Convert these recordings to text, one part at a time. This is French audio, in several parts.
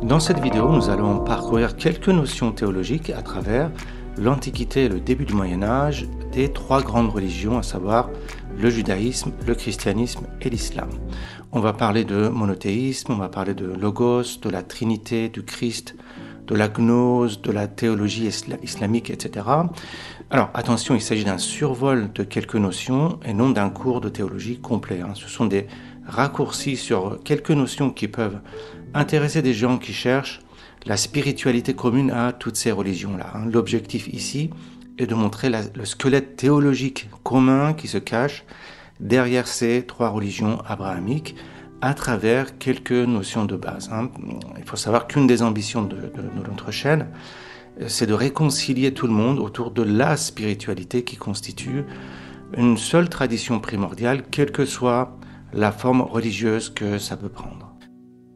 Dans cette vidéo, nous allons parcourir quelques notions théologiques à travers l'Antiquité et le début du Moyen-Âge des trois grandes religions, à savoir le judaïsme, le christianisme et l'islam. On va parler de monothéisme, on va parler de logos, de la Trinité, du Christ, de la gnose, de la théologie islamique, etc. Alors attention, il s'agit d'un survol de quelques notions et non d'un cours de théologie complet. Ce sont des raccourcis sur quelques notions qui peuvent intéresser des gens qui cherchent la spiritualité commune à toutes ces religions-là. L'objectif ici est de montrer le squelette théologique commun qui se cache derrière ces trois religions abrahamiques à travers quelques notions de base. Il faut savoir qu'une des ambitions de notre chaîne, c'est de réconcilier tout le monde autour de la spiritualité qui constitue une seule tradition primordiale, quelle que soit la forme religieuse que ça peut prendre.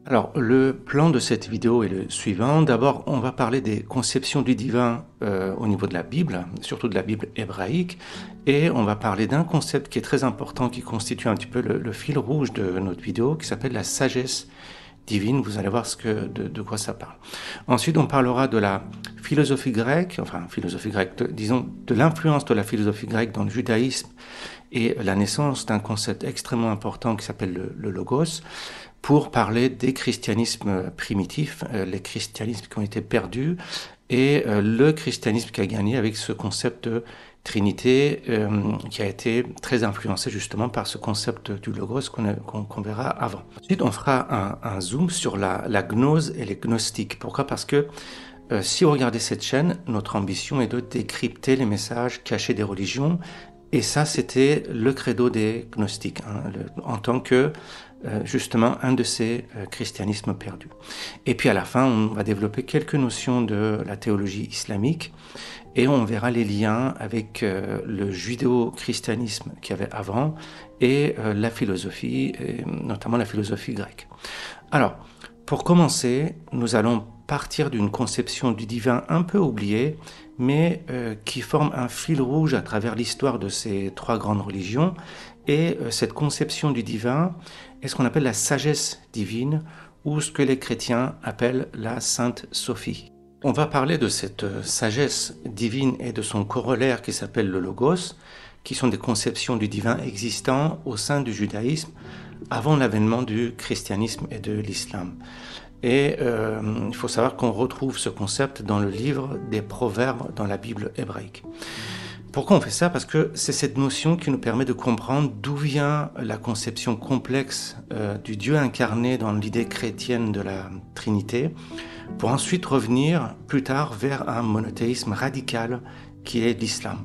Alors, le plan de cette vidéo est le suivant. D'abord, on va parler des conceptions du divin au niveau de la Bible, surtout de la Bible hébraïque, et on va parler d'un concept qui est très important, qui constitue un petit peu le fil rouge de notre vidéo, qui s'appelle la sagesse divine. Vous allez voir de quoi ça parle. Ensuite, on parlera de la philosophie grecque, disons de l'influence de la philosophie grecque dans le judaïsme et la naissance d'un concept extrêmement important qui s'appelle le logos, pour parler des christianismes primitifs, les christianismes qui ont été perdus, et le christianisme qui a gagné avec ce concept de Trinité, qui a été très influencé justement par ce concept du logos qu'on verra avant. Ensuite, on fera un zoom sur la gnose et les gnostiques. Pourquoi ? Parce que si vous regardez cette chaîne, notre ambition est de décrypter les messages cachés des religions, et ça, c'était le credo des gnostiques, en tant que justement un de ces christianismes perdus. Et puis à la fin, on va développer quelques notions de la théologie islamique et on verra les liens avec le judéo-christianisme qu'il y avait avant et la philosophie, et notamment la philosophie grecque. Alors, pour commencer, nous allons partir d'une conception du divin un peu oubliée, mais qui forme un fil rouge à travers l'histoire de ces trois grandes religions. Et cette conception du divin est ce qu'on appelle la sagesse divine, ou ce que les chrétiens appellent la Sainte Sophie. On va parler de cette sagesse divine et de son corollaire qui s'appelle le logos, qui sont des conceptions du divin existant au sein du judaïsme avant l'avènement du christianisme et de l'islam. Et il faut savoir qu'on retrouve ce concept dans le livre des Proverbes dans la Bible hébraïque. Pourquoi on fait ça ? Parce que c'est cette notion qui nous permet de comprendre d'où vient la conception complexe du Dieu incarné dans l'idée chrétienne de la Trinité, pour ensuite revenir plus tard vers un monothéisme radical qui est l'islam.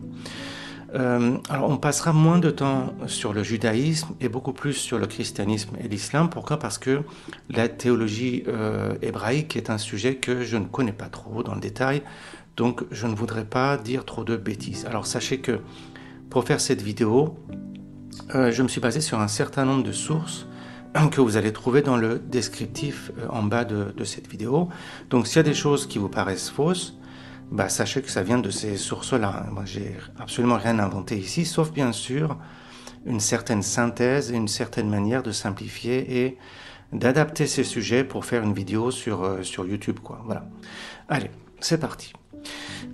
Alors on passera moins de temps sur le judaïsme et beaucoup plus sur le christianisme et l'islam. Pourquoi ? Parce que la théologie hébraïque est un sujet que je ne connais pas trop dans le détail, donc je ne voudrais pas dire trop de bêtises. Alors sachez que pour faire cette vidéo, je me suis basé sur un certain nombre de sources que vous allez trouver dans le descriptif en bas de cette vidéo. Donc s'il y a des choses qui vous paraissent fausses, sachez que ça vient de ces sources-là. Moi, j'ai absolument rien inventé ici, sauf bien sûr une certaine synthèse et une certaine manière de simplifier et d'adapter ces sujets pour faire une vidéo sur YouTube, quoi. Voilà. Allez, c'est parti.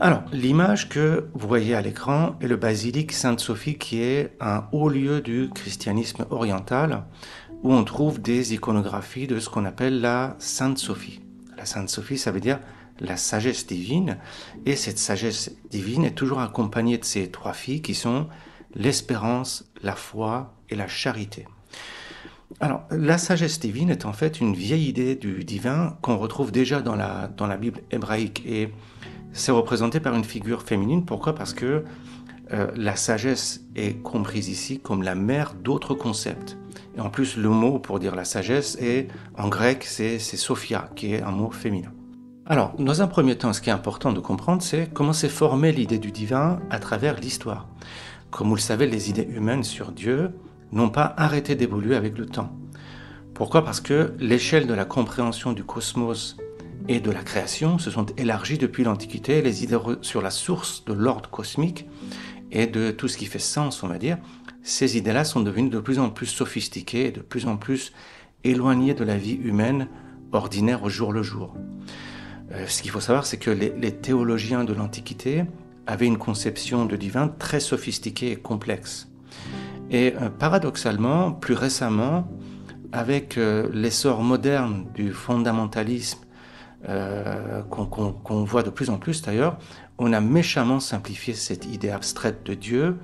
Alors, l'image que vous voyez à l'écran est le basilique Sainte-Sophie, qui est un haut lieu du christianisme oriental, où on trouve des iconographies de ce qu'on appelle la Sainte-Sophie. La Sainte-Sophie, ça veut dire la sagesse divine, et cette sagesse divine est toujours accompagnée de ces trois filles qui sont l'espérance, la foi et la charité. Alors, la sagesse divine est en fait une vieille idée du divin qu'on retrouve déjà dans la Bible hébraïque, et c'est représenté par une figure féminine. Pourquoi ? Parce que la sagesse est comprise ici comme la mère d'autres concepts. Et en plus, le mot pour dire la sagesse, en grec, c'est Sophia, qui est un mot féminin. Alors, dans un premier temps, ce qui est important de comprendre, c'est comment s'est formée l'idée du divin à travers l'histoire. Comme vous le savez, les idées humaines sur Dieu n'ont pas arrêté d'évoluer avec le temps. Pourquoi ? Parce que l'échelle de la compréhension du cosmos et de la création se sont élargies depuis l'Antiquité. Les idées sur la source de l'ordre cosmique et de tout ce qui fait sens, on va dire, ces idées-là sont devenues de plus en plus sophistiquées et de plus en plus éloignées de la vie humaine ordinaire au jour le jour. Ce qu'il faut savoir, c'est que les théologiens de l'Antiquité avaient une conception de divin très sophistiquée et complexe. Et paradoxalement, plus récemment, avec l'essor moderne du fondamentalisme qu'on voit de plus en plus d'ailleurs, on a méchamment simplifié cette idée abstraite de Dieu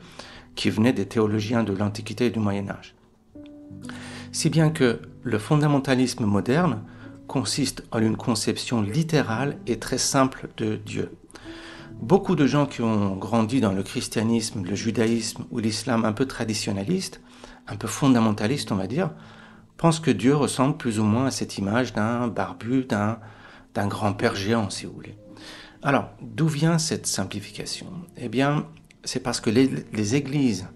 qui venait des théologiens de l'Antiquité et du Moyen-Âge. Si bien que le fondamentalisme moderne consiste en une conception littérale et très simple de Dieu. Beaucoup de gens qui ont grandi dans le christianisme, le judaïsme ou l'islam un peu traditionnaliste, un peu fondamentaliste on va dire, pensent que Dieu ressemble plus ou moins à cette image d'un barbu, d'un grand-père géant si vous voulez. Alors, d'où vient cette simplification ? Eh bien, c'est parce que les églises,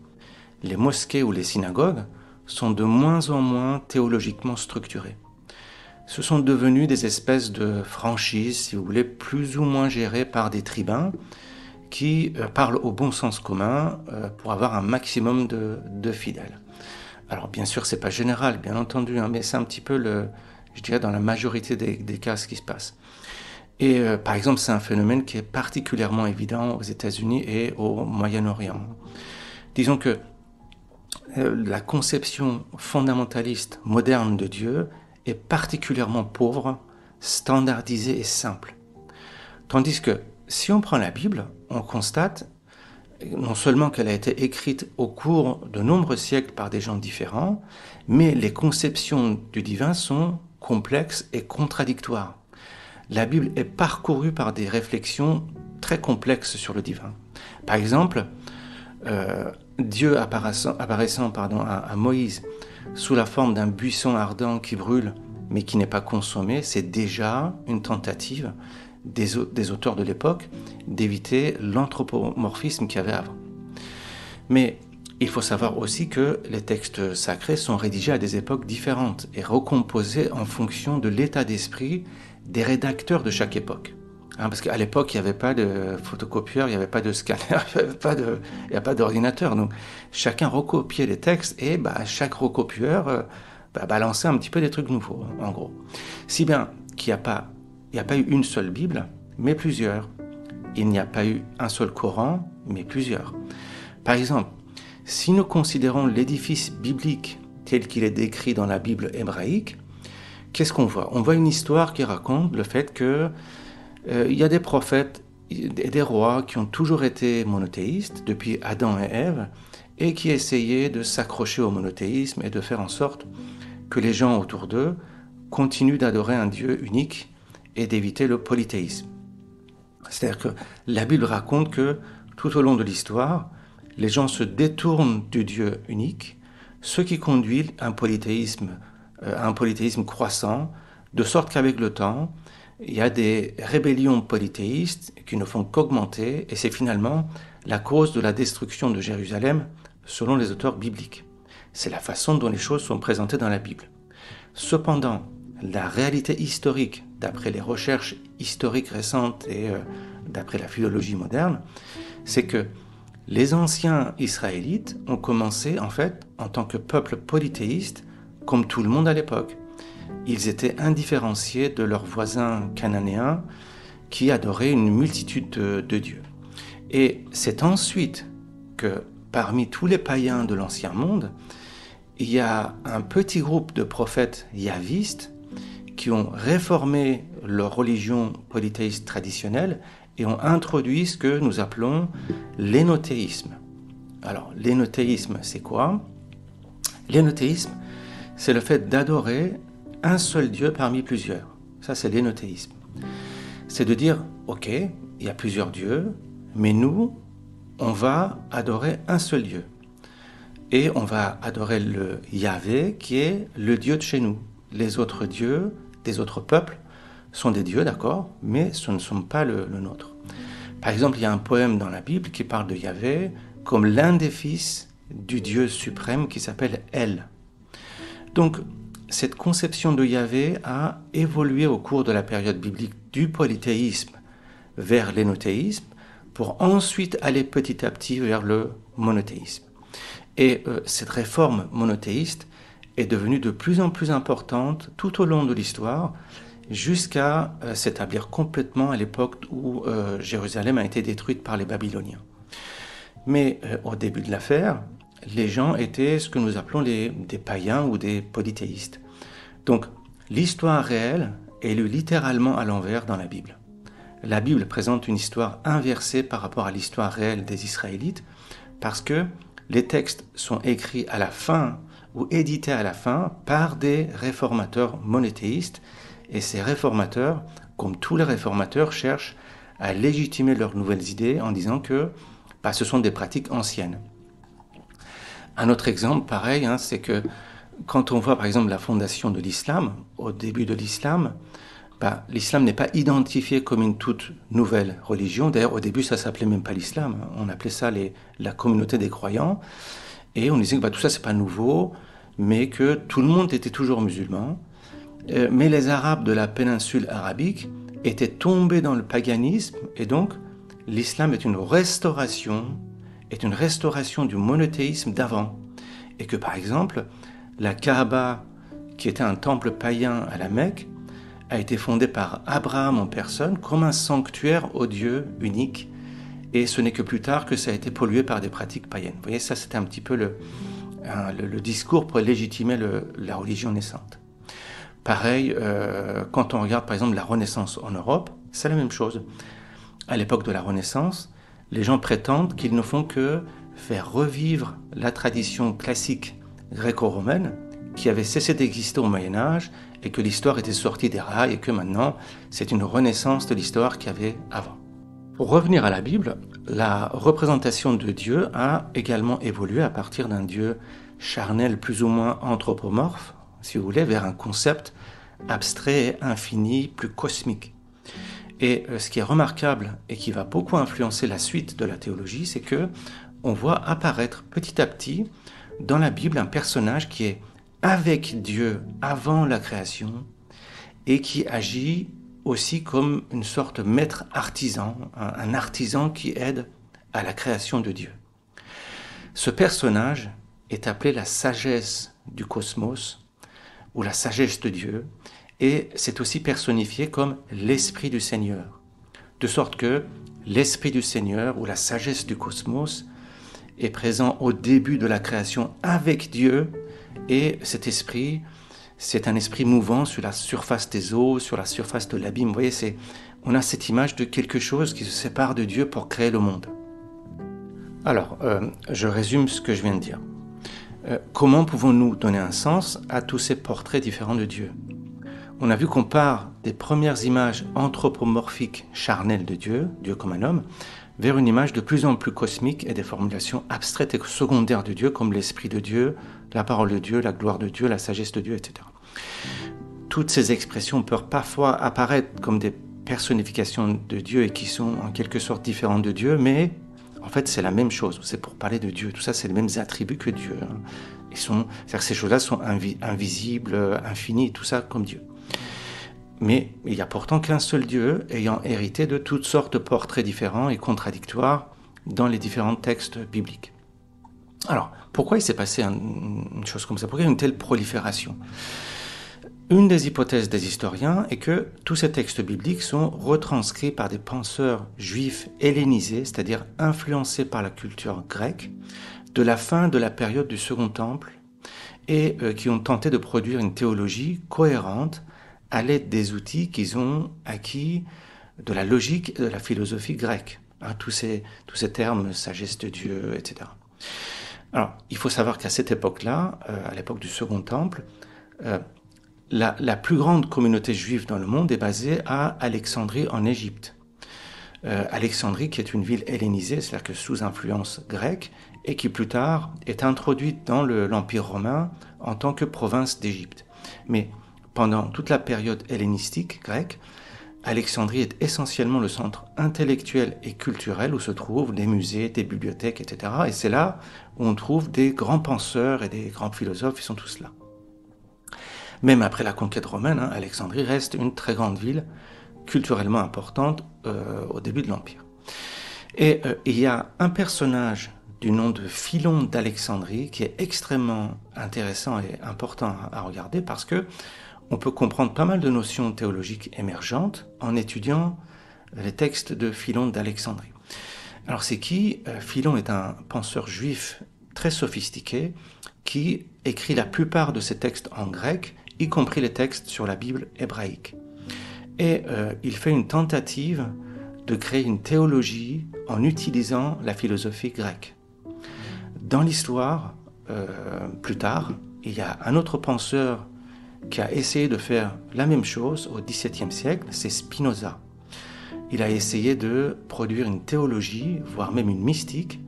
les mosquées ou les synagogues sont de moins en moins théologiquement structurées. Ce sont devenus des espèces de franchises, si vous voulez, plus ou moins gérées par des tribuns qui parlent au bon sens commun pour avoir un maximum de fidèles. Alors bien sûr, c'est pas général, bien entendu, hein, mais c'est un petit peu, je dirais, dans la majorité des cas, ce qui se passe. Et par exemple, c'est un phénomène qui est particulièrement évident aux États-Unis et au Moyen-Orient. Disons que la conception fondamentaliste moderne de Dieu est particulièrement pauvre, standardisée et simple. Tandis que si on prend la Bible, on constate non seulement qu'elle a été écrite au cours de nombreux siècles par des gens différents, mais les conceptions du divin sont complexes et contradictoires. La Bible est parcourue par des réflexions très complexes sur le divin. Par exemple, Dieu apparaissant à Moïse sous la forme d'un buisson ardent qui brûle mais qui n'est pas consommé, c'est déjà une tentative des auteurs de l'époque d'éviter l'anthropomorphisme qu'il y avait avant. Mais il faut savoir aussi que les textes sacrés sont rédigés à des époques différentes et recomposés en fonction de l'état d'esprit des rédacteurs de chaque époque. Parce qu'à l'époque, il n'y avait pas de photocopieur, il n'y avait pas de scanner, il n'y a pas d'ordinateur. Donc chacun recopiait les textes et chaque recopieur balançait un petit peu des trucs nouveaux, en gros. Si bien qu'il n'y a pas eu une seule Bible, mais plusieurs. Il n'y a pas eu un seul Coran, mais plusieurs. Par exemple, si nous considérons l'édifice biblique tel qu'il est décrit dans la Bible hébraïque, qu'est-ce qu'on voit ? On voit une histoire qui raconte le fait que il y a des prophètes et des rois qui ont toujours été monothéistes depuis Adam et Ève et qui essayaient de s'accrocher au monothéisme et de faire en sorte que les gens autour d'eux continuent d'adorer un Dieu unique et d'éviter le polythéisme. C'est-à-dire que la Bible raconte que tout au long de l'histoire, les gens se détournent du Dieu unique, ce qui conduit à un polythéisme croissant, de sorte qu'avec le temps, il y a des rébellions polythéistes qui ne font qu'augmenter, et c'est finalement la cause de la destruction de Jérusalem selon les auteurs bibliques. C'est la façon dont les choses sont présentées dans la Bible. Cependant, la réalité historique, d'après les recherches historiques récentes et d'après la philologie moderne, c'est que les anciens Israélites ont commencé en fait en tant que peuple polythéiste, comme tout le monde à l'époque. Ils étaient indifférenciés de leurs voisins cananéens qui adoraient une multitude de dieux. Et c'est ensuite que parmi tous les païens de l'Ancien Monde, il y a un petit groupe de prophètes yahvistes qui ont réformé leur religion polythéiste traditionnelle et ont introduit ce que nous appelons l'énothéisme. Alors, l'énothéisme, c'est quoi ? L'énothéisme, c'est le fait d'adorer un seul Dieu parmi plusieurs. Ça, c'est l'énothéisme. C'est de dire, ok, il y a plusieurs dieux, mais nous, on va adorer un seul Dieu. Et on va adorer le Yahvé, qui est le Dieu de chez nous. Les autres dieux des autres peuples sont des dieux, d'accord, mais ce ne sont pas le nôtre. Par exemple, il y a un poème dans la Bible qui parle de Yahvé comme l'un des fils du Dieu suprême qui s'appelle El. Donc, cette conception de Yahvé a évolué au cours de la période biblique du polythéisme vers l'énothéisme pour ensuite aller petit à petit vers le monothéisme. Et cette réforme monothéiste est devenue de plus en plus importante tout au long de l'histoire, jusqu'à s'établir complètement à l'époque où Jérusalem a été détruite par les Babyloniens. Mais au début de l'affaire, les gens étaient ce que nous appelons des païens ou des polythéistes. Donc l'histoire réelle est lue littéralement à l'envers dans la Bible. La Bible présente une histoire inversée par rapport à l'histoire réelle des Israélites, parce que les textes sont écrits à la fin ou édités à la fin par des réformateurs monothéistes, et ces réformateurs, comme tous les réformateurs, cherchent à légitimer leurs nouvelles idées en disant que ce sont des pratiques anciennes. Un autre exemple pareil, c'est que quand on voit par exemple la fondation de l'islam, au début de l'islam, l'islam n'est pas identifié comme une toute nouvelle religion. D'ailleurs, au début, ça ne s'appelait même pas l'islam. On appelait ça la communauté des croyants. Et on disait que tout ça, ce n'est pas nouveau, mais que tout le monde était toujours musulman. Mais les Arabes de la péninsule arabique étaient tombés dans le paganisme. Et donc, l'islam est une restauration du monothéisme d'avant. Et que, par exemple, la Kaaba, qui était un temple païen à la Mecque, a été fondé par Abraham en personne comme un sanctuaire au Dieu unique. Et ce n'est que plus tard que ça a été pollué par des pratiques païennes. Vous voyez, ça c'était un petit peu le discours pour légitimer la religion naissante. Pareil, quand on regarde par exemple la Renaissance en Europe, c'est la même chose. À l'époque de la Renaissance, les gens prétendent qu'ils ne font que faire revivre la tradition classique gréco-romaine qui avait cessé d'exister au Moyen-Âge et que l'histoire était sortie des rails et que maintenant c'est une renaissance de l'histoire qu'il y avait avant. Pour revenir à la Bible, la représentation de Dieu a également évolué à partir d'un Dieu charnel plus ou moins anthropomorphe, si vous voulez, vers un concept abstrait et infini, plus cosmique. Et ce qui est remarquable et qui va beaucoup influencer la suite de la théologie, c'est que on voit apparaître petit à petit dans la Bible un personnage qui est avec Dieu avant la création et qui agit aussi comme une sorte de maître artisan, un artisan qui aide à la création de Dieu. Ce personnage est appelé la sagesse du cosmos ou la sagesse de Dieu, et c'est aussi personnifié comme l'Esprit du Seigneur, de sorte que l'Esprit du Seigneur ou la sagesse du cosmos est présent au début de la création avec Dieu. Et cet esprit, c'est un esprit mouvant sur la surface des eaux, sur la surface de l'abîme. Vous voyez, on a cette image de quelque chose qui se sépare de Dieu pour créer le monde. Alors, je résume ce que je viens de dire. Comment pouvons-nous donner un sens à tous ces portraits différents de Dieu ? On a vu qu'on part des premières images anthropomorphiques charnelles de Dieu, Dieu comme un homme, vers une image de plus en plus cosmique et des formulations abstraites et secondaires de Dieu, comme l'Esprit de Dieu, la parole de Dieu, la gloire de Dieu, la sagesse de Dieu, etc. Toutes ces expressions peuvent parfois apparaître comme des personnifications de Dieu et qui sont en quelque sorte différentes de Dieu, mais en fait c'est la même chose, c'est pour parler de Dieu. Tout ça, c'est les mêmes attributs que Dieu. C'est-à-dire que ces choses-là sont invisibles, infinies, tout ça comme Dieu. Mais il n'y a pourtant qu'un seul Dieu ayant hérité de toutes sortes de portraits différents et contradictoires dans les différents textes bibliques. Alors, pourquoi il s'est passé une chose comme ça ? Pourquoi il y a une telle prolifération ? Une des hypothèses des historiens est que tous ces textes bibliques sont retranscrits par des penseurs juifs hellénisés, c'est-à-dire influencés par la culture grecque, de la fin de la période du Second Temple, et qui ont tenté de produire une théologie cohérente à l'aide des outils qu'ils ont acquis de la logique et de la philosophie grecque. Tous ces termes, sagesse de Dieu, etc. Alors, il faut savoir qu'à cette époque-là, à l'époque du Second Temple, la plus grande communauté juive dans le monde est basée à Alexandrie en Égypte. Alexandrie qui est une ville hellénisée, c'est-à-dire que sous influence grecque, et qui plus tard est introduite dans l'Empire romain en tant que province d'Égypte. Mais pendant toute la période hellénistique grecque, Alexandrie est essentiellement le centre intellectuel et culturel où se trouvent des musées, des bibliothèques, etc. Et c'est là où on trouve des grands penseurs et des grands philosophes, ils sont tous là. Même après la conquête romaine, Alexandrie reste une très grande ville culturellement importante au début de l'Empire. Et il y a un personnage du nom de Philon d'Alexandrie, qui est extrêmement intéressant et important à regarder parce que on peut comprendre pas mal de notions théologiques émergentes en étudiant les textes de Philon d'Alexandrie. Alors c'est qui ? Philon est un penseur juif très sophistiqué qui écrit la plupart de ses textes en grec, y compris les textes sur la Bible hébraïque. Et il fait une tentative de créer une théologie en utilisant la philosophie grecque. Dans l'histoire, plus tard, il y a un autre penseur qui a essayé de faire la même chose au XVIIe siècle, c'est Spinoza. Il a essayé de produire une théologie, voire même une mystique,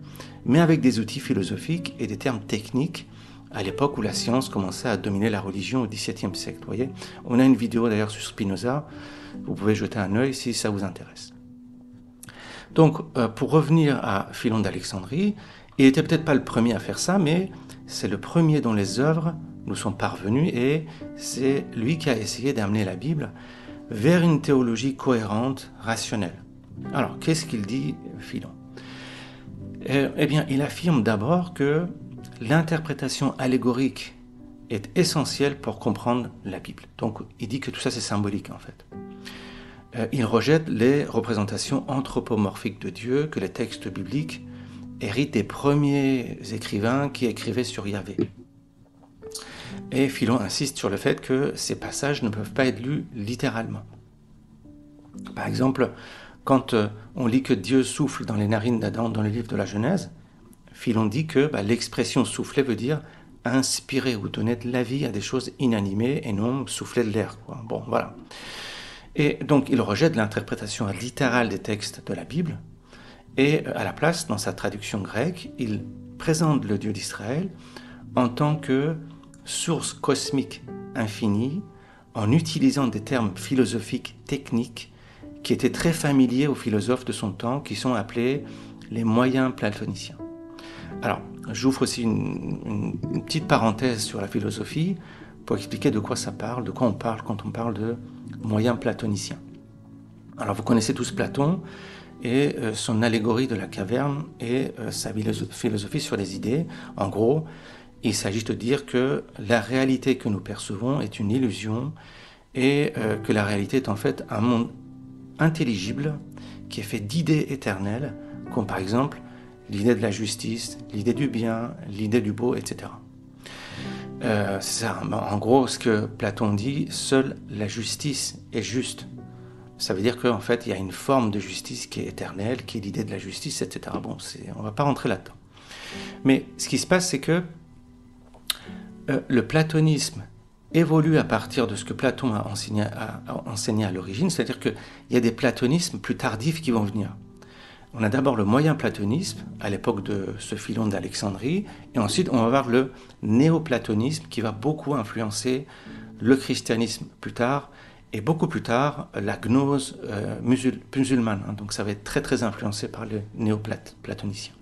mais avec des outils philosophiques et des termes techniques à l'époque où la science commençait à dominer la religion au XVIIe siècle. Vous voyez, on a une vidéo d'ailleurs sur Spinoza, vous pouvez jeter un œil si ça vous intéresse. Donc, pour revenir à Philon d'Alexandrie, il n'était peut-être pas le premier à faire ça, mais c'est le premier dont les œuvres nous sont parvenues et c'est lui qui a essayé d'amener la Bible vers une théologie cohérente, rationnelle. Alors, qu'est-ce qu'il dit, Philon ? Eh bien, il affirme d'abord que l'interprétation allégorique est essentielle pour comprendre la Bible. Donc, il dit que tout ça, c'est symbolique, en fait. Il rejette les représentations anthropomorphiques de Dieu que les textes bibliques héritent des premiers écrivains qui écrivaient sur Yahvé. Et Philon insiste sur le fait que ces passages ne peuvent pas être lus littéralement. Par exemple, quand on lit que Dieu souffle dans les narines d'Adam dans le livre de la Genèse, Philon dit que l'expression souffler veut dire inspirer ou donner de la vie à des choses inanimées et non souffler de l'air. Bon, voilà. Et donc il rejette l'interprétation littérale des textes de la Bible et à la place, dans sa traduction grecque, il présente le Dieu d'Israël en tant que source cosmique infinie en utilisant des termes philosophiques techniques qui étaient très familiers aux philosophes de son temps qui sont appelés les moyens platoniciens. Alors, j'ouvre aussi une petite parenthèse sur la philosophie pour expliquer de quoi ça parle, de quoi on parle quand on parle de moyens platoniciens. Alors, vous connaissez tous Platon et son allégorie de la caverne et sa philosophie sur les idées. En gros, il s'agit de dire que la réalité que nous percevons est une illusion et que la réalité est en fait un monde intelligible qui est fait d'idées éternelles, comme par exemple l'idée de la justice, l'idée du bien, l'idée du beau, etc. C'est ça, en gros, ce que Platon dit, seule la justice est juste. Ça veut dire qu'en fait, il y a une forme de justice qui est éternelle, qui est l'idée de la justice, etc. Bon, on ne va pas rentrer là-dedans. Mais ce qui se passe, c'est que le platonisme évolue à partir de ce que Platon a enseigné à l'origine, c'est-à-dire qu'il y a des platonismes plus tardifs qui vont venir. On a d'abord le moyen platonisme, à l'époque de ce Philon d'Alexandrie, et ensuite on va voir le néoplatonisme qui va beaucoup influencer le christianisme plus tard, et beaucoup plus tard la gnose musulmane. Donc ça va être très très influencé par les néoplatoniciens.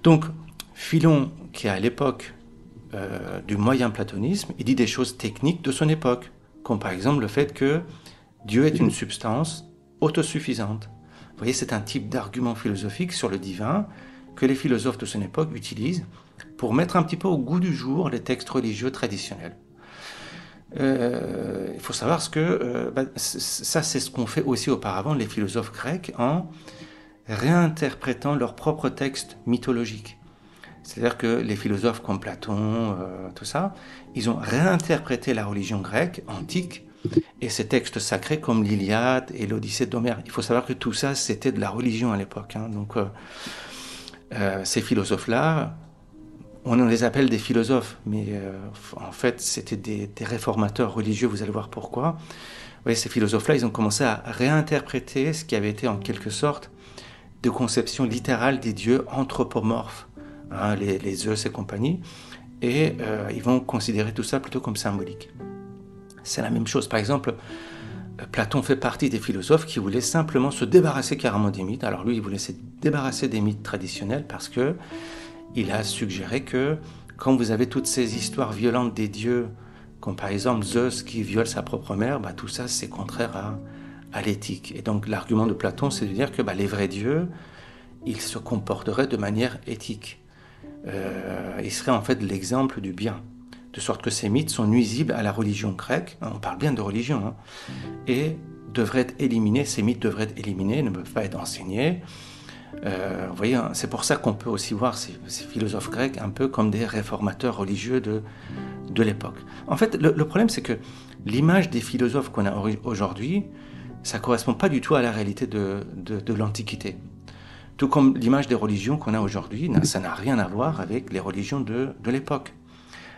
Donc Philon, qui est à l'époque du moyen platonisme, il dit des choses techniques de son époque, comme par exemple le fait que Dieu est une substance autosuffisante. Vous voyez, c'est un type d'argument philosophique sur le divin que les philosophes de son époque utilisent pour mettre un petit peu au goût du jour les textes religieux traditionnels. Il faut savoir que ça, c'est ce qu'ont fait aussi auparavant les philosophes grecs en réinterprétant leurs propres textes mythologiques. C'est-à-dire que les philosophes comme Platon, tout ça, ils ont réinterprété la religion grecque antique et ces textes sacrés comme l'Iliade et l'Odyssée d'Homère. Il faut savoir que tout ça, c'était de la religion à l'époque. Donc, ces philosophes-là, on les appelle des philosophes, mais en fait, c'était des réformateurs religieux, vous allez voir pourquoi. Vous voyez, ces philosophes-là, ils ont commencé à réinterpréter ce qui avait été en quelque sorte de conception littérale des dieux anthropomorphes, les Zeus et compagnie, et ils vont considérer tout ça plutôt comme symbolique. C'est la même chose. Par exemple, Platon fait partie des philosophes qui voulaient simplement se débarrasser carrément des mythes. Alors lui, il voulait se débarrasser des mythes traditionnels parce que il a suggéré que quand vous avez toutes ces histoires violentes des dieux, comme par exemple Zeus qui viole sa propre mère, tout ça c'est contraire à l'éthique. Et donc l'argument de Platon, c'est de dire que les vrais dieux, il se comporterait de manière éthique. Il serait en fait l'exemple du bien. De sorte que ces mythes sont nuisibles à la religion grecque, on parle bien de religion, et devraient être éliminés, ces mythes devraient être éliminés, ne peuvent pas être enseignés. Vous voyez, c'est pour ça qu'on peut aussi voir ces philosophes grecs un peu comme des réformateurs religieux de l'époque. En fait, le problème, c'est que l'image des philosophes qu'on a aujourd'hui, ça ne correspond pas du tout à la réalité de l'Antiquité. Tout comme l'image des religions qu'on a aujourd'hui, ça n'a rien à voir avec les religions de l'époque.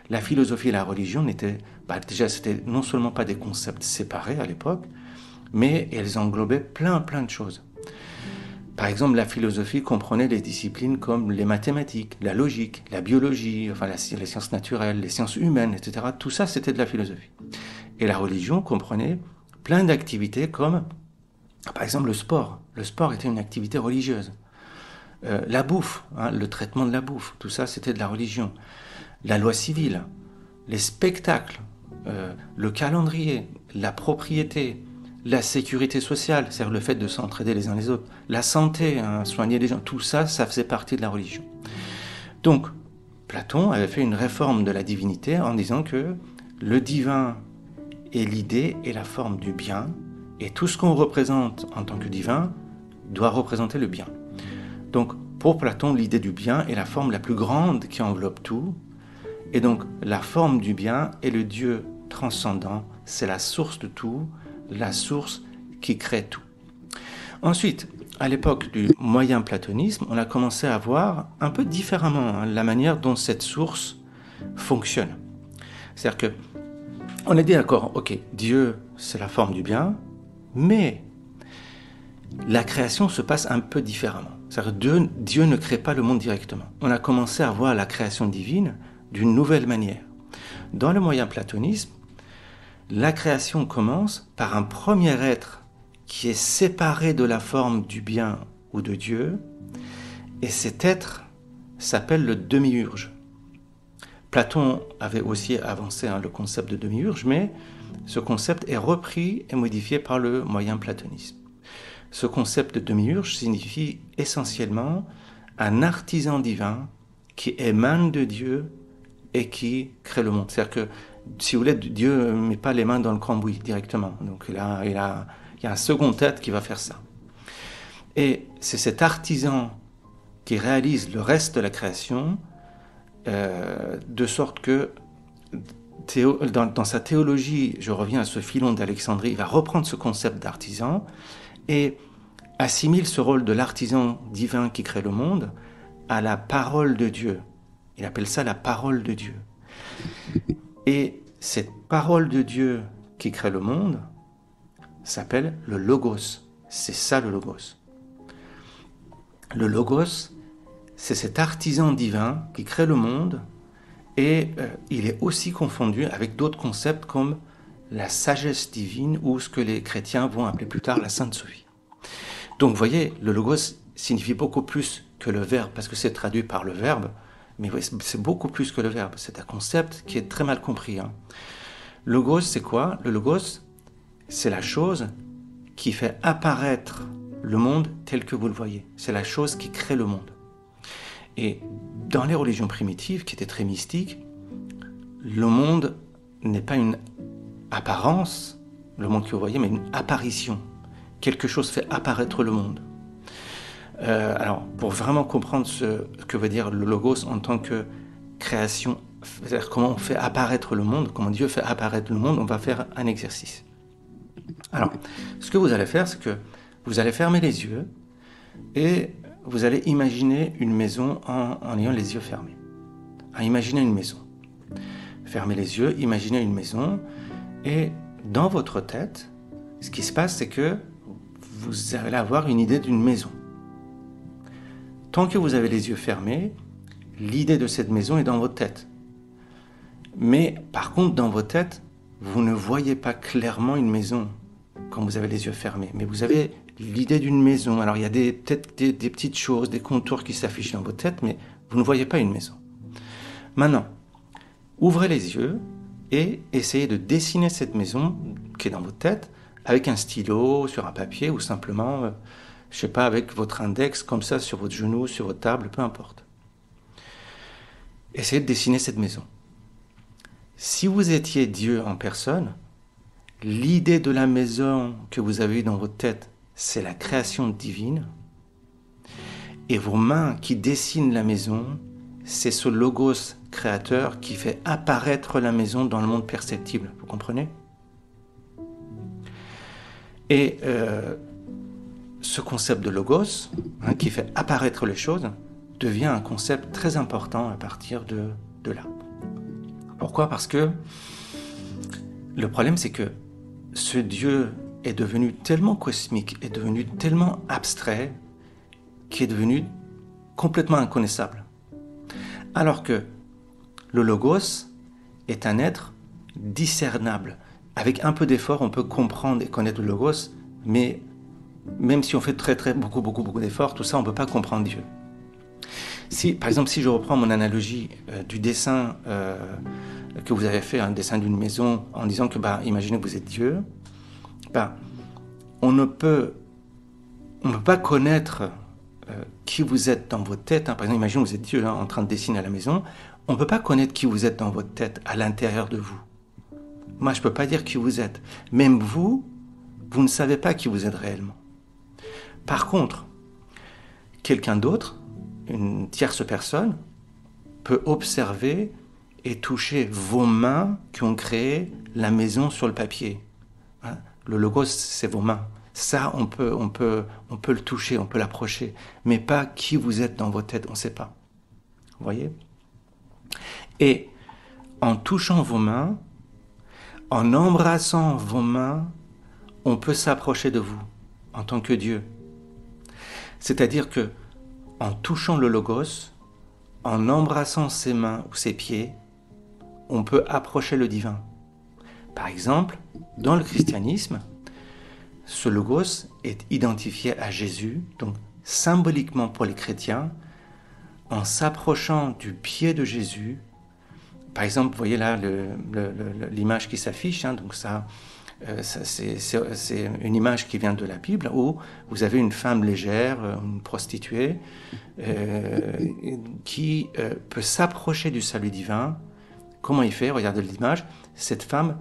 La philosophie et la religion déjà, c'était non seulement pas des concepts séparés à l'époque, mais elles englobaient plein de choses. Par exemple, la philosophie comprenait des disciplines comme les mathématiques, la logique, la biologie, enfin les sciences naturelles, les sciences humaines, etc. Tout ça, c'était de la philosophie. Et la religion comprenait plein d'activités comme, par exemple, le sport. Le sport était une activité religieuse. La bouffe, le traitement de la bouffe, tout ça, c'était de la religion. La loi civile, les spectacles, le calendrier, la propriété, la sécurité sociale, c'est-à-dire le fait de s'entraider les uns les autres, la santé, soigner les gens, tout ça, ça faisait partie de la religion. Donc, Platon avait fait une réforme de la divinité en disant que le divin est l'idée et la forme du bien, et tout ce qu'on représente en tant que divin doit représenter le bien. Donc, pour Platon, l'idée du bien est la forme la plus grande qui enveloppe tout, et donc la forme du bien est le Dieu transcendant, c'est la source de tout, la source qui crée tout. Ensuite, à l'époque du moyen platonisme, on a commencé à voir un peu différemment la manière dont cette source fonctionne. C'est-à-dire que on a dit d'accord, ok, Dieu c'est la forme du bien, mais la création se passe un peu différemment. C'est-à-dire que Dieu ne crée pas le monde directement. On a commencé à voir la création divine d'une nouvelle manière. Dans le moyen platonisme, la création commence par un premier être qui est séparé de la forme du bien ou de Dieu, et cet être s'appelle le demi-urge. Platon avait aussi avancé le concept de demi-urge, mais ce concept est repris et modifié par le moyen platonisme. Ce concept de demi-urge signifie essentiellement un artisan divin qui émane de Dieu et qui crée le monde. C'est-à-dire que, si vous voulez, Dieu ne met pas les mains dans le cambouis directement. Donc il y a un second être qui va faire ça. Et c'est cet artisan qui réalise le reste de la création, de sorte que dans sa théologie, je reviens à ce Philon d'Alexandrie, il va reprendre ce concept d'artisan et assimile ce rôle de l'artisan divin qui crée le monde à la parole de Dieu. Il appelle ça la parole de Dieu. Et cette parole de Dieu qui crée le monde s'appelle le Logos. C'est ça le Logos. Le Logos, c'est cet artisan divin qui crée le monde et il est aussi confondu avec d'autres concepts comme la sagesse divine ou ce que les chrétiens vont appeler plus tard la Sainte Sophie. Donc vous voyez, le Logos signifie beaucoup plus que le verbe parce que c'est traduit par le verbe, mais c'est beaucoup plus que le verbe. C'est un concept qui est très mal compris. Logos, c'est quoi? Le Logos, c'est la chose qui fait apparaître le monde tel que vous le voyez. C'est la chose qui crée le monde. Et dans les religions primitives, qui étaient très mystiques, le monde n'est pas une apparence, le monde que vous voyez, mais une apparition. Quelque chose fait apparaître le monde. Alors, pour vraiment comprendre ce que veut dire le Logos en tant que création, c'est-à-dire comment on fait apparaître le monde, comment Dieu fait apparaître le monde, on va faire un exercice. Alors, ce que vous allez faire, c'est que vous allez fermer les yeux et vous allez imaginer une maison en ayant les yeux fermés. Imaginez une maison. Fermez les yeux, imaginez une maison et dans votre tête, ce qui se passe, c'est que vous allez avoir une idée d'une maison. Tant que vous avez les yeux fermés, l'idée de cette maison est dans votre tête. Mais par contre, dans votre tête, vous ne voyez pas clairement une maison quand vous avez les yeux fermés. Mais vous avez l'idée d'une maison. Alors il y a peut-être des petites choses, des contours qui s'affichent dans votre tête, mais vous ne voyez pas une maison. Maintenant, ouvrez les yeux et essayez de dessiner cette maison qui est dans votre tête avec un stylo, sur un papier ou simplement je sais pas, avec votre index comme ça sur votre genou, sur votre table, peu importe. Essayez de dessiner cette maison. Si vous étiez Dieu en personne, l'idée de la maison que vous avez eue dans votre tête, c'est la création divine. Et vos mains qui dessinent la maison, c'est ce logos créateur qui fait apparaître la maison dans le monde perceptible. Vous comprenez? Et ce concept de logos, qui fait apparaître les choses, devient un concept très important à partir de là. Pourquoi? Parce que le problème, c'est que ce Dieu est devenu tellement cosmique, est devenu tellement abstrait, qui est devenu complètement inconnaissable. Alors que le logos est un être discernable. Avec un peu d'effort, on peut comprendre et connaître le logos, mais même si on fait beaucoup d'efforts, tout ça, on ne peut pas comprendre Dieu. Par exemple, si je reprends mon analogie du dessin que vous avez fait, un dessin d'une maison, en disant que, imaginez que vous êtes Dieu, on ne peut pas connaître qui vous êtes dans votre tête. Par exemple, imaginez que vous êtes Dieu en train de dessiner la maison, on ne peut pas connaître qui vous êtes dans votre tête, à l'intérieur de vous. Moi, je ne peux pas dire qui vous êtes. Même vous ne savez pas qui vous êtes réellement. Par contre, quelqu'un d'autre, une tierce personne, peut observer et toucher vos mains qui ont créé la maison sur le papier. Le logos, c'est vos mains. Ça, on peut le toucher, on peut l'approcher, mais pas qui vous êtes dans votre tête, on ne sait pas. Vous voyez? Et en touchant vos mains, en embrassant vos mains, on peut s'approcher de vous en tant que Dieu. C'est-à-dire que en touchant le logos, en embrassant ses mains ou ses pieds, on peut approcher le divin. Par exemple, dans le christianisme, ce logos est identifié à Jésus, donc symboliquement pour les chrétiens, en s'approchant du pied de Jésus. Par exemple, vous voyez là l'image qui s'affiche, donc c'est une image qui vient de la Bible où vous avez une femme légère, une prostituée, qui peut s'approcher du salut divin. Comment il fait? Regardez l'image. Cette femme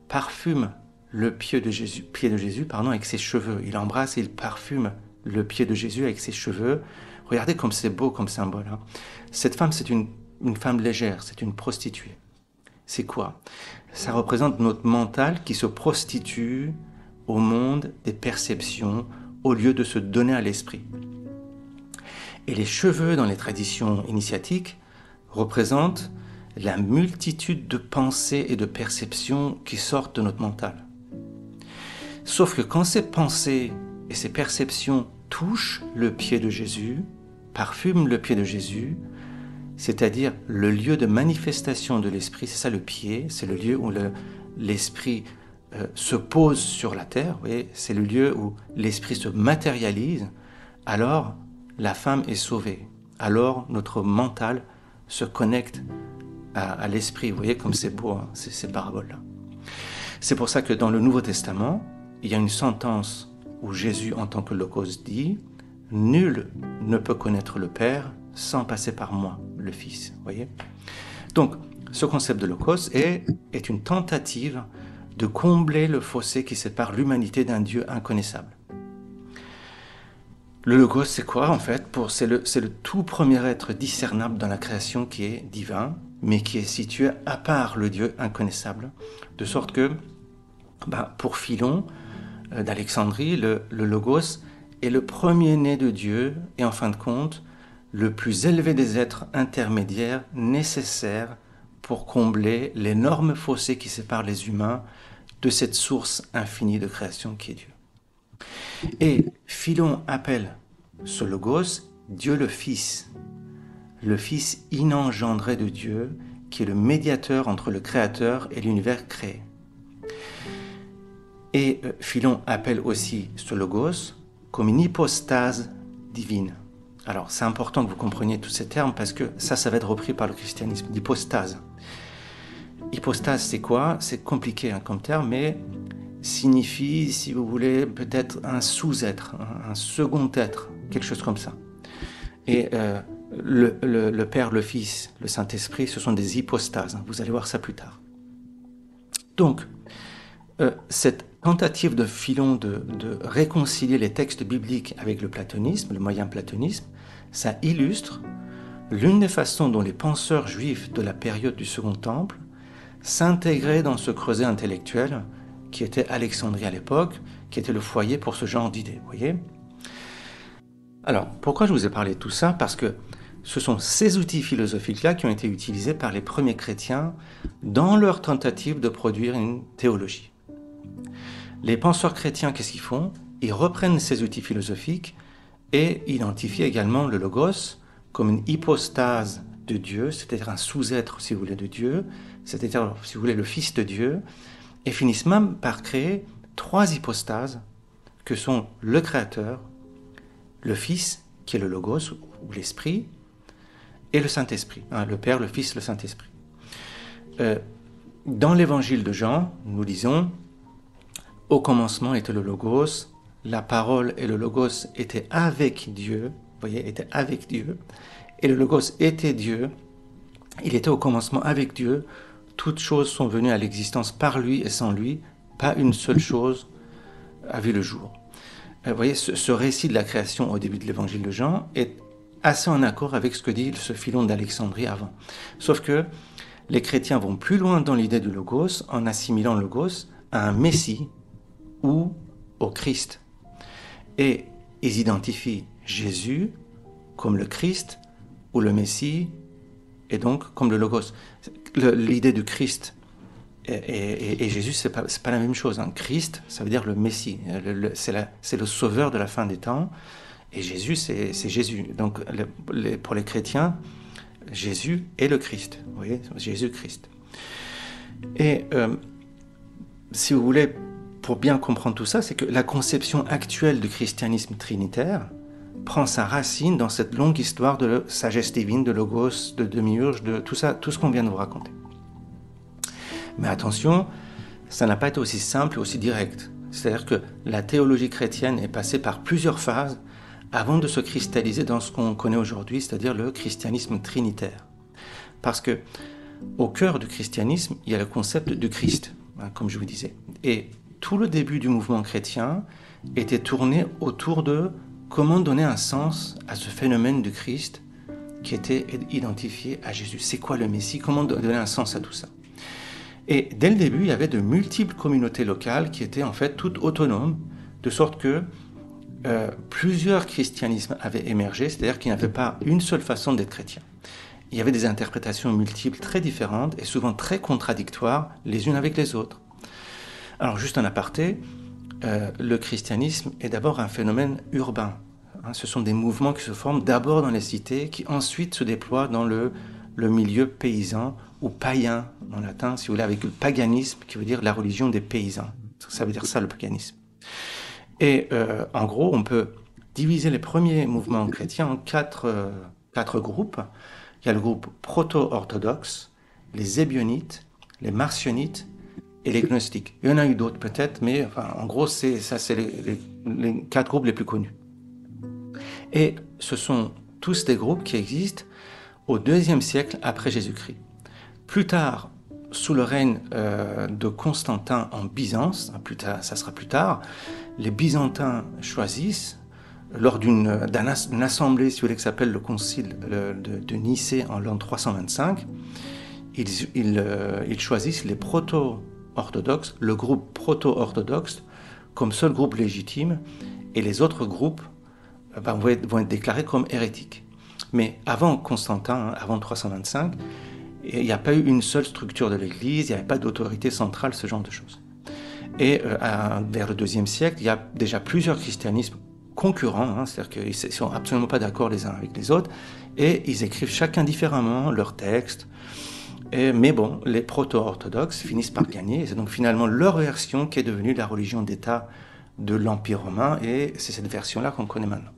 parfume le pied de Jésus avec ses cheveux. Il embrasse et il parfume le pied de Jésus avec ses cheveux. Regardez comme c'est beau comme symbole. Cette femme, c'est une femme légère, c'est une prostituée. C'est quoi? Ça représente notre mental qui se prostitue au monde des perceptions au lieu de se donner à l'esprit. Et les cheveux dans les traditions initiatiques représentent la multitude de pensées et de perceptions qui sortent de notre mental. Sauf que quand ces pensées et ces perceptions touchent le pied de Jésus, parfument le pied de Jésus, c'est-à-dire le lieu de manifestation de l'esprit, c'est ça le pied, c'est le lieu où l'esprit se pose sur la terre, vous voyez, c'est le lieu où l'esprit se matérialise, alors la femme est sauvée. Alors notre mental se connecte à l'esprit. Vous voyez comme c'est beau, ces paraboles-là. C'est pour ça que dans le Nouveau Testament, il y a une sentence où Jésus, en tant que logos, dit « Nul ne peut connaître le Père sans passer par moi, le Fils. » Vous voyez? Donc, ce concept de logos est une tentative de combler le fossé qui sépare l'humanité d'un Dieu inconnaissable. Le logos, c'est quoi en fait? C'est le tout premier être discernable dans la création qui est divin, mais qui est situé à part le Dieu inconnaissable. De sorte que, pour Philon d'Alexandrie, le logos est le premier-né de Dieu et en fin de compte, le plus élevé des êtres intermédiaires nécessaires pour combler l'énorme fossé qui sépare les humains de cette source infinie de création qui est Dieu. Et Philon appelle ce logos Dieu le Fils inengendré de Dieu, qui est le médiateur entre le Créateur et l'univers créé. Et Philon appelle aussi ce logos comme une hypostase divine. Alors c'est important que vous compreniez tous ces termes parce que ça va être repris par le christianisme, l'hypostase. Hypostase, c'est quoi? C'est compliqué comme terme, mais signifie, si vous voulez, peut-être un sous-être, un second être, quelque chose comme ça. Et le Père, le Fils, le Saint-Esprit, ce sont des hypostases. Vous allez voir ça plus tard. Donc, cette tentative de Philon de réconcilier les textes bibliques avec le platonisme, le moyen platonisme, ça illustre l'une des façons dont les penseurs juifs de la période du Second Temple s'intégraient dans ce creuset intellectuel qui était Alexandrie à l'époque, qui était le foyer pour ce genre d'idées, vous voyez ? Alors, pourquoi je vous ai parlé de tout ça ? Parce que ce sont ces outils philosophiques-là qui ont été utilisés par les premiers chrétiens dans leur tentative de produire une théologie. Les penseurs chrétiens, qu'est-ce qu'ils font ? Ils reprennent ces outils philosophiques et identifient également le logos comme une hypostase de Dieu, c'est-à-dire un sous-être, si vous voulez, de Dieu, c'est-à-dire, si vous voulez, le Fils de Dieu, et finissent même par créer 3 hypostases que sont le Créateur, le Fils, qui est le Logos ou l'Esprit, et le Saint-Esprit, le Père, le Fils, le Saint-Esprit. Dans l'Évangile de Jean, nous lisons « Au commencement était le Logos, la parole et le Logos étaient avec Dieu », vous voyez, étaient avec Dieu, et le Logos était Dieu, il était au commencement avec Dieu, toutes choses sont venues à l'existence par lui et sans lui, pas une seule chose a vu le jour. Vous voyez, ce récit de la création au début de l'évangile de Jean est assez en accord avec ce que dit ce Philon d'Alexandrie avant. Sauf que les chrétiens vont plus loin dans l'idée du Logos en assimilant le Logos à un Messie ou au Christ. Et ils identifient Jésus comme le Christ ou le Messie et donc comme le Logos. L'idée du Christ et Jésus, c'est pas la même chose. Christ, ça veut dire le Messie. C'est le sauveur de la fin des temps. Et Jésus, c'est Jésus. Donc, pour les chrétiens, Jésus est le Christ. Vous voyez, Jésus-Christ. Et si vous voulez, pour bien comprendre tout ça, c'est que la conception actuelle du christianisme trinitaire prend sa racine dans cette longue histoire de sagesse divine, de Logos, de Demiurge, de tout ça, tout ce qu'on vient de vous raconter. Mais attention, ça n'a pas été aussi simple et aussi direct. C'est-à-dire que la théologie chrétienne est passée par plusieurs phases avant de se cristalliser dans ce qu'on connaît aujourd'hui, c'est-à-dire le christianisme trinitaire. Parce que au cœur du christianisme, il y a le concept du Christ, comme je vous disais. Et tout le début du mouvement chrétien était tourné autour de comment donner un sens à ce phénomène du Christ qui était identifié à Jésus. C'est quoi le Messie ? Comment donner un sens à tout ça ? Et dès le début, il y avait de multiples communautés locales qui étaient en fait toutes autonomes, de sorte que plusieurs christianismes avaient émergé, c'est-à-dire qu'il n'y avait pas une seule façon d'être chrétien. Il y avait des interprétations multiples très différentes et souvent très contradictoires les unes avec les autres. Alors juste un aparté, le christianisme est d'abord un phénomène urbain. Ce sont des mouvements qui se forment d'abord dans les cités, qui ensuite se déploient dans le milieu paysan ou païen en latin, si vous voulez, avec le paganisme qui veut dire la religion des paysans. Ça veut dire ça, le paganisme. Et en gros, on peut diviser les premiers mouvements chrétiens en quatre groupes. Il y a le groupe proto-orthodoxe, les ébionites, les marcionites et les gnostiques. Il y en a eu d'autres peut-être, mais enfin, en gros, c'est les 4 groupes les plus connus. Et ce sont tous des groupes qui existent au IIe siècle après Jésus-Christ. Plus tard, sous le règne de Constantin en Byzance, ça sera plus tard, les Byzantins choisissent, lors d'une assemblée, si vous voulez, qui s'appelle le concile de Nicée en l'an 325, ils choisissent les proto-orthodoxes, le groupe proto-orthodoxe, comme seul groupe légitime, et les autres groupes vont être déclarés comme hérétiques. Mais avant Constantin, avant 325, il n'y a pas eu une seule structure de l'Église, il n'y avait pas d'autorité centrale, ce genre de choses. Et vers le IIe siècle, il y a déjà plusieurs christianismes concurrents, c'est-à-dire qu'ils ne sont absolument pas d'accord les uns avec les autres, et ils écrivent chacun différemment leurs textes. Mais bon, les proto-orthodoxes finissent par gagner, et c'est donc finalement leur version qui est devenue la religion d'État de l'Empire romain, et c'est cette version-là qu'on connaît maintenant.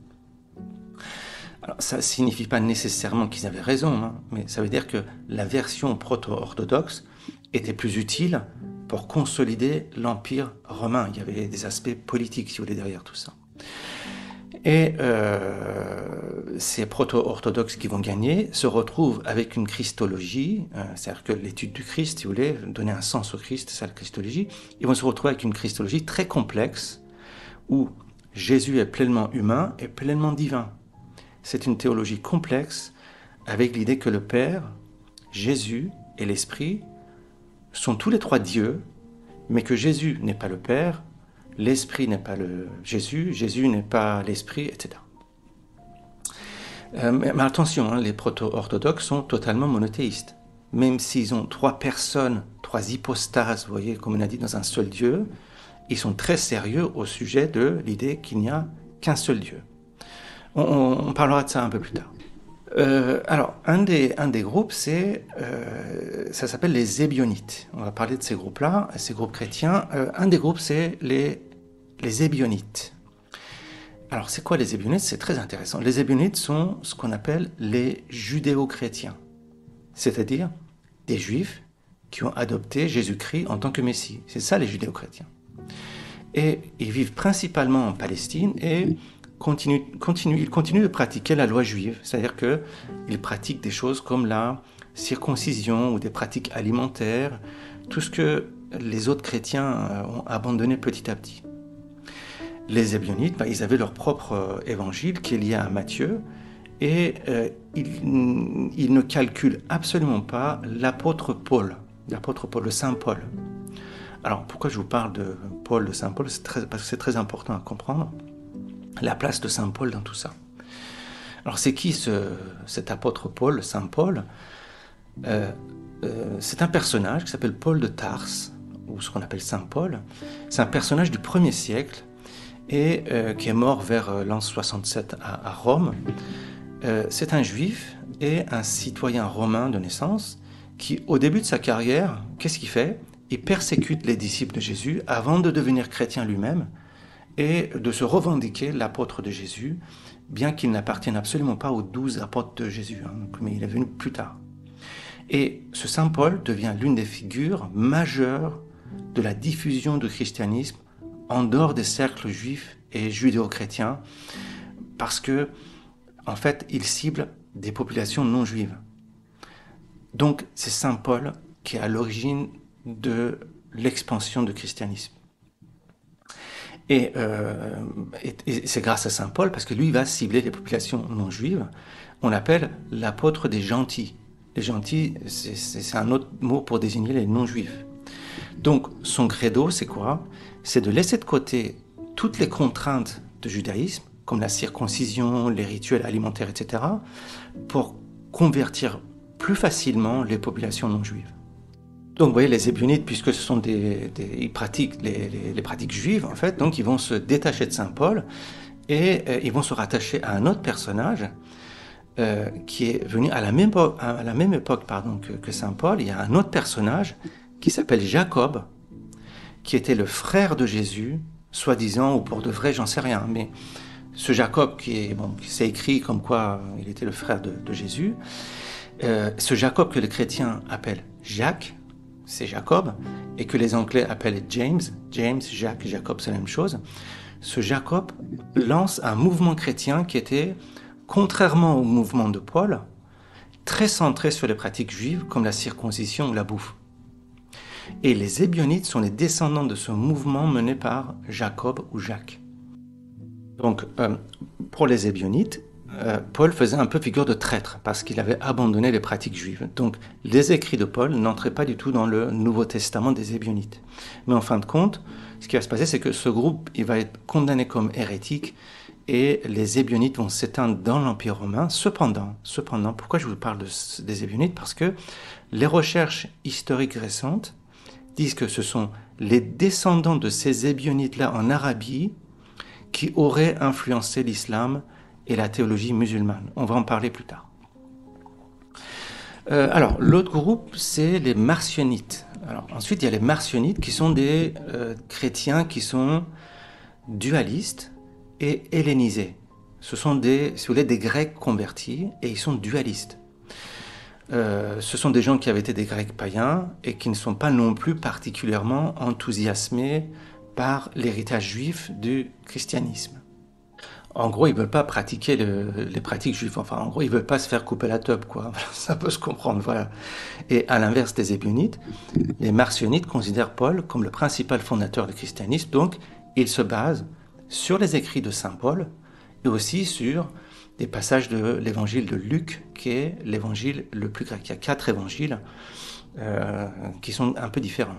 Alors, ça ne signifie pas nécessairement qu'ils avaient raison, mais ça veut dire que la version proto-orthodoxe était plus utile pour consolider l'Empire romain. Il y avait des aspects politiques, si vous voulez, derrière tout ça. Et ces proto-orthodoxes qui vont gagner se retrouvent avec une christologie, c'est-à-dire que l'étude du Christ, si vous voulez, donner un sens au Christ, c'est ça la christologie. Ils vont se retrouver avec une christologie très complexe où Jésus est pleinement humain et pleinement divin. C'est une théologie complexe avec l'idée que le Père, Jésus et l'Esprit sont tous les trois Dieu, mais que Jésus n'est pas le Père, l'Esprit n'est pas le Jésus, Jésus n'est pas l'Esprit, etc. Mais attention, les proto-orthodoxes sont totalement monothéistes. Même s'ils ont trois personnes, trois hypostases, vous voyez, comme on a dit, dans un seul Dieu, ils sont très sérieux au sujet de l'idée qu'il n'y a qu'un seul Dieu. On parlera de ça un peu plus tard. Alors, un des groupes, ça s'appelle les Ébionites. On va parler de ces groupes-là, ces groupes chrétiens. Un des groupes, c'est les Ébionites. Alors, c'est quoi les Ébionites? C'est très intéressant. Les Ébionites sont ce qu'on appelle les judéo-chrétiens, c'est-à-dire des Juifs qui ont adopté Jésus-Christ en tant que Messie. C'est ça, les judéo-chrétiens. Et ils vivent principalement en Palestine et ils continuent de pratiquer la loi juive, c'est-à-dire qu'ils pratiquent des choses comme la circoncision ou des pratiques alimentaires, tout ce que les autres chrétiens ont abandonné petit à petit. Les Ébionites, ils avaient leur propre évangile qui est lié à Matthieu et ils ne calculent absolument pas l'apôtre Paul, le Saint Paul. Alors pourquoi je vous parle de Paul, de Saint Paul? Parce que c'est très important à comprendre la place de Saint Paul dans tout ça. Alors c'est qui cet apôtre Paul, Saint Paul? C'est un personnage qui s'appelle Paul de Tarse, ou ce qu'on appelle Saint Paul. C'est un personnage du 1er siècle et qui est mort vers l'an 67 à Rome. C'est un juif et un citoyen romain de naissance qui, au début de sa carrière, qu'est-ce qu'il fait? Il persécute les disciples de Jésus avant de devenir chrétien lui-même et de se revendiquer l'apôtre de Jésus, bien qu'il n'appartienne absolument pas aux 12 apôtres de Jésus, mais il est venu plus tard. Et ce Saint Paul devient l'une des figures majeures de la diffusion du christianisme en dehors des cercles juifs et judéo-chrétiens, parce que, en fait, il cible des populations non juives. Donc, c'est Saint Paul qui est à l'origine de l'expansion du christianisme. Et c'est grâce à Saint Paul, parce que lui, il va cibler les populations non juives. On l'appelle l'apôtre des gentils. Les gentils, c'est un autre mot pour désigner les non juifs. Donc, son credo, c'est quoi? C'est de laisser de côté toutes les contraintes du judaïsme, comme la circoncision, les rituels alimentaires, etc., pour convertir plus facilement les populations non juives. Donc, vous voyez, les Ébionites, puisque ce sont ils pratiquent les pratiques juives, en fait, donc ils vont se détacher de Saint Paul et ils vont se rattacher à un autre personnage qui est venu à la même époque que Saint Paul. Il y a un autre personnage qui s'appelle Jacob, qui était le frère de Jésus, soi-disant, ou pour de vrai, j'en sais rien, mais ce Jacob qui s'est écrit comme quoi il était le frère de Jésus, ce Jacob que les chrétiens appellent Jacques, c'est Jacob, et que les Anglais appellent James, Jacques, Jacob, c'est la même chose. Ce Jacob lance un mouvement chrétien qui était, contrairement au mouvement de Paul, très centré sur les pratiques juives comme la circoncision ou la bouffe. Et les Ébionites sont les descendants de ce mouvement mené par Jacob ou Jacques. Donc, pour les Ébionites, Paul faisait un peu figure de traître parce qu'il avait abandonné les pratiques juives. Donc, les écrits de Paul n'entraient pas du tout dans le Nouveau Testament des Ébionites. Mais en fin de compte, ce qui va se passer, c'est que ce groupe, il va être condamné comme hérétique et les Ébionites vont s'éteindre dans l'Empire romain. Cependant, pourquoi je vous parle des Ébionites? Parce que les recherches historiques récentes disent que ce sont les descendants de ces Ébionites-là en Arabie qui auraient influencé l'islam et la théologie musulmane. On va en parler plus tard. Alors, l'autre groupe, c'est les Marcionites. Alors, ensuite, il y a les Marcionites qui sont des chrétiens qui sont dualistes et hellénisés. Ce sont si vous voulez, des Grecs convertis et ils sont dualistes. Ce sont des gens qui avaient été des Grecs païens et qui ne sont pas non plus particulièrement enthousiasmés par l'héritage juif du christianisme. En gros, ils ne veulent pas pratiquer les pratiques juives. Enfin, en gros, ils ne veulent pas se faire couper la teub, quoi. Ça peut se comprendre, voilà. Et à l'inverse des Ébionites, les Marcionites considèrent Paul comme le principal fondateur du christianisme. Donc, ils se basent sur les écrits de saint Paul et aussi sur des passages de l'évangile de Luc, qui est l'évangile le plus grec. Il y a 4 évangiles qui sont un peu différents.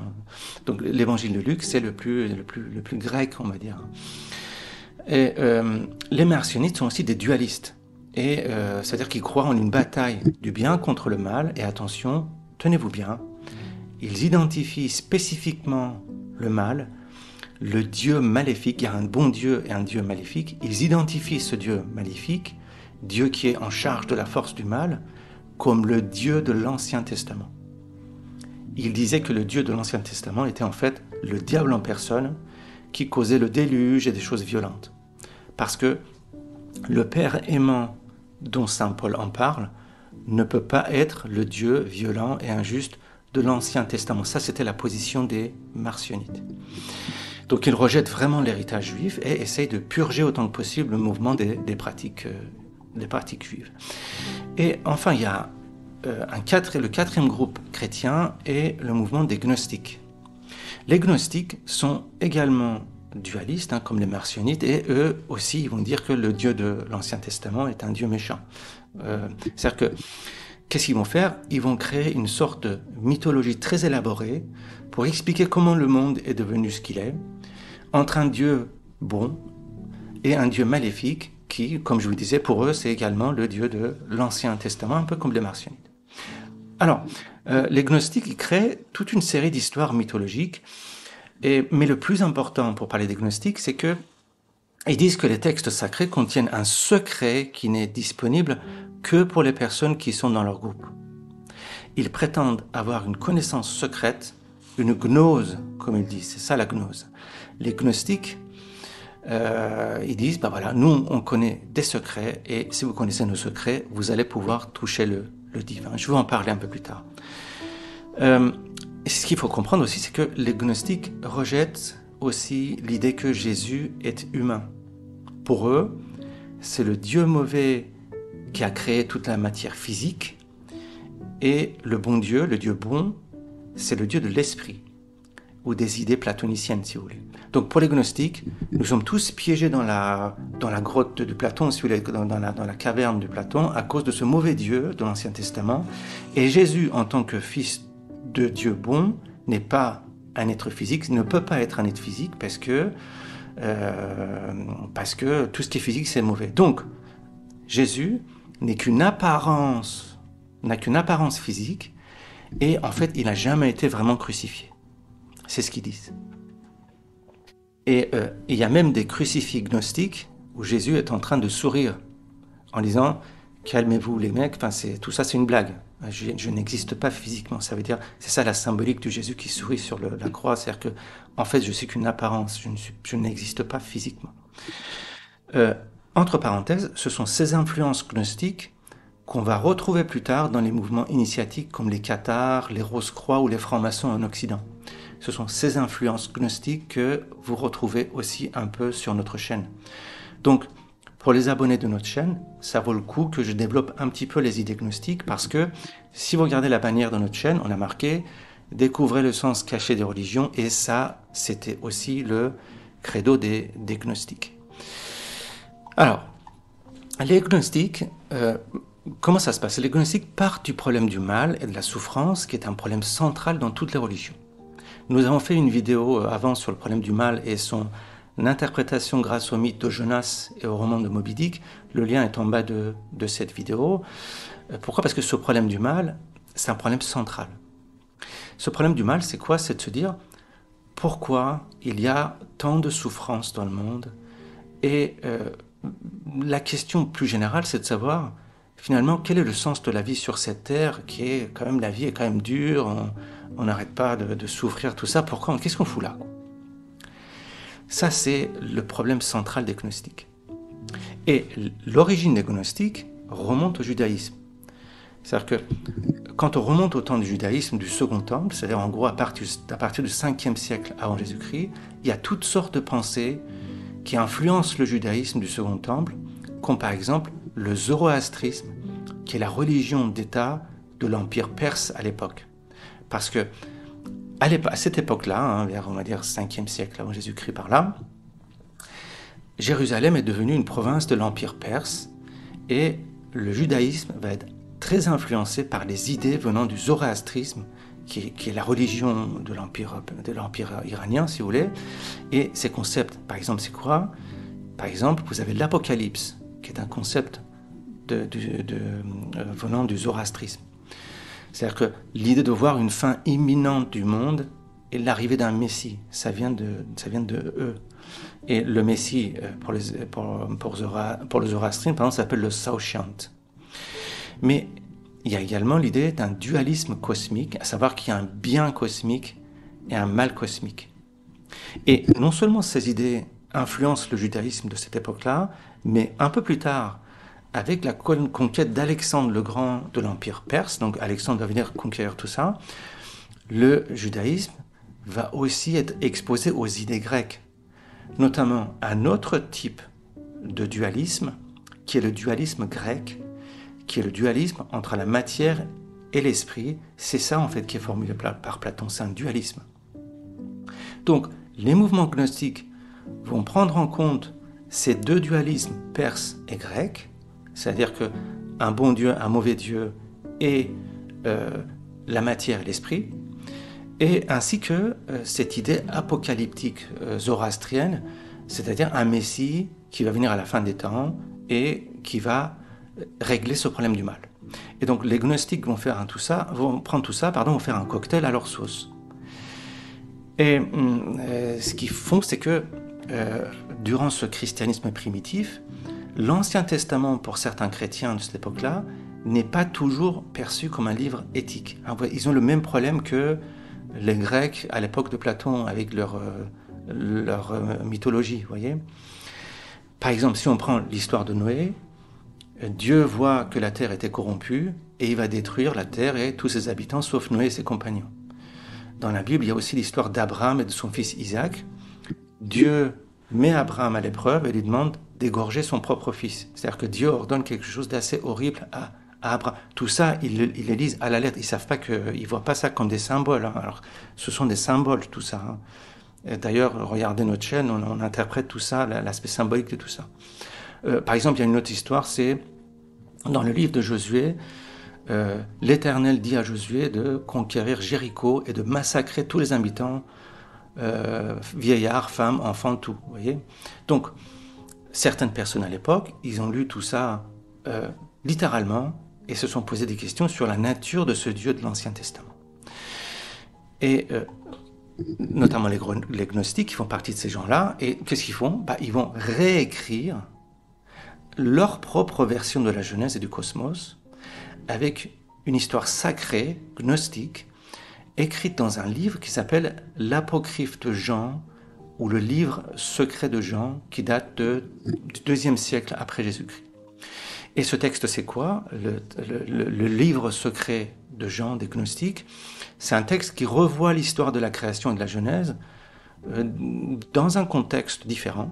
Donc, l'évangile de Luc, c'est le plus grec, on va dire. Et les Marcionites sont aussi des dualistes. Et c'est-à-dire qu'ils croient en une bataille du bien contre le mal. Et attention, tenez-vous bien, ils identifient spécifiquement le mal, le Dieu maléfique. Il y a un bon Dieu et un Dieu maléfique. Ils identifient ce Dieu maléfique, Dieu qui est en charge de la force du mal, comme le Dieu de l'Ancien Testament. Ils disaient que le Dieu de l'Ancien Testament était en fait le diable en personne qui causait le déluge et des choses violentes. Parce que le Père aimant dont saint Paul en parle ne peut pas être le Dieu violent et injuste de l'Ancien Testament. Ça, c'était la position des Marcionites. Donc, ils rejettent vraiment l'héritage juif et essayent de purger autant que possible le mouvement des pratiques juives. Et enfin, il y a le quatrième groupe chrétien est le mouvement des gnostiques. Les gnostiques sont également dualistes, comme les Marcionites, et eux aussi, ils vont dire que le Dieu de l'Ancien Testament est un Dieu méchant. C'est-à-dire que, qu'est-ce qu'ils vont faire? Ils vont créer une sorte de mythologie très élaborée pour expliquer comment le monde est devenu ce qu'il est, entre un Dieu bon et un Dieu maléfique qui, comme je vous le disais, pour eux, c'est également le Dieu de l'Ancien Testament, un peu comme les Marcionites. Alors, les gnostiques, ils créent toute une série d'histoires mythologiques, mais le plus important pour parler des gnostiques, c'est que ils disent que les textes sacrés contiennent un secret qui n'est disponible que pour les personnes qui sont dans leur groupe. Ils prétendent avoir une connaissance secrète, une gnose, comme ils disent, c'est ça la gnose. Les gnostiques, ils disent, voilà, nous on connaît des secrets, et si vous connaissez nos secrets, vous allez pouvoir toucher le divin. Je vais en parler un peu plus tard. Ce qu'il faut comprendre aussi, c'est que les gnostiques rejettent aussi l'idée que Jésus est humain. Pour eux, c'est le Dieu mauvais qui a créé toute la matière physique, et le bon Dieu, le Dieu bon, c'est le Dieu de l'esprit, ou des idées platoniciennes, si vous voulez. Donc pour les gnostiques, nous sommes tous piégés dans la grotte de Platon, si vous voulez, dans la caverne de Platon, à cause de ce mauvais Dieu de l'Ancien Testament, et Jésus, en tant que fils de Dieu bon, n'est pas un être physique, ne peut pas être un être physique parce que tout ce qui est physique, c'est mauvais. Donc, Jésus n'a qu'une apparence physique, et en fait, il n'a jamais été vraiment crucifié. C'est ce qu'ils disent. Et il y a même des crucifix gnostiques où Jésus est en train de sourire en disant « Calmez-vous les mecs, tout ça c'est une blague. Je n'existe pas physiquement. » Ça veut dire, c'est ça la symbolique du Jésus qui sourit sur la croix. C'est-à-dire que, en fait, je suis qu'une apparence. Je n'existe pas physiquement. Entre parenthèses, ce sont ces influences gnostiques qu'on va retrouver plus tard dans les mouvements initiatiques comme les cathars, les Rose-Croix ou les francs-maçons en Occident. Ce sont ces influences gnostiques que vous retrouvez aussi un peu sur notre chaîne. Donc, pour les abonnés de notre chaîne, ça vaut le coup que je développe un petit peu les idées gnostiques parce que si vous regardez la bannière de notre chaîne, on a marqué « Découvrez le sens caché des religions » et ça, c'était aussi le credo des gnostiques. Alors, les gnostiques, comment ça se passe? Les gnostiques partent du problème du mal et de la souffrance qui est un problème central dans toutes les religions. Nous avons fait une vidéo avant sur le problème du mal et son interprétation grâce au mythe de Jonas et au roman de Moby Dick. Le lien est en bas de cette vidéo. Pourquoi? Parce que ce problème du mal, c'est un problème central. Ce problème du mal, c'est quoi? C'est de se dire pourquoi il y a tant de souffrance dans le monde. Et la question plus générale, c'est de savoir finalement quel est le sens de la vie sur cette terre qui est quand même, la vie est quand même dure, on n'arrête pas de souffrir, tout ça. Pourquoi? Qu'est-ce qu'on fout là? Ça, c'est le problème central des gnostiques. Et l'origine des gnostiques remonte au judaïsme. C'est-à-dire que quand on remonte au temps du judaïsme, du Second Temple, c'est-à-dire en gros à partir du 5e siècle avant Jésus-Christ, il y a toutes sortes de pensées qui influencent le judaïsme du Second Temple, comme par exemple le zoroastrisme, qui est la religion d'État de l'Empire perse à l'époque. Parce que à cette époque-là, vers on va dire 5e siècle avant Jésus-Christ par là, Jérusalem est devenue une province de l'Empire perse et le judaïsme va être très influencé par les idées venant du zoroastrisme, qui est la religion de l'Empire iranien, si vous voulez. Et ces concepts, par exemple, c'est quoi? Par exemple, vous avez l'Apocalypse, qui est un concept venant du zoroastrisme. C'est-à-dire que l'idée de voir une fin imminente du monde et l'arrivée d'un Messie, ça vient de eux. Et le Messie, pour le zoroastrisme, par exemple, s'appelle le Saoshyant. Mais il y a également l'idée d'un dualisme cosmique, à savoir qu'il y a un bien cosmique et un mal cosmique. Et non seulement ces idées influencent le judaïsme de cette époque-là, mais un peu plus tard, avec la conquête d'Alexandre le Grand de l'Empire perse, donc Alexandre va venir conquérir tout ça, le judaïsme va aussi être exposé aux idées grecques, notamment un autre type de dualisme, qui est le dualisme grec, qui est le dualisme entre la matière et l'esprit. C'est ça en fait qui est formulé par Platon, c'est un dualisme. Donc les mouvements gnostiques vont prendre en compte ces deux dualismes perse et grec, c'est-à-dire qu'un bon Dieu, un mauvais Dieu et la matière et l'esprit, et ainsi que cette idée apocalyptique zoroastrienne, c'est-à-dire un Messie qui va venir à la fin des temps et qui va régler ce problème du mal. Et donc les gnostiques vont prendre tout ça, vont faire un cocktail à leur sauce. Et ce qu'ils font, c'est que durant ce christianisme primitif, l'Ancien Testament, pour certains chrétiens de cette époque-là, n'est pas toujours perçu comme un livre éthique. Ils ont le même problème que les Grecs à l'époque de Platon avec leur mythologie, vous voyez. Par exemple, si on prend l'histoire de Noé, Dieu voit que la terre était corrompue et il va détruire la terre et tous ses habitants, sauf Noé et ses compagnons. Dans la Bible, il y a aussi l'histoire d'Abraham et de son fils Isaac. Dieu met Abraham à l'épreuve et lui demande d'égorger son propre fils. C'est-à-dire que Dieu ordonne quelque chose d'assez horrible à Abraham. Tout ça, ils les lisent à la lettre. Ils savent pas ils voient pas ça comme des symboles. Alors, ce sont des symboles, tout ça. D'ailleurs, regardez notre chaîne, on interprète tout ça, l'aspect symbolique de tout ça. Par exemple, il y a une autre histoire, c'est dans le livre de Josué, l'Éternel dit à Josué de conquérir Jéricho et de massacrer tous les habitants, vieillards, femmes, enfants, tout. Vous voyez. Donc, certaines personnes à l'époque, ils ont lu tout ça littéralement et se sont posé des questions sur la nature de ce Dieu de l'Ancien Testament. Et notamment les gnostiques qui font partie de ces gens-là, et qu'est-ce qu'ils font? Ils vont réécrire leur propre version de la Genèse et du cosmos, avec une histoire sacrée, gnostique, écrite dans un livre qui s'appelle l'Apocryphe de Jean, ou le livre secret de Jean, qui date du IIe siècle après Jésus-Christ. Et ce texte, c'est quoi? Le livre secret de Jean des gnostiques, c'est un texte qui revoit l'histoire de la création et de la Genèse dans un contexte différent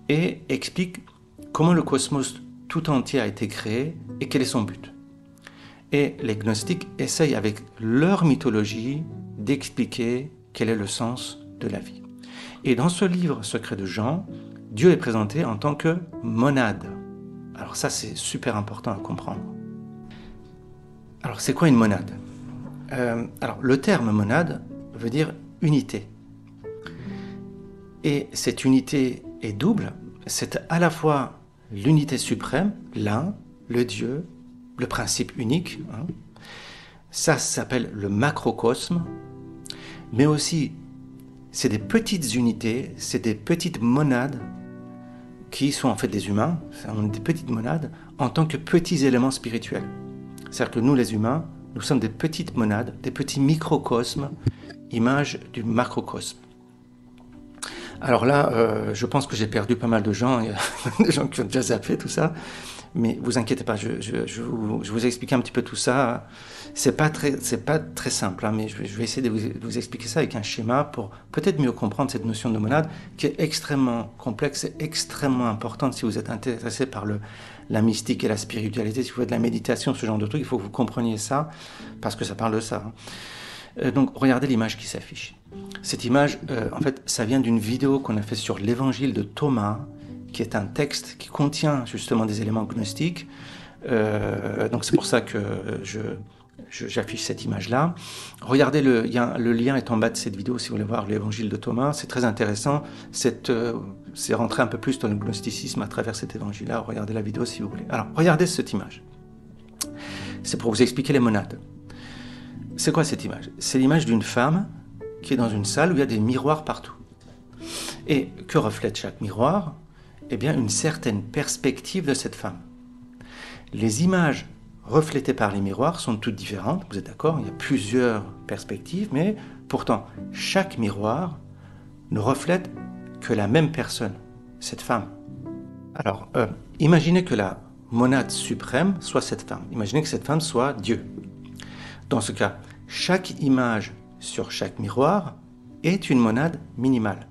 et explique comment le cosmos tout entier a été créé et quel est son but. Et les gnostiques essayent avec leur mythologie d'expliquer quel est le sens de la vie. Et dans ce livre secret de Jean, Dieu est présenté en tant que monade. Alors ça, c'est super important à comprendre. Alors c'est quoi une monade? Alors le terme monade veut dire unité. Et cette unité est double. C'est à la fois l'unité suprême, l'un, le Dieu, le principe unique. Ça s'appelle le macrocosme. Mais aussi, c'est des petites unités, c'est des petites monades qui sont en fait des humains, des petites monades, en tant que petits éléments spirituels. C'est-à-dire que nous, les humains, nous sommes des petites monades, des petits microcosmes, images du macrocosme. Alors là, je pense que j'ai perdu pas mal de gens, il y a des gens qui ont déjà zappé tout ça, Mais vous inquiétez pas, je vous explique un petit peu tout ça. C'est pas très simple, hein, mais je vais essayer de vous expliquer ça avec un schéma pour peut-être mieux comprendre cette notion de monade qui est extrêmement complexe et extrêmement importante si vous êtes intéressé par la mystique et la spiritualité, si vous faites de la méditation, ce genre de truc, il faut que vous compreniez ça parce que ça parle de ça. Donc regardez l'image qui s'affiche. Cette image, en fait, ça vient d'une vidéo qu'on a fait sur l'évangile de Thomas, qui est un texte qui contient justement des éléments gnostiques. Donc c'est pour ça que j'affiche cette image-là. Regardez, le lien est en bas de cette vidéo si vous voulez voir l'évangile de Thomas. C'est très intéressant. C'est rentrer un peu plus dans le gnosticisme à travers cet évangile-là. Regardez la vidéo si vous voulez. Alors, regardez cette image. C'est pour vous expliquer les monades. C'est quoi cette image? C'est l'image d'une femme qui est dans une salle où il y a des miroirs partout. Et que reflète chaque miroir? Eh bien, une certaine perspective de cette femme. Les images reflétées par les miroirs sont toutes différentes, vous êtes d'accord? Il y a plusieurs perspectives, mais pourtant, chaque miroir ne reflète que la même personne, cette femme. Alors, imaginez que la monade suprême soit cette femme. Imaginez que cette femme soit Dieu. Dans ce cas, chaque image sur chaque miroir est une monade minimale.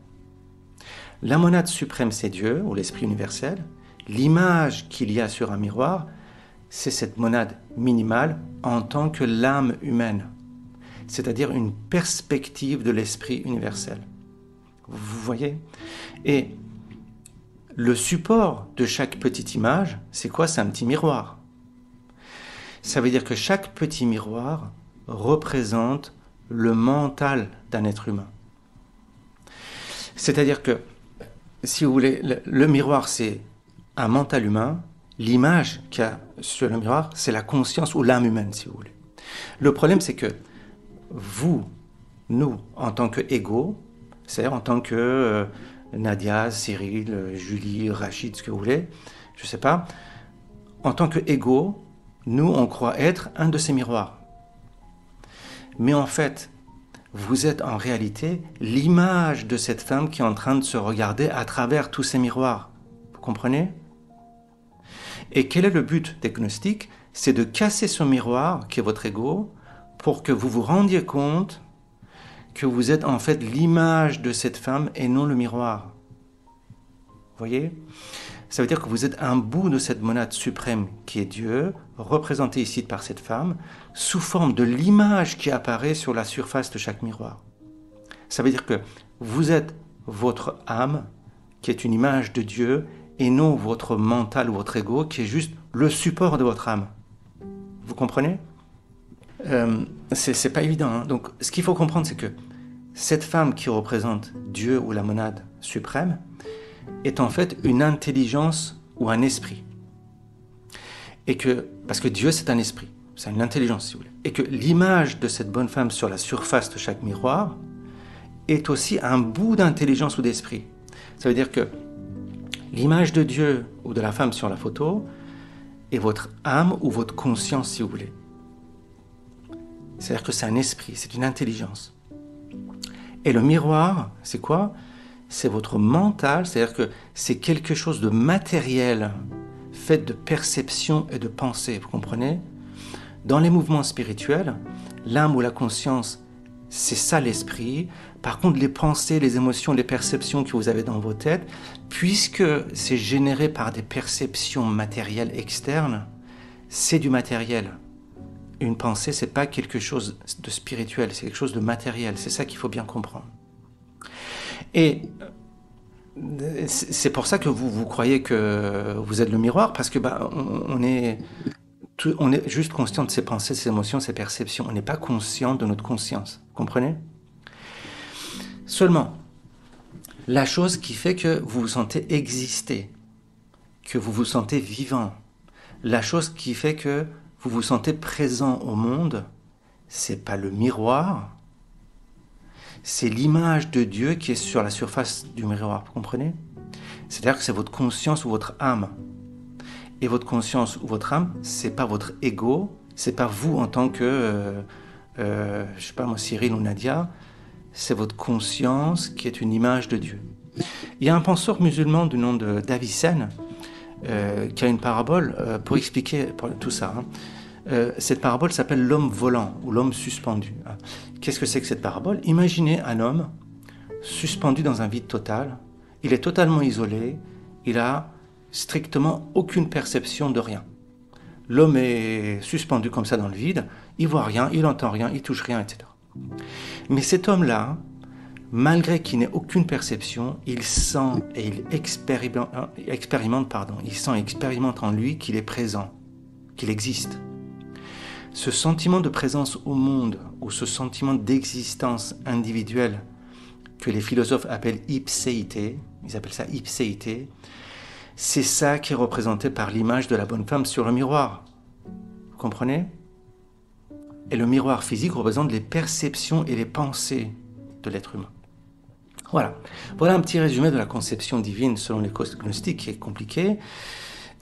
La monade suprême, c'est Dieu, ou l'esprit universel. L'image qu'il y a sur un miroir, c'est cette monade minimale en tant que l'âme humaine, c'est-à-dire une perspective de l'esprit universel. Vous voyez? Et le support de chaque petite image, c'est quoi? C'est un petit miroir. Ça veut dire que chaque petit miroir représente le mental d'un être humain. C'est-à-dire que, si vous voulez, le miroir, c'est un mental humain. L'image qu'il y a sur le miroir, c'est la conscience ou l'âme humaine, si vous voulez. Le problème, c'est que nous, en tant qu'égaux, c'est-à-dire en tant que Nadia, Cyril, Julie, Rachid, ce que vous voulez, je ne sais pas, en tant qu'égaux, nous, on croit être un de ces miroirs. Mais en fait, vous êtes en réalité l'image de cette femme qui est en train de se regarder à travers tous ces miroirs. Vous comprenez? Et quel est le but des gnostiques? C'est de casser ce miroir qui est votre ego pour que vous vous rendiez compte que vous êtes en fait l'image de cette femme et non le miroir. Vous voyez? Ça veut dire que vous êtes un bout de cette monade suprême qui est Dieu, représenté ici par cette femme, sous forme de l'image qui apparaît sur la surface de chaque miroir. Ça veut dire que vous êtes votre âme, qui est une image de Dieu, et non votre mental ou votre ego, qui est juste le support de votre âme. Vous comprenez? C'est pas évident, hein. Donc, ce qu'il faut comprendre, c'est que cette femme qui représente Dieu ou la monade suprême est en fait une intelligence ou un esprit. Et parce que Dieu, c'est un esprit, c'est une intelligence, si vous voulez. Et que l'image de cette bonne femme sur la surface de chaque miroir est aussi un bout d'intelligence ou d'esprit. Ça veut dire que l'image de Dieu ou de la femme sur la photo est votre âme ou votre conscience, si vous voulez. C'est-à-dire que c'est un esprit, c'est une intelligence. Et le miroir, c'est quoi? C'est votre mental, c'est-à-dire que c'est quelque chose de matériel, fait de perception et de pensée, vous comprenez? Dans les mouvements spirituels, l'âme ou la conscience, c'est ça l'esprit. Par contre, les pensées, les émotions, les perceptions que vous avez dans vos têtes, puisque c'est généré par des perceptions matérielles externes, c'est du matériel. Une pensée, c'est pas quelque chose de spirituel, c'est quelque chose de matériel. C'est ça qu'il faut bien comprendre. Et c'est pour ça que vous croyez que vous êtes le miroir, parce que on est juste conscient de ses pensées, ses émotions, ses perceptions. On n'est pas conscient de notre conscience. Vous comprenez? Seulement, la chose qui fait que vous vous sentez exister, que vous vous sentez vivant, la chose qui fait que vous vous sentez présent au monde, c'est pas le miroir, c'est l'image de Dieu qui est sur la surface du miroir, vous comprenez? C'est-à-dire que c'est votre conscience ou votre âme. Et votre conscience ou votre âme, c'est pas votre ego, c'est pas vous en tant que, je sais pas moi, Cyril ou Nadia, c'est votre conscience qui est une image de Dieu. Il y a un penseur musulman du nom de Davicenne qui a une parabole pour expliquer tout ça. Cette parabole s'appelle l'homme volant ou l'homme suspendu. Qu'est-ce que c'est que cette parabole? Imaginez un homme suspendu dans un vide total. Il est totalement isolé. Il a strictement aucune perception de rien. L'homme est suspendu comme ça dans le vide. Il voit rien, il entend rien, il touche rien, etc. Mais cet homme-là, malgré qu'il n'ait aucune perception, il sent et il expérimente en lui qu'il est présent, qu'il existe. Ce sentiment de présence au monde, ou ce sentiment d'existence individuelle, que les philosophes appellent ipséité, ils appellent ça ipséité, c'est ça qui est représenté par l'image de la bonne femme sur le miroir. Vous comprenez? Et le miroir physique représente les perceptions et les pensées de l'être humain. Voilà un petit résumé de la conception divine selon les gnostiques qui est compliqué.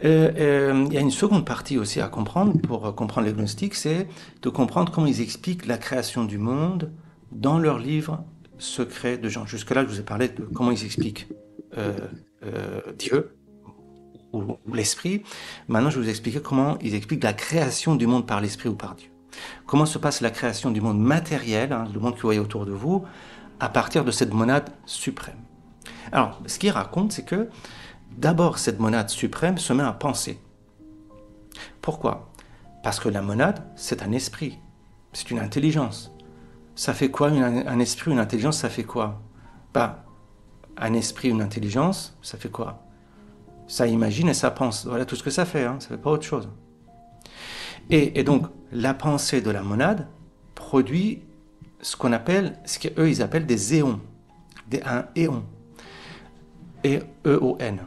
Il y a une seconde partie aussi à comprendre pour comprendre les gnostiques, c'est de comprendre comment ils expliquent la création du monde dans leur livre Secret de Jean. Jusque-là, je vous ai parlé de comment ils expliquent Dieu ou l'esprit. Maintenant, je vais vous expliquer comment ils expliquent la création du monde par l'esprit ou par Dieu. Comment se passe la création du monde matériel, le monde que vous voyez autour de vous, à partir de cette monade suprême. Alors, ce qu'ils racontent, c'est que d'abord, cette monade suprême se met à penser. Pourquoi? Parce que la monade, c'est un esprit, c'est une intelligence. Ça fait quoi un esprit, une intelligence, ça fait quoi? Un esprit, une intelligence, ça fait quoi? Ça imagine et ça pense. Voilà tout ce que ça fait, ça ne fait pas autre chose. Et donc, la pensée de la monade produit ce qu'eux ils appellent des éons, un éon, E-E-O-N.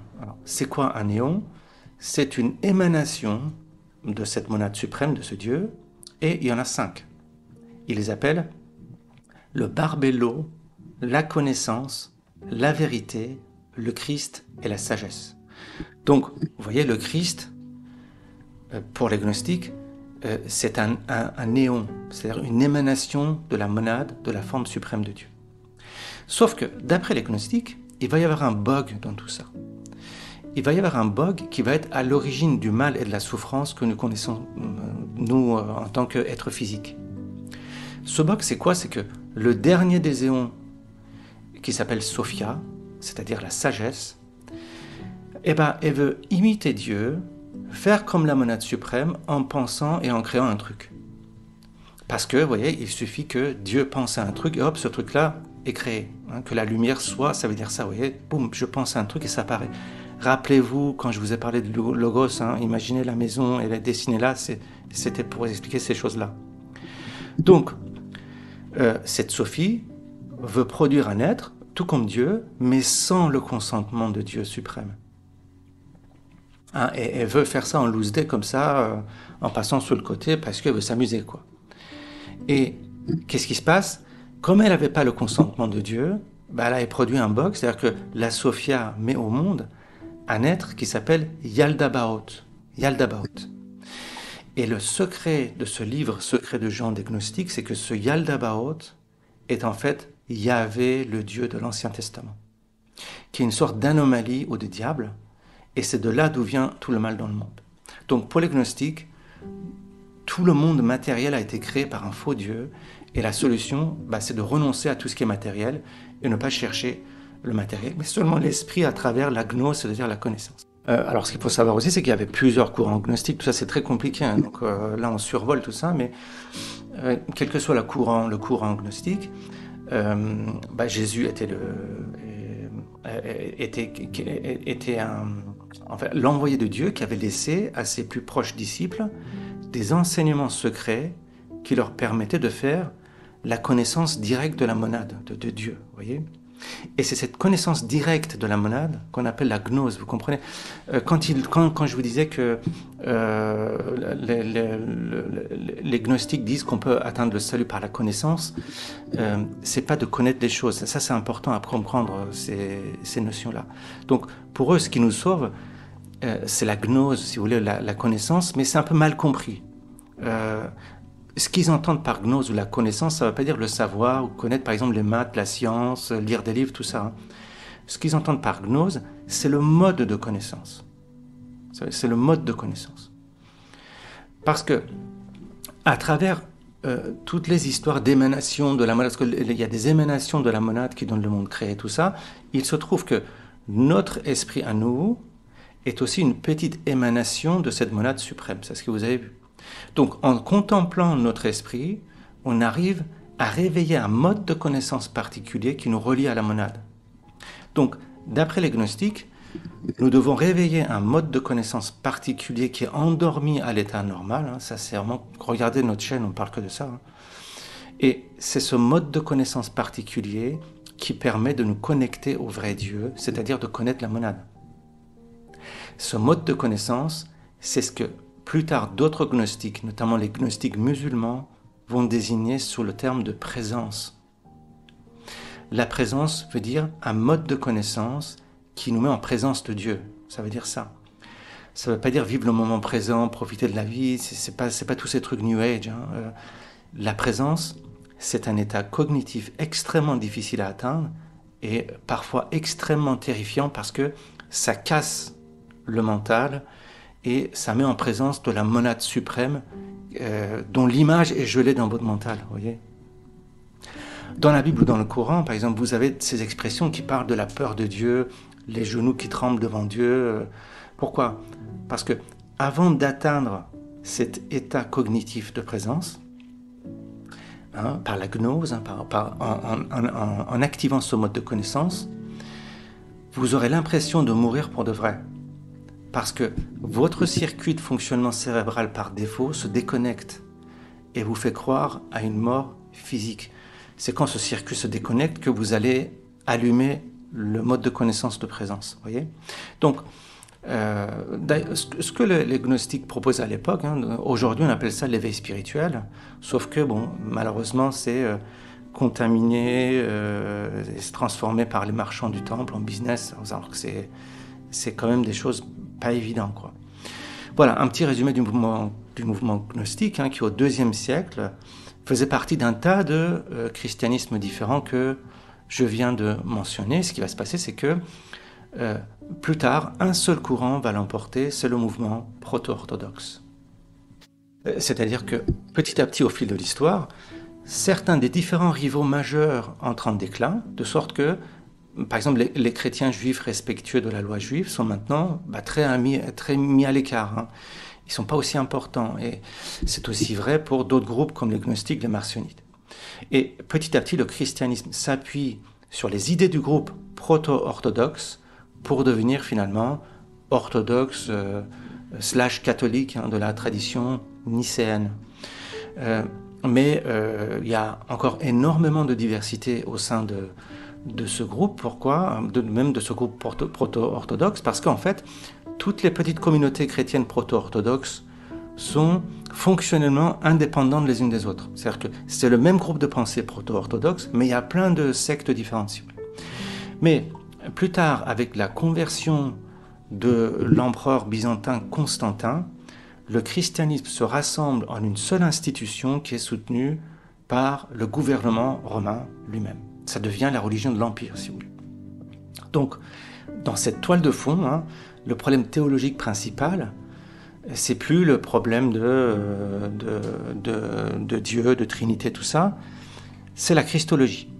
C'est quoi un éon? C'est une émanation de cette monade suprême, de ce Dieu, et il y en a 5. Ils les appellent le barbello, la connaissance, la vérité, le Christ et la sagesse. Donc, vous voyez, le Christ, pour les gnostiques, c'est un néon, c'est-à-dire une émanation de la monade, de la forme suprême de Dieu. Sauf que, d'après les gnostiques, il va y avoir un bug dans tout ça. Il va y avoir un bug qui va être à l'origine du mal et de la souffrance que nous connaissons, nous, en tant qu'êtres physiques. Ce bug, c'est quoi? C'est que le dernier des éons, qui s'appelle Sophia, c'est-à-dire la sagesse, elle veut imiter Dieu, faire comme la monade suprême en pensant et en créant un truc. Parce que, vous voyez, il suffit que Dieu pense à un truc et hop, ce truc-là est créé. Que la lumière soit, ça veut dire ça, vous voyez, boum, je pense à un truc et ça apparaît. Rappelez-vous, quand je vous ai parlé de Logos, imaginez la maison, elle est dessinée là, c'était pour expliquer ces choses-là. Donc, cette Sophie veut produire un être, tout comme Dieu, mais sans le consentement de Dieu suprême. Et elle veut faire ça en loose day comme ça, en passant sur le côté, parce qu'elle veut s'amuser, quoi. Et qu'est-ce qui se passe? Comme elle n'avait pas le consentement de Dieu, là, elle produit un bug, c'est-à-dire que la Sophia met au monde un être qui s'appelle Yaldabaoth. Et le secret de ce livre, Secret de Jean des Gnostiques, c'est que ce Yaldabaoth est en fait Yahvé, le Dieu de l'Ancien Testament, qui est une sorte d'anomalie ou de diable, et c'est de là d'où vient tout le mal dans le monde. Donc pour les gnostiques, tout le monde matériel a été créé par un faux Dieu, et la solution, c'est de renoncer à tout ce qui est matériel et ne pas chercher le matériel, mais seulement l'esprit à travers la gnose, c'est-à-dire la connaissance. Alors ce qu'il faut savoir aussi, c'est qu'il y avait plusieurs courants gnostiques, tout ça c'est très compliqué, donc là on survole tout ça, mais quel que soit le courant gnostique, Jésus était l'envoyé de Dieu qui avait laissé à ses plus proches disciples des enseignements secrets qui leur permettaient de faire la connaissance directe de la monade, de Dieu, vous voyez. Et c'est cette connaissance directe de la monade qu'on appelle la gnose, vous comprenez. Quand je vous disais que les gnostiques disent qu'on peut atteindre le salut par la connaissance, c'est pas de connaître des choses. Ça, c'est important à comprendre ces notions-là. Donc, pour eux, ce qui nous sauve, c'est la gnose, si vous voulez, la connaissance, mais c'est un peu mal compris. Ce qu'ils entendent par gnose ou la connaissance, ça ne veut pas dire le savoir, ou connaître par exemple les maths, la science, lire des livres, tout ça. Ce qu'ils entendent par gnose, c'est le mode de connaissance. C'est le mode de connaissance. Parce que, à travers toutes les histoires d'émanation de la monade, parce qu'il y a des émanations de la monade qui donnent le monde créé, tout ça, il se trouve que notre esprit à nous est aussi une petite émanation de cette monade suprême. C'est ce que vous avez vu. Donc, en contemplant notre esprit, on arrive à réveiller un mode de connaissance particulier qui nous relie à la monade. Donc, d'après les gnostiques, nous devons réveiller un mode de connaissance particulier qui est endormi à l'état normal. Ça, c'est vraiment... Regardez notre chaîne, on parle que de ça. Et c'est ce mode de connaissance particulier qui permet de nous connecter au vrai Dieu, c'est-à-dire de connaître la monade. Ce mode de connaissance, c'est ce que plus tard d'autres gnostiques, notamment les gnostiques musulmans, vont désigner sous le terme de présence. La présence veut dire un mode de connaissance qui nous met en présence de Dieu. Ça veut dire ça. Ça ne veut pas dire vivre le moment présent, profiter de la vie, c'est pas tous ces trucs New Age. La présence, c'est un état cognitif extrêmement difficile à atteindre et parfois extrêmement terrifiant parce que ça casse le mental et ça met en présence de la monade suprême dont l'image est gelée dans votre mental, vous voyez. Dans la Bible ou dans le Coran, par exemple, vous avez ces expressions qui parlent de la peur de Dieu, les genoux qui tremblent devant Dieu. Pourquoi ? Parce que avant d'atteindre cet état cognitif de présence, par la gnose, en activant ce mode de connaissance, vous aurez l'impression de mourir pour de vrai. Parce que votre circuit de fonctionnement cérébral par défaut se déconnecte et vous fait croire à une mort physique. C'est quand ce circuit se déconnecte que vous allez allumer le mode de connaissance de présence. Voyez ? Donc, ce que les gnostiques proposaient à l'époque, aujourd'hui on appelle ça l'éveil spirituel, sauf que, bon, malheureusement, c'est contaminé et se transformé par les marchands du temple en business, alors que c'est quand même des choses pas évidentes, quoi. Voilà, un petit résumé du mouvement gnostique qui, au IIe siècle, faisait partie d'un tas de christianismes différents que je viens de mentionner. Ce qui va se passer, c'est que plus tard, un seul courant va l'emporter, c'est le mouvement proto-orthodoxe. C'est-à-dire que petit à petit, au fil de l'histoire, certains des différents rivaux majeurs entrent en déclin, de sorte que, par exemple, les chrétiens juifs respectueux de la loi juive sont maintenant très mis à l'écart. Ils ne sont pas aussi importants. Et c'est aussi vrai pour d'autres groupes comme les gnostiques, les marcionites. Et petit à petit, le christianisme s'appuie sur les idées du groupe proto-orthodoxe pour devenir finalement orthodoxe / catholique de la tradition nicéenne. Mais il y a encore énormément de diversité au sein de ce groupe. Pourquoi ? Même de ce groupe proto-orthodoxe, parce qu'en fait, toutes les petites communautés chrétiennes proto-orthodoxes sont fonctionnellement indépendantes les unes des autres. C'est-à-dire que c'est le même groupe de pensée proto-orthodoxe, mais il y a plein de sectes différentes. Mais plus tard, avec la conversion de l'empereur byzantin Constantin, le christianisme se rassemble en une seule institution qui est soutenue par le gouvernement romain lui-même. Ça devient la religion de l'Empire, si vous voulez. Donc, dans cette toile de fond, le problème théologique principal, c'est plus le problème de Dieu, de Trinité, tout ça, c'est la christologie.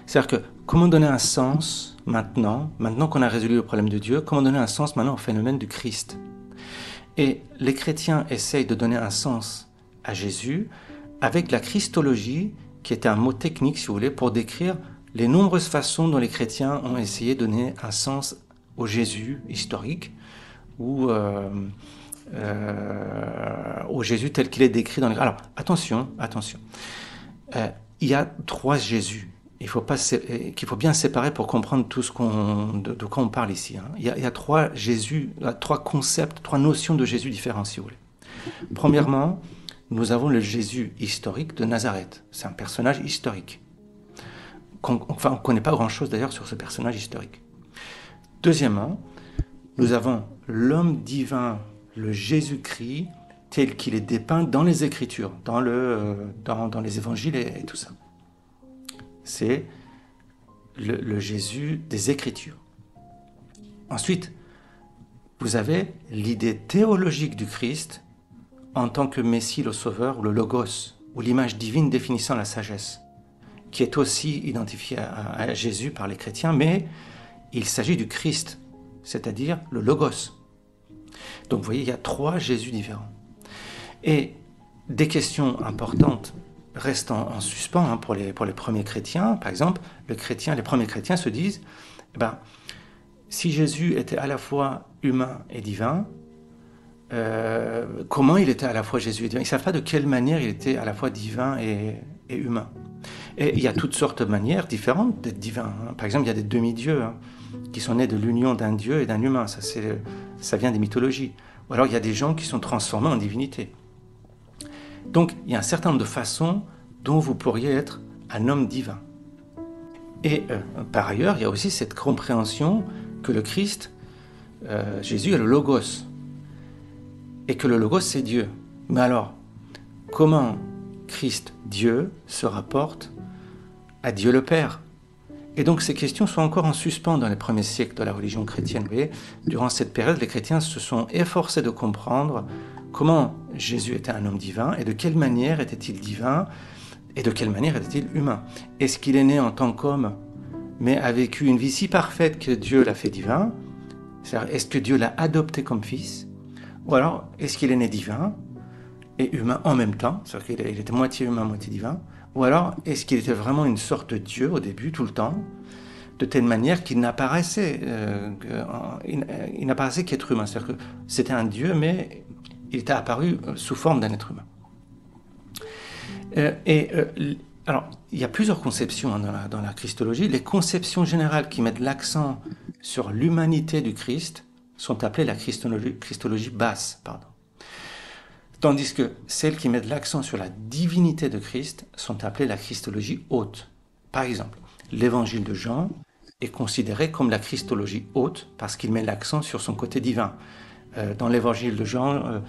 C'est-à-dire que comment donner un sens maintenant qu'on a résolu le problème de Dieu, comment donner un sens maintenant au phénomène du Christ ? Et les chrétiens essayent de donner un sens à Jésus avec la christologie, qui était un mot technique, si vous voulez, pour décrire les nombreuses façons dont les chrétiens ont essayé de donner un sens au Jésus historique, ou au Jésus tel qu'il est décrit dans les... Alors, attention. Il y a 3 Jésus. Qu'il faut bien séparer pour comprendre tout de quoi on parle ici. Il y a 3 Jésus, 3 concepts, 3 notions de Jésus différents, si vous voulez. Premièrement, nous avons le Jésus historique de Nazareth. C'est un personnage historique. On ne connaît pas grand-chose d'ailleurs sur ce personnage historique. Deuxièmement, nous avons l'homme divin, le Jésus-Christ, tel qu'il est dépeint dans les Écritures, dans les évangiles et tout ça. C'est le Jésus des Écritures. Ensuite, vous avez l'idée théologique du Christ en tant que Messie, le Sauveur, ou le Logos, ou l'image divine définissant la sagesse, qui est aussi identifiée à Jésus par les chrétiens, mais il s'agit du Christ, c'est-à-dire le Logos. Donc vous voyez, il y a 3 Jésus différents. Et des questions importantes restent en suspens pour les premiers chrétiens. Par exemple, les premiers chrétiens se disent, si Jésus était à la fois humain et divin, comment il était à la fois Jésus et divin? Ils ne savent pas de quelle manière il était à la fois divin et humain. Et il y a toutes sortes de manières différentes d'être divin. Par exemple, il y a des demi-dieux qui sont nés de l'union d'un dieu et d'un humain. Ça vient des mythologies. Ou alors il y a des gens qui sont transformés en divinité. Donc il y a un certain nombre de façons dont vous pourriez être un homme divin. Et par ailleurs, il y a aussi cette compréhension que le Christ, Jésus est le Logos. Et que le Logos, c'est Dieu. Mais alors, comment Christ, Dieu, se rapporte à Dieu le Père? Et donc ces questions sont encore en suspens dans les premiers siècles de la religion chrétienne. Vous voyez, durant cette période, les chrétiens se sont efforcés de comprendre comment Jésus était un homme divin et de quelle manière était-il divin et de quelle manière était-il humain. Est-ce qu'il est né en tant qu'homme, mais a vécu une vie si parfaite que Dieu l'a fait divin? C'est-à-dire, est-ce que Dieu l'a adopté comme fils? Ou alors, est-ce qu'il est né divin et humain en même temps? C'est-à-dire qu'il était moitié humain, moitié divin. Ou alors, est-ce qu'il était vraiment une sorte de Dieu au début, tout le temps, de telle manière qu'il n'apparaissait qu'être humain. C'est-à-dire que c'était un Dieu, mais il était apparu sous forme d'un être humain. Alors, il y a plusieurs conceptions dans la Christologie. Les conceptions générales qui mettent l'accent sur l'humanité du Christ sont appelées la Christologie basse. Tandis que celles qui mettent l'accent sur la divinité de Christ sont appelées la Christologie haute. Par exemple, l'évangile de Jean est considéré comme la Christologie haute parce qu'il met l'accent sur son côté divin. Dans l'évangile de Jean,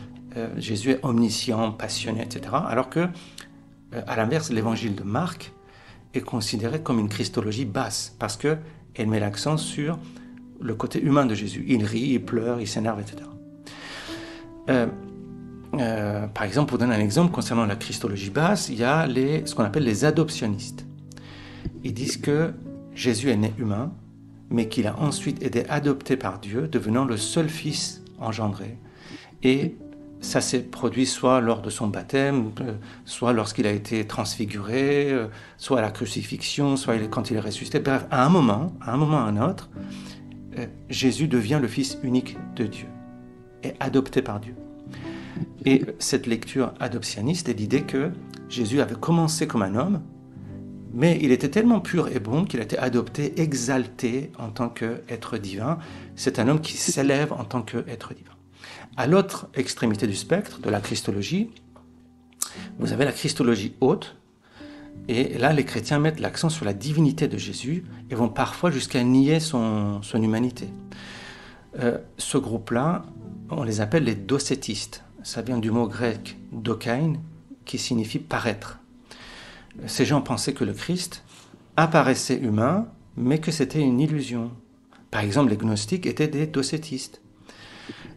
Jésus est omniscient, passionné, etc. Alors que, à l'inverse, l'évangile de Marc est considéré comme une Christologie basse parce qu'elle met l'accent sur le côté humain de Jésus. Il rit, il pleure, il s'énerve, etc. Par exemple, pour donner un exemple concernant la Christologie basse, il y a ce qu'on appelle les adoptionnistes. Ils disent que Jésus est né humain, mais qu'il a ensuite été adopté par Dieu, devenant le seul fils engendré. Et ça s'est produit soit lors de son baptême, soit lorsqu'il a été transfiguré, soit à la crucifixion, soit quand il est ressuscité. Bref, à un moment ou à un autre, Jésus devient le fils unique de Dieu et adopté par Dieu. Et cette lecture adoptionniste est l'idée que Jésus avait commencé comme un homme, mais il était tellement pur et bon qu'il a été adopté, exalté en tant qu'être divin. C'est un homme qui s'élève en tant qu'être divin. À l'autre extrémité du spectre de la Christologie, vous avez la Christologie haute, et là les chrétiens mettent l'accent sur la divinité de Jésus et vont parfois jusqu'à nier son humanité. Ce groupe-là, on les appelle les docétistes. Ça vient du mot grec dokein, qui signifie paraître. Ces gens pensaient que le Christ apparaissait humain, mais que c'était une illusion. Par exemple, les gnostiques étaient des docétistes.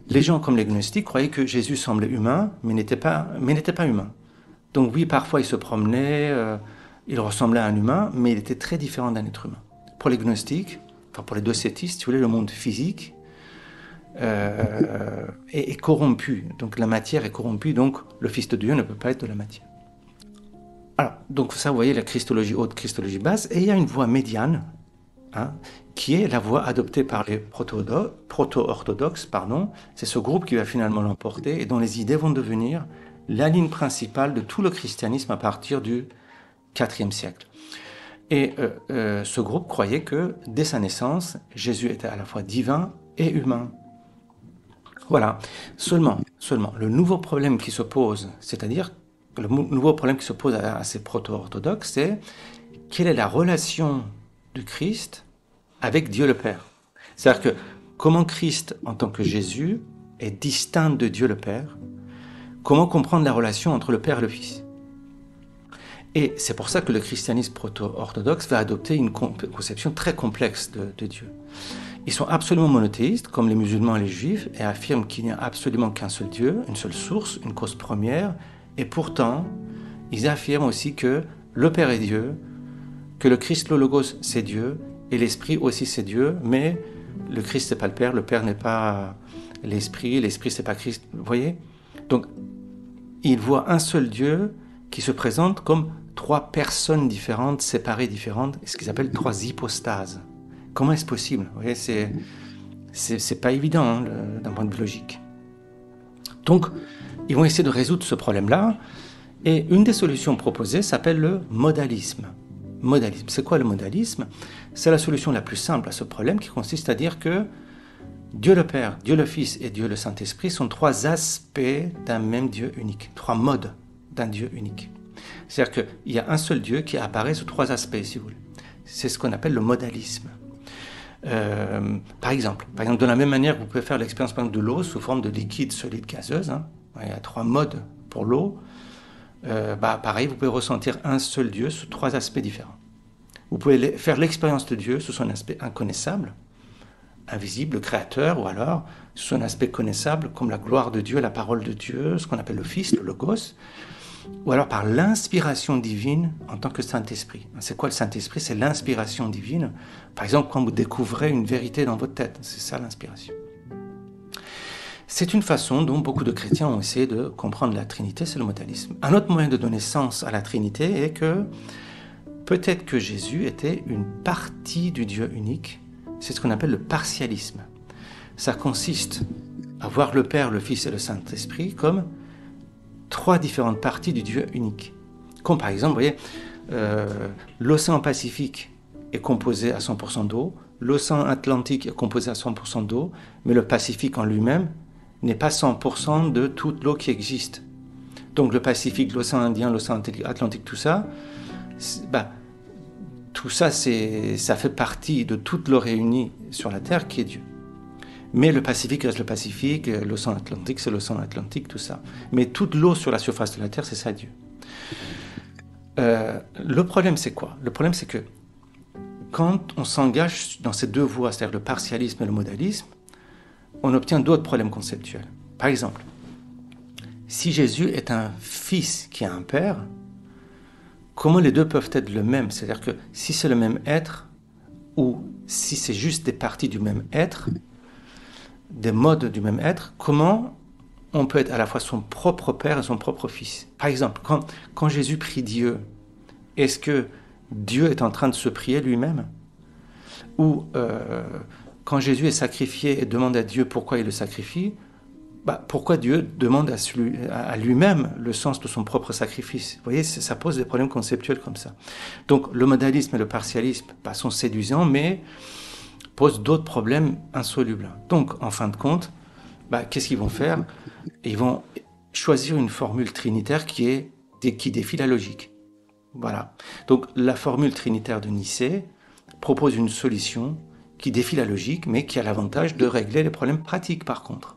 Les gens comme les gnostiques croyaient que Jésus semblait humain, mais n'était pas humain. Donc oui, parfois il se promenait, il ressemblait à un humain, mais il était très différent d'un être humain. Pour les gnostiques, pour les docétistes, si vous voulez, le monde physique est corrompu. Donc la matière est corrompue, donc le Fils de Dieu ne peut pas être de la matière. Alors, donc ça, vous voyez, la Christologie haute, Christologie basse, et il y a une voie médiane, qui est la voie adoptée par les proto-orthodoxes, c'est ce groupe qui va finalement l'emporter et dont les idées vont devenir la ligne principale de tout le christianisme à partir du IVe siècle. Et ce groupe croyait que, dès sa naissance, Jésus était à la fois divin et humain. Voilà. Seulement, le nouveau problème qui se pose, c'est-à-dire le nouveau problème qui se pose à ces proto-orthodoxes, c'est quelle est la relation du Christ avec Dieu le Père. C'est-à-dire que comment Christ, en tant que Jésus, est distinct de Dieu le Père, comment comprendre la relation entre le Père et le Fils. Et c'est pour ça que le christianisme proto-orthodoxe va adopter une conception très complexe de Dieu. Ils sont absolument monothéistes, comme les musulmans et les juifs, et affirment qu'il n'y a absolument qu'un seul Dieu, une seule source, une cause première. Et pourtant, ils affirment aussi que le Père est Dieu, que le Christ, le Logos, c'est Dieu, et l'Esprit aussi c'est Dieu, mais le Christ c'est pas le Père n'est pas l'Esprit c'est pas Christ. Vous voyez? Donc, ils voient un seul Dieu qui se présente comme trois personnes différentes, séparées différentes, ce qu'ils appellent trois hypostases. Comment est-ce possible? Vous voyez, c'est pas évident hein, d'un point de vue logique. Donc, ils vont essayer de résoudre ce problème-là, et une des solutions proposées s'appelle le modalisme. Modalisme. C'est quoi le modalisme? C'est la solution la plus simple à ce problème qui consiste à dire que Dieu le Père, Dieu le Fils et Dieu le Saint-Esprit sont trois aspects d'un même Dieu unique, trois modes d'un Dieu unique. C'est-à-dire qu'il y a un seul Dieu qui apparaît sous trois aspects, si vous voulez. C'est ce qu'on appelle le modalisme. Par exemple, de la même manière, vous pouvez faire l'expérience de l'eau sous forme de liquide, solide, gazeuse. Hein. Il y a trois modes pour l'eau. Pareil, vous pouvez ressentir un seul Dieu sous trois aspects différents. Vous pouvez faire l'expérience de Dieu sous son aspect inconnaissable, invisible, créateur, ou alors sous son aspect connaissable, comme la gloire de Dieu, la parole de Dieu, ce qu'on appelle le Fils, le Logos, ou alors par l'inspiration divine en tant que Saint-Esprit. C'est quoi le Saint-Esprit? C'est l'inspiration divine. Par exemple, quand vous découvrez une vérité dans votre tête, c'est ça l'inspiration. C'est une façon dont beaucoup de chrétiens ont essayé de comprendre la Trinité, c'est le modalisme. Un autre moyen de donner sens à la Trinité est que peut-être que Jésus était une partie du Dieu unique. C'est ce qu'on appelle le partialisme. Ça consiste à voir le Père, le Fils et le Saint-Esprit comme trois différentes parties du Dieu unique. Comme par exemple, vous voyez, l'océan Pacifique est composé à 100% d'eau, l'océan Atlantique est composé à 100% d'eau, mais le Pacifique en lui-même n'est pas 100% de toute l'eau qui existe. Donc le Pacifique, l'océan Indien, l'océan Atlantique, tout ça, ça fait partie de toute l'eau réunie sur la Terre qui est Dieu. Mais le Pacifique reste le Pacifique, l'océan Atlantique, c'est l'océan Atlantique, tout ça. Mais toute l'eau sur la surface de la Terre, c'est ça Dieu. Le problème, c'est quoi? Le problème, c'est que quand on s'engage dans ces deux voies, c'est-à-dire le partialisme et le modalisme, on obtient d'autres problèmes conceptuels. Par exemple, si Jésus est un fils qui a un père, comment les deux peuvent être le même? C'est-à-dire que si c'est le même être, ou si c'est juste des parties du même être, des modes du même être, comment on peut être à la fois son propre père et son propre fils? Par exemple, quand Jésus prie Dieu, est-ce que Dieu est en train de se prier lui-même? Ou quand Jésus est sacrifié et demande à Dieu pourquoi il le sacrifie, pourquoi Dieu demande à lui-même le sens de son propre sacrifice? Vous voyez, ça pose des problèmes conceptuels comme ça. Donc le modalisme et le partialisme sont séduisants, mais posent d'autres problèmes insolubles. Donc, en fin de compte, qu'est-ce qu'ils vont faire? Ils vont choisir une formule trinitaire qui défie la logique. Voilà. Donc, la formule trinitaire de Nicée propose une solution qui défie la logique, mais qui a l'avantage de régler les problèmes pratiques, par contre.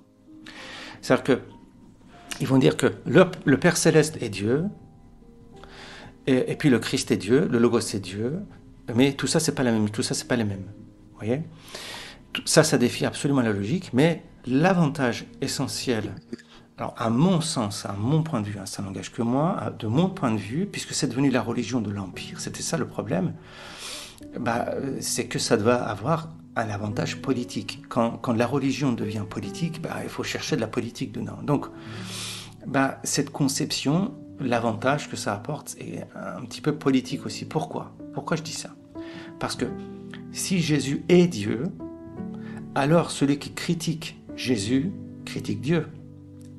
C'est-à-dire qu'ils vont dire que le Père Céleste est Dieu, et puis le Christ est Dieu, le Logos est Dieu, mais tout ça, c'est pas la même, tout ça, c'est pas les mêmes. Vous voyez? Ça défie absolument la logique, mais l'avantage essentiel, alors à mon sens, à mon point de vue, ça n'engage que moi, de mon point de vue, puisque c'est devenu la religion de l'Empire, c'était ça le problème, c'est que ça doit avoir un avantage politique. Quand la religion devient politique, il faut chercher de la politique dedans. Donc, cette conception, l'avantage que ça apporte est un petit peu politique aussi. Pourquoi je dis ça? Parce que si Jésus est Dieu, alors celui qui critique Jésus critique Dieu.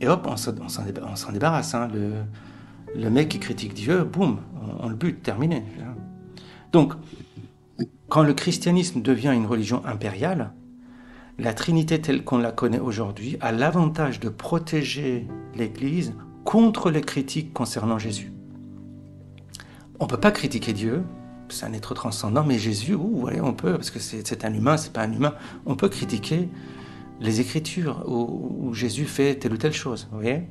Et hop, on s'en débarrasse. Hein. Le mec qui critique Dieu, boum, on le bute, terminé. Donc, quand le christianisme devient une religion impériale, la Trinité telle qu'on la connaît aujourd'hui a l'avantage de protéger l'Église contre les critiques concernant Jésus. On ne peut pas critiquer Dieu, c'est un être transcendant, mais Jésus, on peut, parce que c'est un humain, c'est pas un humain. On peut critiquer les Écritures où Jésus fait telle ou telle chose, vous voyez?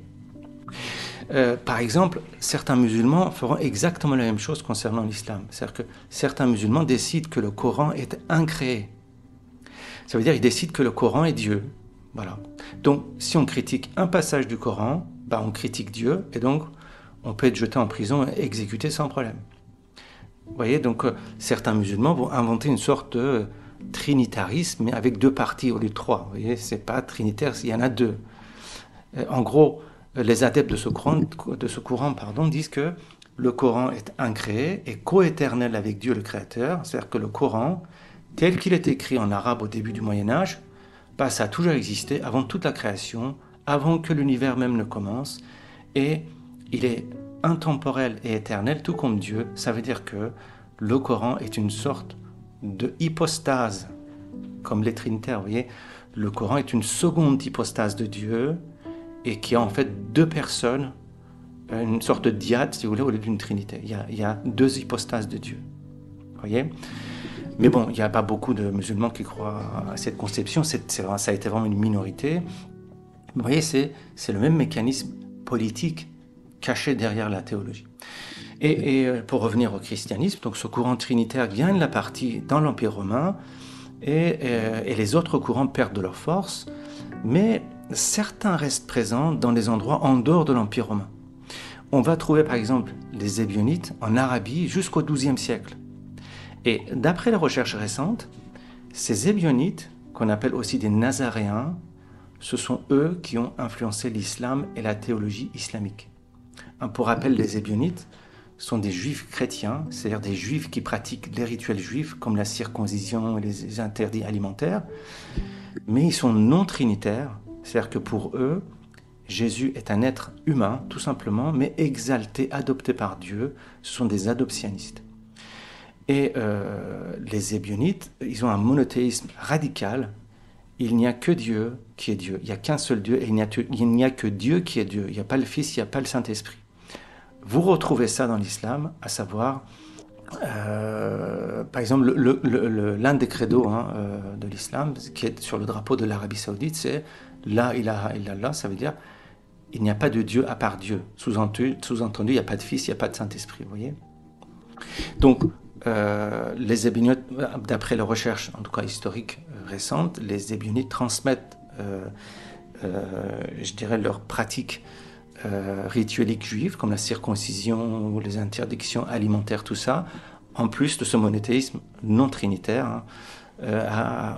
Par exemple, certains musulmans feront exactement la même chose concernant l'islam. C'est-à-dire que certains musulmans décident que le Coran est incréé. Ça veut dire qu'ils décident que le Coran est Dieu. Voilà. Donc, si on critique un passage du Coran, on critique Dieu, et donc on peut être jeté en prison et exécuté sans problème. Vous voyez, donc certains musulmans vont inventer une sorte de trinitarisme, mais avec 2 parties au lieu de 3. Vous voyez, c'est pas trinitaire, il y en a 2. En gros, les adeptes de ce courant, disent que le Coran est incréé et coéternel avec Dieu le Créateur. C'est-à-dire que le Coran, tel qu'il est écrit en arabe au début du Moyen-Âge, ça a toujours existé avant toute la création, avant que l'univers même ne commence, et il est intemporel et éternel, tout comme Dieu. Ça veut dire que le Coran est une sorte de hypostase, comme les trinitaires, vous voyez. Le Coran est une seconde hypostase de Dieu, et qui a en fait 2 personnes, une sorte de dyade, si vous voulez, au lieu d'une trinité. Il y a 2 hypostases de Dieu. Vous voyez ? Mais bon, il n'y a pas beaucoup de musulmans qui croient à cette conception. Ça a été vraiment une minorité. Vous voyez, c'est le même mécanisme politique caché derrière la théologie. Et pour revenir au christianisme, donc ce courant trinitaire gagne la partie dans l'Empire romain, et les autres courants perdent de leur force, mais certains restent présents dans les endroits en dehors de l'Empire romain. On va trouver par exemple les Ébionites en Arabie jusqu'au XIIe siècle. Et d'après les recherches récentes, ces Ébionites, qu'on appelle aussi des Nazaréens, ce sont eux qui ont influencé l'islam et la théologie islamique. Pour rappel, les Ébionites sont des juifs chrétiens, c'est-à-dire des juifs qui pratiquent les rituels juifs comme la circoncision et les interdits alimentaires, mais ils sont non trinitaires, c'est-à-dire que pour eux, Jésus est un être humain, tout simplement, mais exalté, adopté par Dieu. Ce sont des adoptionnistes. Et les Ébionites, ils ont un monothéisme radical. Il n'y a que Dieu qui est Dieu. Il n'y a qu'un seul Dieu et il n'y a que Dieu qui est Dieu. Il n'y a pas le Fils, il n'y a pas le Saint-Esprit. Vous retrouvez ça dans l'islam, à savoir, par exemple, l'un des credos de l'islam, qui est sur le drapeau de l'Arabie Saoudite, c'est « La ilaha illallah », ça veut dire « il n'y a pas de Dieu à part Dieu ». Sous-entendu, il n'y a pas de Fils, il n'y a pas de Saint-Esprit, vous voyez. Donc, les Ébionites, d'après les recherches, en tout cas historiques récentes, les Ébionites transmettent, je dirais, leurs pratiques ritueliques juives, comme la circoncision ou les interdictions alimentaires, tout ça, en plus de ce monothéisme non trinitaire,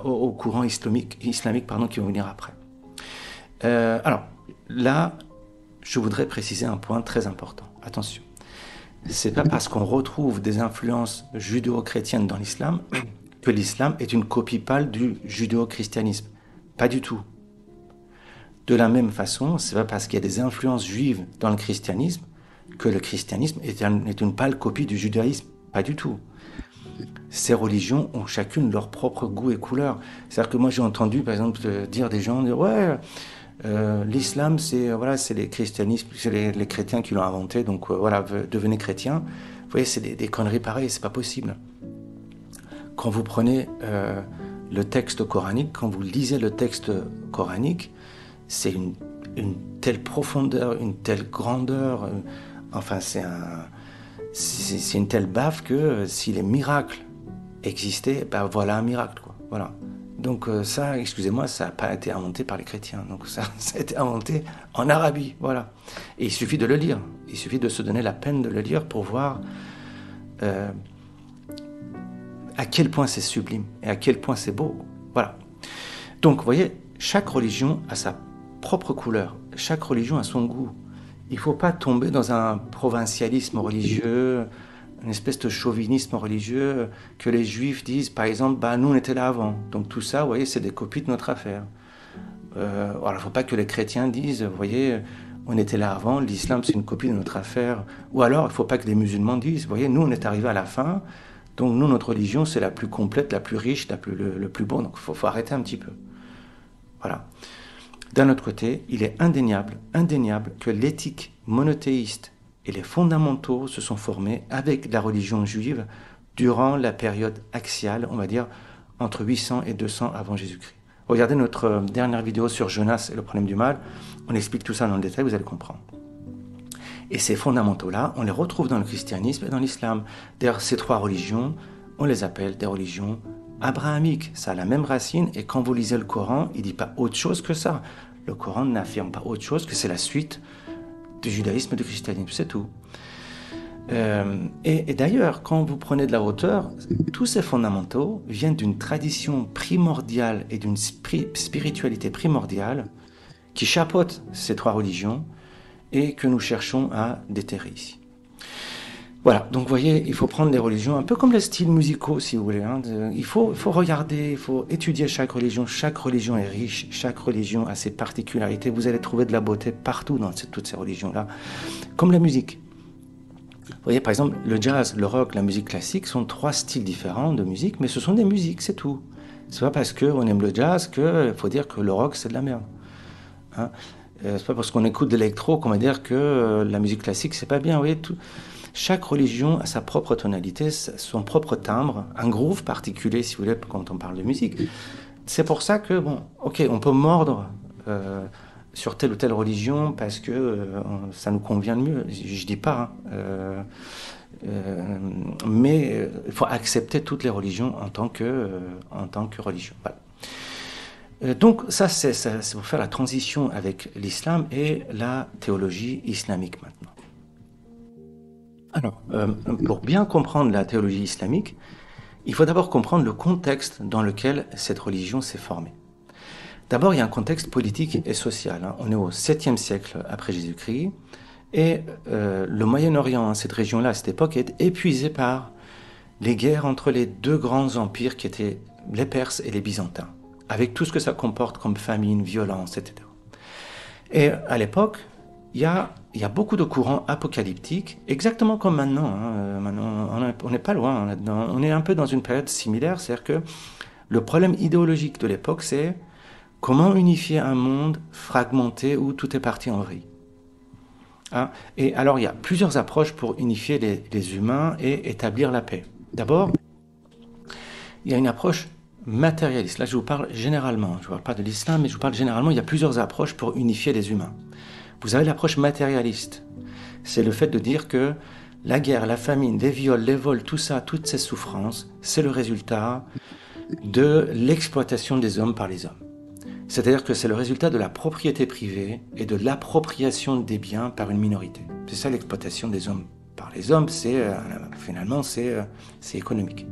au courant islamique qui va venir après. Alors, là, je voudrais préciser un point très important. Attention. C'est pas parce qu'on retrouve des influences judéo-chrétiennes dans l'islam que l'islam est une copie pâle du judéo-christianisme. Pas du tout. De la même façon, c'est pas parce qu'il y a des influences juives dans le christianisme que le christianisme est une pâle copie du judaïsme. Pas du tout. Ces religions ont chacune leur propre goût et couleur. C'est-à-dire que moi j'ai entendu, par exemple, dire des gens, ouais, l'islam c'est les christianismes, c'est les chrétiens qui l'ont inventé, donc devenez chrétiens. Vous voyez, c'est des conneries pareilles, c'est pas possible. Quand vous prenez le texte coranique, quand vous lisez le texte coranique, c'est une telle profondeur, une telle grandeur, c'est une telle baffe que si les miracles existaient, voilà un miracle, quoi. Voilà. Donc ça, excusez-moi, ça n'a pas été inventé par les chrétiens. Donc ça a été inventé en Arabie, voilà. Et il suffit de le lire. Il suffit de se donner la peine de le lire pour voir à quel point c'est sublime et à quel point c'est beau. Voilà. Donc, vous voyez, chaque religion a sa propre couleur. Chaque religion a son goût. Il ne faut pas tomber dans un provincialisme religieux, une espèce de chauvinisme religieux, que les juifs disent, par exemple, nous on était là avant. Donc tout ça, vous voyez, c'est des copies de notre affaire. Alors il ne faut pas que les chrétiens disent, vous voyez, on était là avant, l'islam c'est une copie de notre affaire. Ou alors il ne faut pas que les musulmans disent, vous voyez, nous on est arrivés à la fin, donc nous notre religion c'est la plus complète, la plus riche, le plus bon, donc il faut arrêter un petit peu. Voilà. D'un autre côté, il est indéniable que l'éthique monothéiste et les fondamentaux se sont formés avec la religion juive durant la période axiale, on va dire, entre 800 et 200 avant Jésus-Christ. Regardez notre dernière vidéo sur Jonas et le problème du mal, on explique tout ça dans le détail, vous allez comprendre. Et ces fondamentaux-là, on les retrouve dans le christianisme et dans l'islam. D'ailleurs, ces 3 religions, on les appelle des religions abrahamique, ça a la même racine, et quand vous lisez le Coran, il ne dit pas autre chose que ça. Le Coran n'affirme pas autre chose que c'est la suite du judaïsme et du christianisme, c'est tout. Et d'ailleurs, quand vous prenez de la hauteur, tous ces fondamentaux viennent d'une tradition primordiale et d'une spiritualité primordiale qui chapeaute ces trois religions et que nous cherchons à déterrer ici. Voilà, donc vous voyez, il faut prendre les religions un peu comme les styles musicaux, si vous voulez. Hein. Il faut regarder, il faut étudier chaque religion. Chaque religion est riche, chaque religion a ses particularités. Vous allez trouver de la beauté partout dans toutes ces religions-là, comme la musique. Vous voyez, par exemple, le jazz, le rock, la musique classique sont trois styles différents de musique, mais ce sont des musiques, c'est tout. C'est pas parce qu'on aime le jazz qu'il faut dire que le rock, c'est de la merde. Hein, c'est pas parce qu'on écoute de l'électro qu'on va dire que la musique classique, c'est pas bien. Vous voyez, chaque religion a sa propre tonalité, son propre timbre, un groove particulier, si vous voulez, quand on parle de musique. C'est pour ça que, bon, ok, on peut mordre sur telle ou telle religion parce que ça nous convient le mieux. Je dis pas, mais il faut accepter toutes les religions en tant que religion. Voilà. Donc ça, c'est pour faire la transition avec l'islam et la théologie islamique maintenant. Alors, pour bien comprendre la théologie islamique, il faut d'abord comprendre le contexte dans lequel cette religion s'est formée. D'abord, il y a un contexte politique et social. Hein. On est au 7e siècle après Jésus-Christ, et le Moyen-Orient, cette région-là, à cette époque, est épuisée par les guerres entre les deux grands empires qui étaient les Perses et les Byzantins, avec tout ce que ça comporte comme famine, violence, etc. Et à l'époque, il y a beaucoup de courants apocalyptiques, exactement comme maintenant. Hein. Maintenant, on n'est pas loin. On est un peu dans une période similaire, c'est-à-dire que le problème idéologique de l'époque, c'est comment unifier un monde fragmenté où tout est parti en vrille. Hein? Et alors, il y a plusieurs approches pour unifier les humains et établir la paix. D'abord, il y a une approche matérialiste. Là, je vous parle généralement. Je ne parle pas de l'islam, mais je vous parle généralement. Il y a plusieurs approches pour unifier les humains. Vous avez l'approche matérialiste. C'est le fait de dire que la guerre, la famine, les viols, les vols, tout ça, toutes ces souffrances, c'est le résultat de l'exploitation des hommes par les hommes. C'est-à-dire que c'est le résultat de la propriété privée et de l'appropriation des biens par une minorité. C'est ça l'exploitation des hommes par les hommes, finalement c'est économique.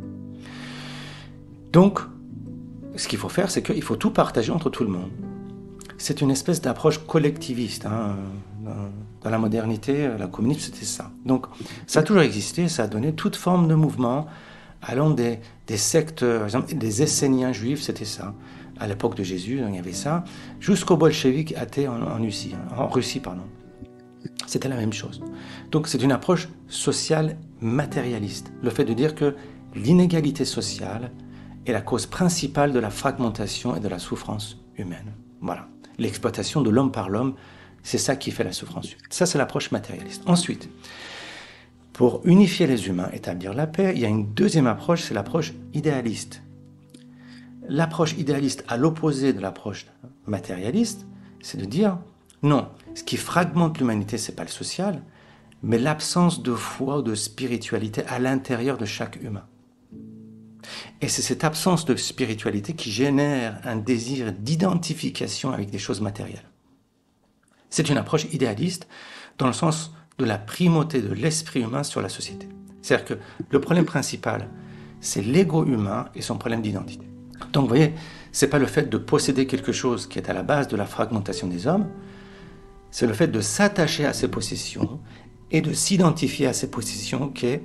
Donc, ce qu'il faut faire, c'est qu'il faut tout partager entre tout le monde. C'est une espèce d'approche collectiviste. Hein. Dans la modernité, la communisme, c'était ça. Donc, ça a toujours existé, ça a donné toute forme de mouvement, allant des sectes, par exemple, des Esséniens juifs, c'était ça. À l'époque de Jésus, il y avait ça, jusqu'aux bolcheviks athées en Russie. C'était la même chose. Donc, c'est une approche sociale matérialiste. Le fait de dire que l'inégalité sociale est la cause principale de la fragmentation et de la souffrance humaine. Voilà. L'exploitation de l'homme par l'homme, c'est ça qui fait la souffrance humaine. Ça, c'est l'approche matérialiste. Ensuite, pour unifier les humains, établir la paix, il y a une deuxième approche, c'est l'approche idéaliste. L'approche idéaliste, à l'opposé de l'approche matérialiste, c'est de dire, non, ce qui fragmente l'humanité, ce n'est pas le social, mais l'absence de foi ou de spiritualité à l'intérieur de chaque humain. Et c'est cette absence de spiritualité qui génère un désir d'identification avec des choses matérielles. C'est une approche idéaliste dans le sens de la primauté de l'esprit humain sur la société. C'est-à-dire que le problème principal, c'est l'ego humain et son problème d'identité. Donc vous voyez, ce n'est pas le fait de posséder quelque chose qui est à la base de la fragmentation des hommes, c'est le fait de s'attacher à ces possessions et de s'identifier à ces possessions qui est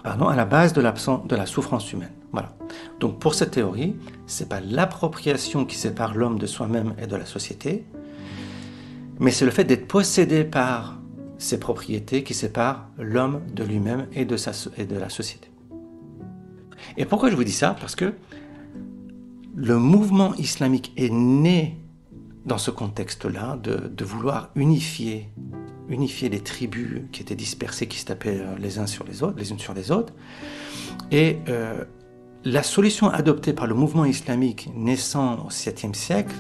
à la base de la souffrance humaine. Voilà. Donc pour cette théorie, ce n'est pas l'appropriation qui sépare l'homme de soi-même et de la société, mais c'est le fait d'être possédé par ces propriétés qui séparent l'homme de lui-même et de la société. Et pourquoi je vous dis ça? Parce que le mouvement islamique est né dans ce contexte-là de vouloir unifier les tribus qui étaient dispersées, qui se tapaient les unes sur les autres. Et la solution adoptée par le mouvement islamique naissant au 7e siècle,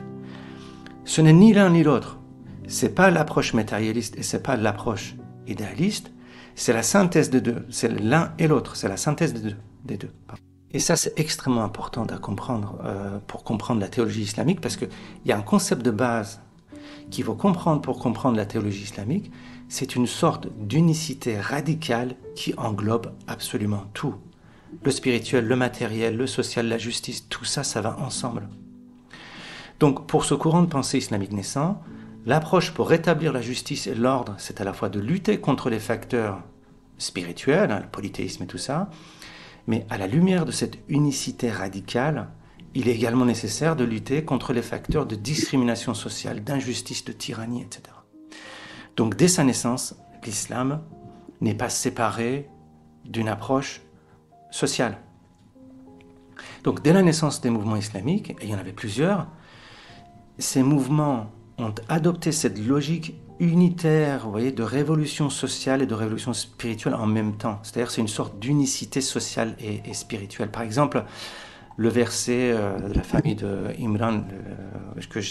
ce n'est ni l'un ni l'autre. Ce n'est pas l'approche matérialiste et ce n'est pas l'approche idéaliste. C'est la synthèse des deux. C'est l'un et l'autre. C'est la synthèse des deux. Et ça, c'est extrêmement important à comprendre pour comprendre la théologie islamique, parce qu'il y a un concept de base qu'il faut comprendre pour comprendre la théologie islamique. C'est une sorte d'unicité radicale qui englobe absolument tout. Le spirituel, le matériel, le social, la justice, tout ça, ça va ensemble. Donc, pour ce courant de pensée islamique naissant, l'approche pour rétablir la justice et l'ordre, c'est à la fois de lutter contre les facteurs spirituels, le polythéisme et tout ça, mais à la lumière de cette unicité radicale, il est également nécessaire de lutter contre les facteurs de discrimination sociale, d'injustice, de tyrannie, etc. Donc, dès sa naissance, l'islam n'est pas séparé d'une approche sociale. Donc, dès la naissance des mouvements islamiques, et il y en avait plusieurs, ces mouvements ont adopté cette logique unitaire, vous voyez, de révolution sociale et de révolution spirituelle en même temps. C'est-à-dire c'est une sorte d'unicité sociale et spirituelle. Par exemple, le verset de la famille de Imran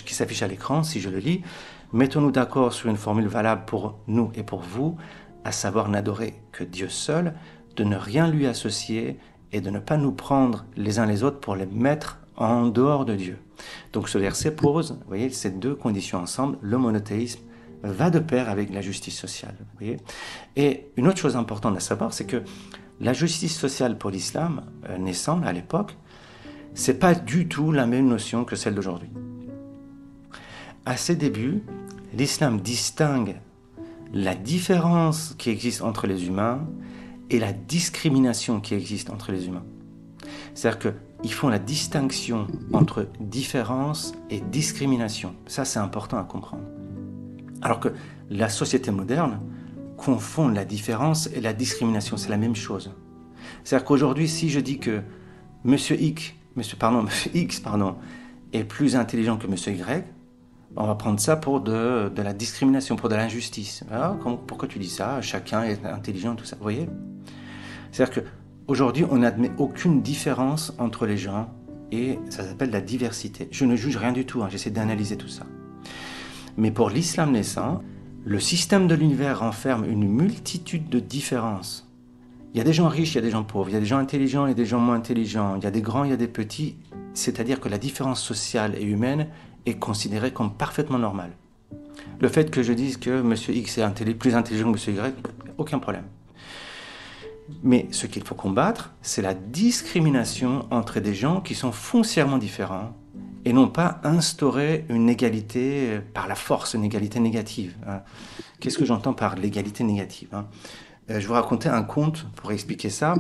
qui s'affiche à l'écran, si je le lis, « Mettons-nous d'accord sur une formule valable pour nous et pour vous, à savoir n'adorer que Dieu seul, de ne rien lui associer et de ne pas nous prendre les uns les autres pour les mettre en dehors de Dieu. » Donc ce verset pose, vous voyez, ces deux conditions ensemble. Le monothéisme va de pair avec la justice sociale. Vous voyez. Et une autre chose importante à savoir, c'est que la justice sociale pour l'islam naissant à l'époque, c'est pas du tout la même notion que celle d'aujourd'hui. À ses débuts, l'islam distingue la différence qui existe entre les humains et la discrimination qui existe entre les humains. C'est-à-dire qu'ils font la distinction entre différence et discrimination. Ça, c'est important à comprendre. Alors que la société moderne confond la différence et la discrimination. C'est la même chose. C'est-à-dire qu'aujourd'hui, si je dis que Monsieur X est plus intelligent que Monsieur Y, on va prendre ça pour de la discrimination, pour de l'injustice. Ah, pourquoi tu dis ça? Chacun est intelligent, tout ça. Vous voyez? C'est-à-dire qu'aujourd'hui, on n'admet aucune différence entre les gens et ça s'appelle la diversité. Je ne juge rien du tout, j'essaie d'analyser tout ça. Mais pour l'islam naissant, le système de l'univers renferme une multitude de différences. Il y a des gens riches, il y a des gens pauvres, il y a des gens intelligents et des gens moins intelligents, il y a des grands, il y a des petits. C'est-à-dire que la différence sociale et humaine est considérée comme parfaitement normale. Le fait que je dise que M. X est plus intelligent que M. Y, aucun problème. Mais ce qu'il faut combattre, c'est la discrimination entre des gens qui sont foncièrement différents et non pas instaurer une égalité par la force, une égalité négative. Qu'est-ce que j'entends par l'égalité négative? Je vais vous raconter un conte pour expliquer ça,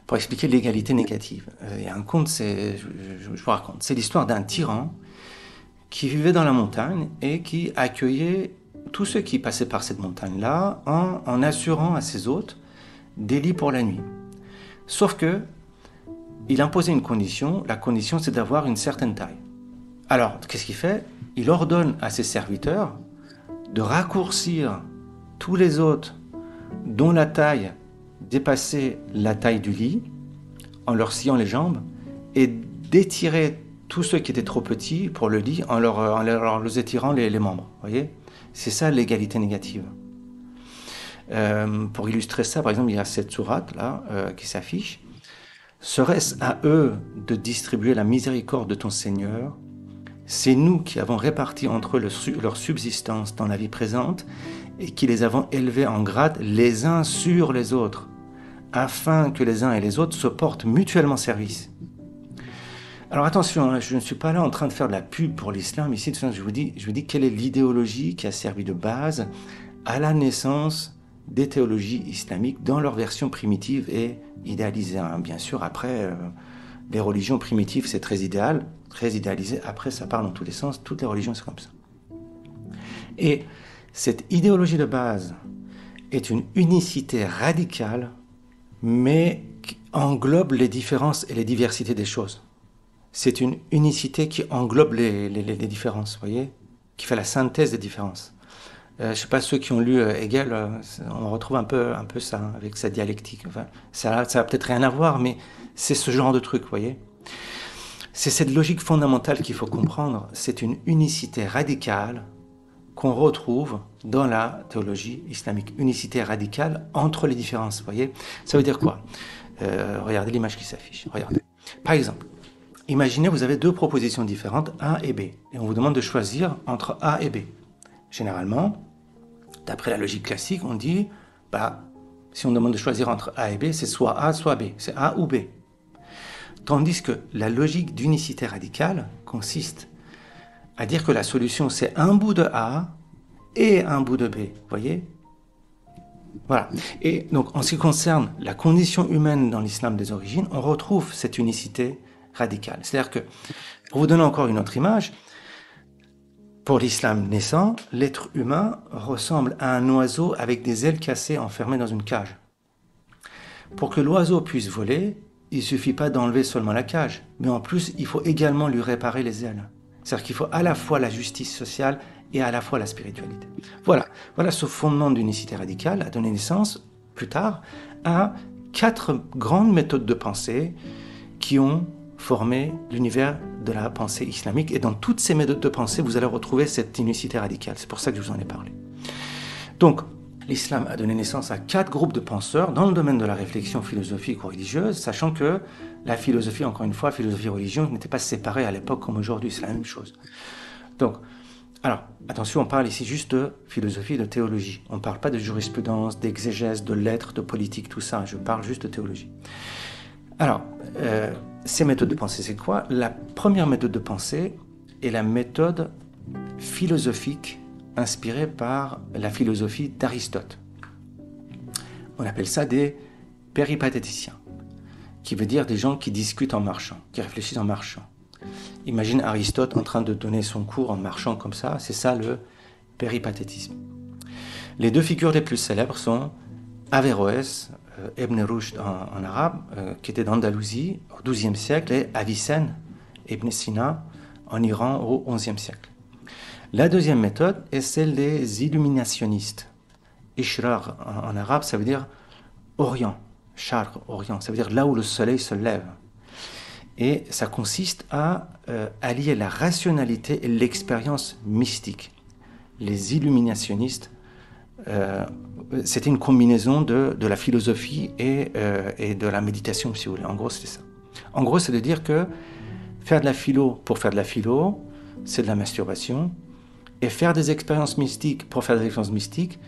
pour expliquer l'égalité négative. Il y a un conte, je vous raconte, c'est l'histoire d'un tyran qui vivait dans la montagne et qui accueillait tous ceux qui passaient par cette montagne-là en assurant à ses hôtes des lits pour la nuit. Sauf que il imposait une condition, la condition c'est d'avoir une certaine taille. Alors, qu'est-ce qu'il fait? Il ordonne à ses serviteurs de raccourcir tous les hôtes dont la taille dépassait la taille du lit, en leur sciant les jambes, et d'étirer tous ceux qui étaient trop petits pour le lit en leur étirant les membres. Voyez, c'est ça l'égalité négative. Pour illustrer ça, par exemple, il y a cette sourate là qui s'affiche. Serait-ce à eux de distribuer la miséricorde de ton Seigneur? C'est nous qui avons réparti entre eux leur subsistance dans la vie présente et qui les avons élevés en grade les uns sur les autres, afin que les uns et les autres se portent mutuellement service. Alors attention, je ne suis pas là en train de faire de la pub pour l'islam ici, je vous dis quelle est l'idéologie qui a servi de base à la naissance des théologies islamiques dans leur version primitive et idéalisée. Bien sûr, après, les religions primitives, c'est très idéal, très idéalisé. Après, ça part dans tous les sens. Toutes les religions, c'est comme ça. Et cette idéologie de base est une unicité radicale, mais qui englobe les différences et les diversités des choses. C'est une unicité qui englobe les différences, vous voyez, qui fait la synthèse des différences. Je ne sais pas, ceux qui ont lu Hegel, on retrouve un peu ça, avec sa dialectique. Enfin, ça a peut-être rien à voir, mais c'est ce genre de truc, vous voyez. C'est cette logique fondamentale qu'il faut comprendre. C'est une unicité radicale qu'on retrouve dans la théologie islamique. Unicité radicale entre les différences, vous voyez. Ça veut dire quoi? Regardez l'image qui s'affiche. Regardez. Par exemple, imaginez vous avez deux propositions différentes, A et B, et on vous demande de choisir entre A et B. Généralement, d'après la logique classique, on dit, si on demande de choisir entre A et B, c'est soit A, soit B. C'est A ou B. Tandis que la logique d'unicité radicale consiste à dire que la solution, c'est un bout de A et un bout de B. Vous voyez ? Voilà. Et donc, en ce qui concerne la condition humaine dans l'islam des origines, on retrouve cette unicité radicale. C'est-à-dire que, pour vous donner encore une autre image, pour l'islam naissant, l'être humain ressemble à un oiseau avec des ailes cassées enfermé dans une cage. Pour que l'oiseau puisse voler, il ne suffit pas d'enlever seulement la cage, mais en plus, il faut également lui réparer les ailes. C'est-à-dire qu'il faut à la fois la justice sociale et à la fois la spiritualité. Voilà ce fondement d'unicité radicale a donné naissance, plus tard, à 4 grandes méthodes de pensée qui ont formé l'univers de la pensée islamique. Et dans toutes ces méthodes de pensée, vous allez retrouver cette unicité radicale. C'est pour ça que je vous en ai parlé. Donc, l'islam a donné naissance à 4 groupes de penseurs dans le domaine de la réflexion philosophique ou religieuse, sachant que la philosophie, encore une fois, philosophie et religion n'étaient pas séparées à l'époque comme aujourd'hui, c'est la même chose. Donc, alors, attention, on parle ici juste de philosophie et de théologie. On ne parle pas de jurisprudence, d'exégèse, de lettres, de politique, tout ça. Je parle juste de théologie. Alors, ces méthodes de pensée, c'est quoi ? La première méthode de pensée est la méthode philosophique inspirée par la philosophie d'Aristote. On appelle ça des péripatéticiens, qui veut dire des gens qui discutent en marchant, qui réfléchissent en marchant. Imagine Aristote en train de donner son cours en marchant comme ça, c'est ça le péripatétisme. Les 2 figures les plus célèbres sont Averroès, Ibn Rushd en arabe, qui était d'Andalousie au XIIe siècle, et Avicenne, Ibn Sina, en Iran au XIe siècle. La deuxième méthode est celle des illuminationnistes. Ishrar en arabe, ça veut dire Orient, Charq, Orient, ça veut dire là où le soleil se lève. Et ça consiste à allier la rationalité et l'expérience mystique. Les illuminationnistes, c'était une combinaison de la philosophie et de la méditation, si vous voulez. En gros, c'était ça. En gros, c'est de dire que faire de la philo pour faire de la philo, c'est de la masturbation. Et faire des expériences mystiques pour faire des expériences mystiques,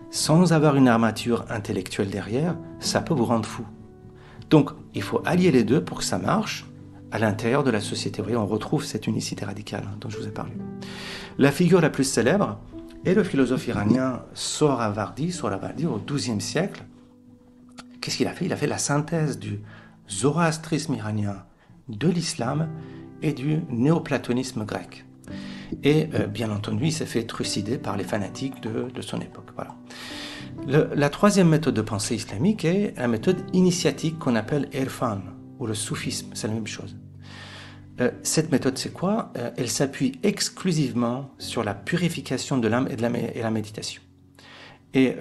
sans avoir une armature intellectuelle derrière, ça peut vous rendre fou. Donc, il faut allier les deux pour que ça marche à l'intérieur de la société. Vous voyez, on retrouve cette unicité radicale dont je vous ai parlé. La figure la plus célèbre est le philosophe iranien Sohravardi au XIIe siècle. Qu'est-ce qu'il a fait ? Il a fait la synthèse du zoroastrisme iranien, de l'islam et du néoplatonisme grec. Et bien entendu, il s'est fait trucider par les fanatiques de son époque. Voilà. La troisième méthode de pensée islamique est la méthode initiatique qu'on appelle Irfan, ou le soufisme, c'est la même chose. Cette méthode, c'est quoi ? Elle s'appuie exclusivement sur la purification de l'âme et la méditation. Et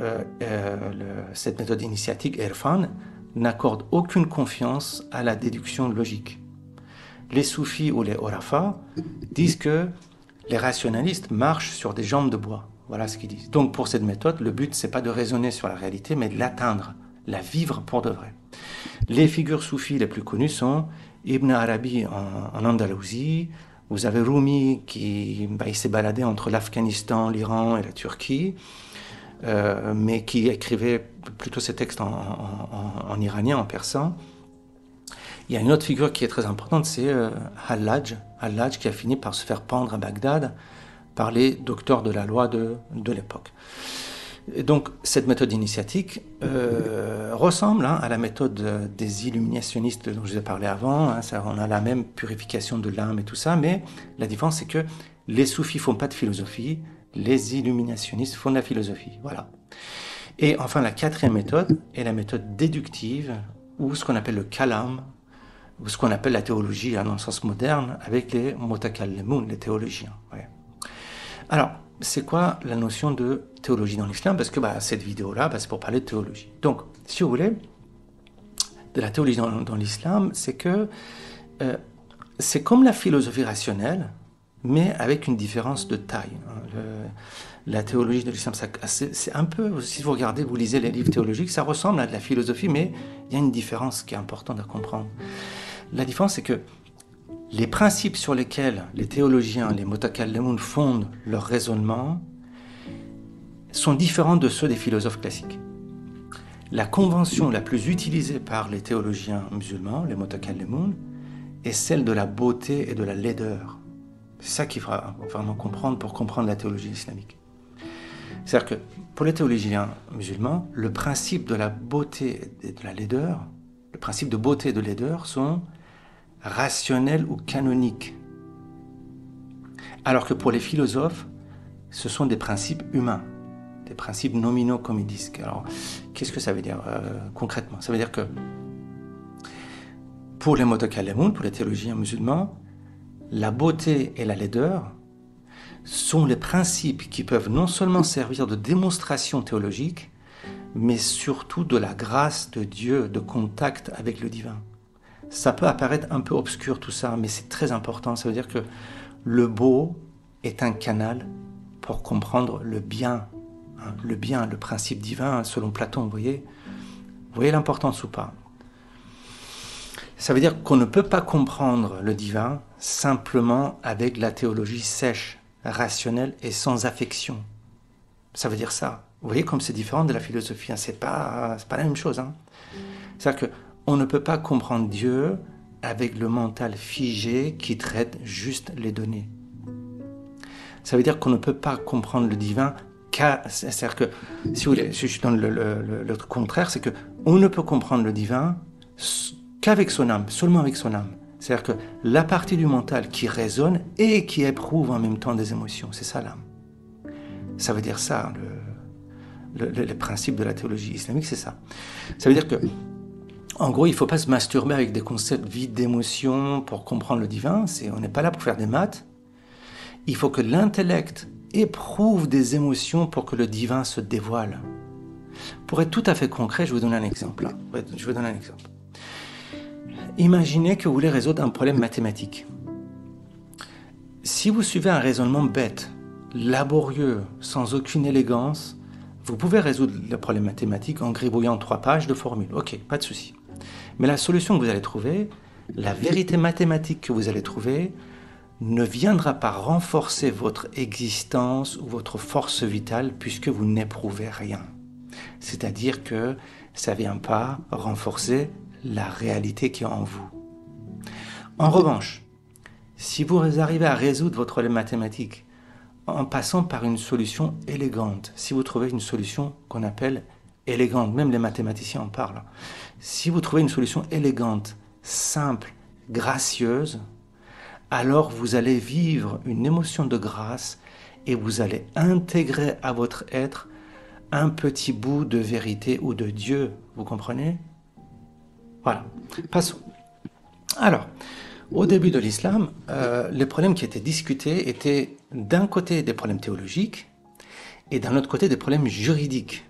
cette méthode initiatique, Irfan, n'accorde aucune confiance à la déduction logique. Les soufis ou les orafas disent que les rationalistes marchent sur des jambes de bois. Voilà ce qu'ils disent. Donc pour cette méthode, le but, c'est pas de raisonner sur la réalité, mais de l'atteindre, la vivre pour de vrai. Les figures soufis les plus connues sont Ibn Arabi en Andalousie. Vous avez Rumi qui il s'est baladé entre l'Afghanistan, l'Iran et la Turquie, mais qui écrivait plutôt ses textes en iranien, en persan. Il y a une autre figure qui est très importante, c'est Hallaj qui a fini par se faire pendre à Bagdad par les docteurs de la loi de l'époque. Et donc, cette méthode initiatique ressemble à la méthode des illuminationnistes dont je vous ai parlé avant. On a la même purification de l'âme et tout ça, mais la différence, c'est que les soufis ne font pas de philosophie, les illuminationnistes font de la philosophie. Voilà. Et enfin, la quatrième méthode est la méthode déductive, ou ce qu'on appelle le kalam, ou ce qu'on appelle la théologie dans le sens moderne, avec les mutakallimun, les théologiens. Ouais. Alors, c'est quoi la notion de théologie dans l'islam ? Parce que cette vidéo-là, c'est pour parler de théologie. Donc, si vous voulez, de la théologie dans l'islam, c'est que c'est comme la philosophie rationnelle, mais avec une différence de taille. la théologie de l'islam, c'est un peu, si vous regardez, vous lisez les livres théologiques, ça ressemble à de la philosophie, mais il y a une différence qui est importante à comprendre. La différence, c'est que les principes sur lesquels les théologiens, les mutakallimun, fondent leur raisonnement sont différents de ceux des philosophes classiques. La convention la plus utilisée par les théologiens musulmans, les mutakallimun, est celle de la beauté et de la laideur. C'est ça qu'il faut vraiment comprendre pour comprendre la théologie islamique. C'est-à-dire que pour les théologiens musulmans, le principe de la beauté et de la laideur, le principe de beauté et de laideur sont rationnels ou canoniques. Alors que pour les philosophes, ce sont des principes humains, des principes nominaux comme ils disent. Alors, qu'est-ce que ça veut dire concrètement? Ça veut dire que pour les mutakallimun, pour les théologiens musulmans, la beauté et la laideur sont les principes qui peuvent non seulement servir de démonstration théologique, mais surtout de la grâce de Dieu, de contact avec le divin. Ça peut apparaître un peu obscur tout ça, mais c'est très important. Ça veut dire que le beau est un canal pour comprendre le bien, le principe divin selon Platon, vous voyez l'importance ou pas? Ça veut dire qu'on ne peut pas comprendre le divin simplement avec la théologie sèche, rationnelle et sans affection. Ça veut dire ça. Vous voyez comme c'est différent de la philosophie, c'est pas la même chose. C'est-à-dire qu'on ne peut pas comprendre Dieu avec le mental figé qui traite juste les données. Ça veut dire qu'on ne peut pas comprendre le divin c'est-à-dire que, si vous voulez, si je donne le contraire, c'est qu'on ne peut comprendre le divin qu'avec son âme, seulement avec son âme. C'est-à-dire que la partie du mental qui résonne et qui éprouve en même temps des émotions, c'est ça l'âme. Ça veut dire ça, le principe de la théologie islamique, c'est ça. Ça veut dire que, en gros, il ne faut pas se masturber avec des concepts vides d'émotions pour comprendre le divin. On n'est pas là pour faire des maths. Il faut que l'intellect éprouve des émotions pour que le divin se dévoile. Pour être tout à fait concret, je vais vous donner un exemple. Imaginez que vous voulez résoudre un problème mathématique. Si vous suivez un raisonnement bête, laborieux, sans aucune élégance, vous pouvez résoudre le problème mathématique en gribouillant 3 pages de formules. Ok, pas de souci. Mais la solution que vous allez trouver, la vérité mathématique que vous allez trouver, ne viendra pas renforcer votre existence ou votre force vitale puisque vous n'éprouvez rien. C'est-à-dire que ça ne vient pas renforcer la réalité qui est en vous. En revanche, si vous arrivez à résoudre votre problème mathématique en passant par une solution élégante, si vous trouvez une solution qu'on appelle élégante, même les mathématiciens en parlent, si vous trouvez une solution élégante, simple, gracieuse, alors vous allez vivre une émotion de grâce et vous allez intégrer à votre être un petit bout de vérité ou de Dieu. Vous comprenez? Voilà. Passons. Alors, au début de l'islam, les problèmes qui étaient discutés étaient d'un côté des problèmes théologiques et d'un autre côté des problèmes juridiques,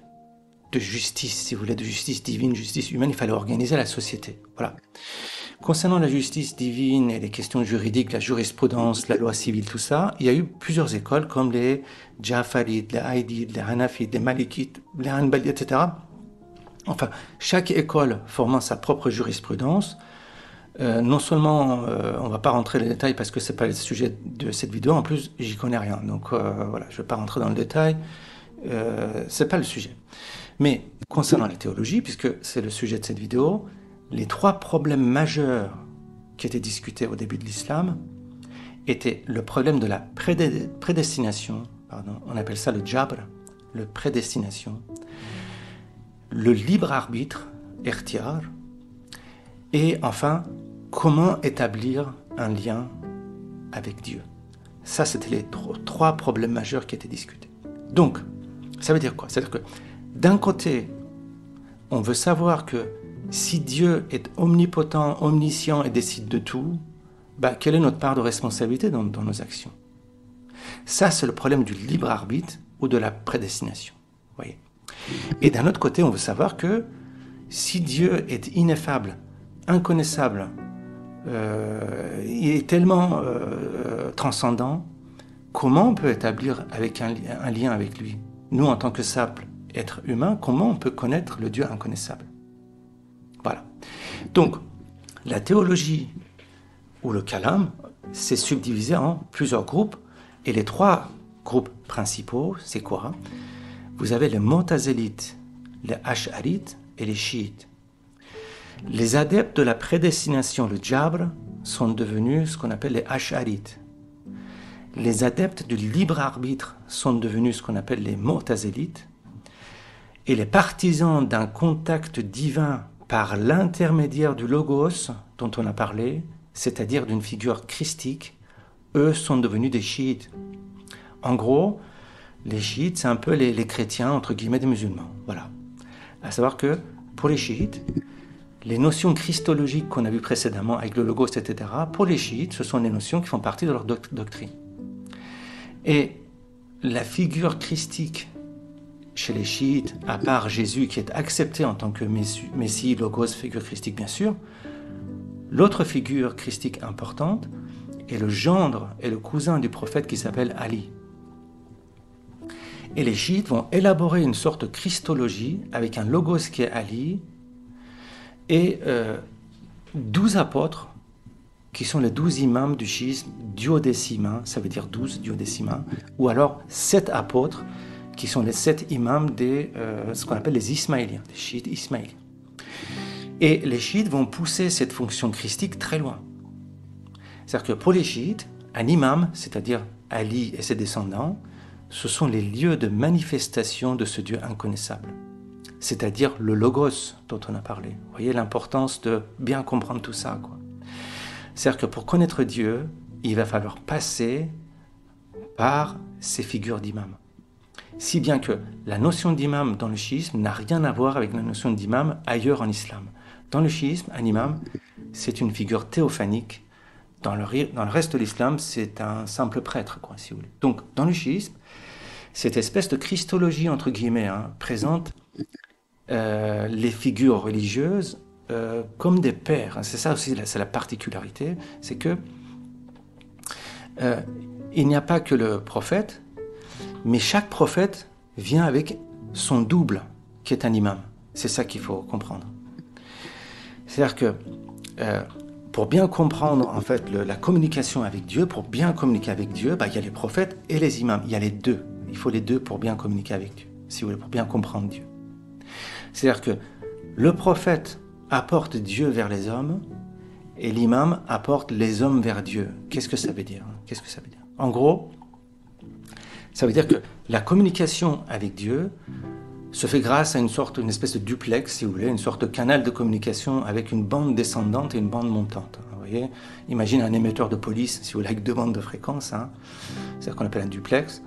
de justice, si vous voulez, de justice divine, justice humaine. Il fallait organiser la société. Voilà. Concernant la justice divine et les questions juridiques, la jurisprudence, la loi civile, tout ça, il y a eu plusieurs écoles comme les Ja'farites, les Haïdites, les Hanafites, les Malikites, les Hanbalites, etc. Enfin, chaque école formant sa propre jurisprudence. Non seulement, on ne va pas rentrer dans les détails parce que ce n'est pas le sujet de cette vidéo, en plus, j'y connais rien. Donc voilà, je ne vais pas rentrer dans le détail, ce n'est pas le sujet. Mais concernant la théologie, puisque c'est le sujet de cette vidéo, les 3 problèmes majeurs qui étaient discutés au début de l'islam étaient le problème de la prédestination, on appelle ça le jabr, le prédestination, le libre arbitre, ikhtiyar, et enfin, comment établir un lien avec Dieu. Ça, c'était les 3 problèmes majeurs qui étaient discutés. Donc, ça veut dire quoi? C'est-à-dire que d'un côté, on veut savoir que si Dieu est omnipotent, omniscient et décide de tout, quelle est notre part de responsabilité dans nos actions? Ça, c'est le problème du libre arbitre ou de la prédestination. Voyez. Et d'un autre côté, on veut savoir que si Dieu est ineffable, inconnaissable, il est tellement transcendant comment on peut établir avec un lien avec lui? Nous, en tant que simples êtres humains, comment on peut connaître le Dieu inconnaissable? Voilà. Donc, la théologie ou le kalam, c'est subdivisé en plusieurs groupes. Et les 3 groupes principaux, c'est quoi? Vous avez les Mu'tazilites, les Ash'arites et les Chiites. Les adeptes de la prédestination, le Jabr, sont devenus ce qu'on appelle les Ash'arites. Les adeptes du libre arbitre sont devenus ce qu'on appelle les Mu'tazilites. Et les partisans d'un contact divin par l'intermédiaire du Logos, dont on a parlé, c'est-à-dire d'une figure christique, eux sont devenus des chiites. En gros, les chiites, c'est un peu les chrétiens, entre guillemets, des musulmans. Voilà. À savoir que, pour les chiites, les notions christologiques qu'on a vues précédemment avec le Logos, etc., pour les chiites, ce sont des notions qui font partie de leur doctrine. Et la figure christique chez les chiites, à part Jésus qui est accepté en tant que Messie, Logos, figure christique bien sûr, l'autre figure christique importante est le gendre et le cousin du prophète qui s'appelle Ali. Et les chiites vont élaborer une sorte de christologie avec un Logos qui est Ali et 12 apôtres qui sont les 12 imams du chiisme duodécimains, ça veut dire 12 duodécimains, ou alors 7 apôtres qui sont les 7 imams des ce qu'on appelle les Ismaéliens, les chiites ismaéliens. Et les chiites vont pousser cette fonction christique très loin. C'est-à-dire que pour les chiites, un imam, c'est-à-dire Ali et ses descendants, ce sont les lieux de manifestation de ce Dieu inconnaissable. C'est-à-dire le Logos dont on a parlé. Vous voyez l'importance de bien comprendre tout ça, quoi. C'est-à-dire que pour connaître Dieu, il va falloir passer par ces figures d'imam. Si bien que la notion d'imam dans le chiisme n'a rien à voir avec la notion d'imam ailleurs en islam. Dans le chiisme, un imam, c'est une figure théophanique. Dans le reste de l'islam, c'est un simple prêtre, quoi, si vous voulez. Donc, dans le chiisme, cette espèce de christologie, entre guillemets, présente les figures religieuses comme des pères. C'est ça aussi, c'est la particularité, c'est que il n'y a pas que le prophète, mais chaque prophète vient avec son double, qui est un imam. C'est ça qu'il faut comprendre. C'est-à-dire que pour bien comprendre en fait la communication avec Dieu, pour bien communiquer avec Dieu, il y a les prophètes et les imams. Il y a les deux. Il faut les deux pour bien communiquer avec Dieu, si vous voulez, pour bien comprendre Dieu. C'est-à-dire que le prophète apporte Dieu vers les hommes et l'imam apporte les hommes vers Dieu. Qu'est-ce que ça veut dire? Qu'est-ce que ça veut dire? En gros, ça veut dire que la communication avec Dieu se fait grâce à une espèce de duplex, si vous voulez, une sorte de canal de communication avec une bande descendante et une bande montante. Vous voyez, imagine un émetteur de police, si vous voulez, avec 2 bandes de fréquence, c'est ce qu'on appelle un duplex.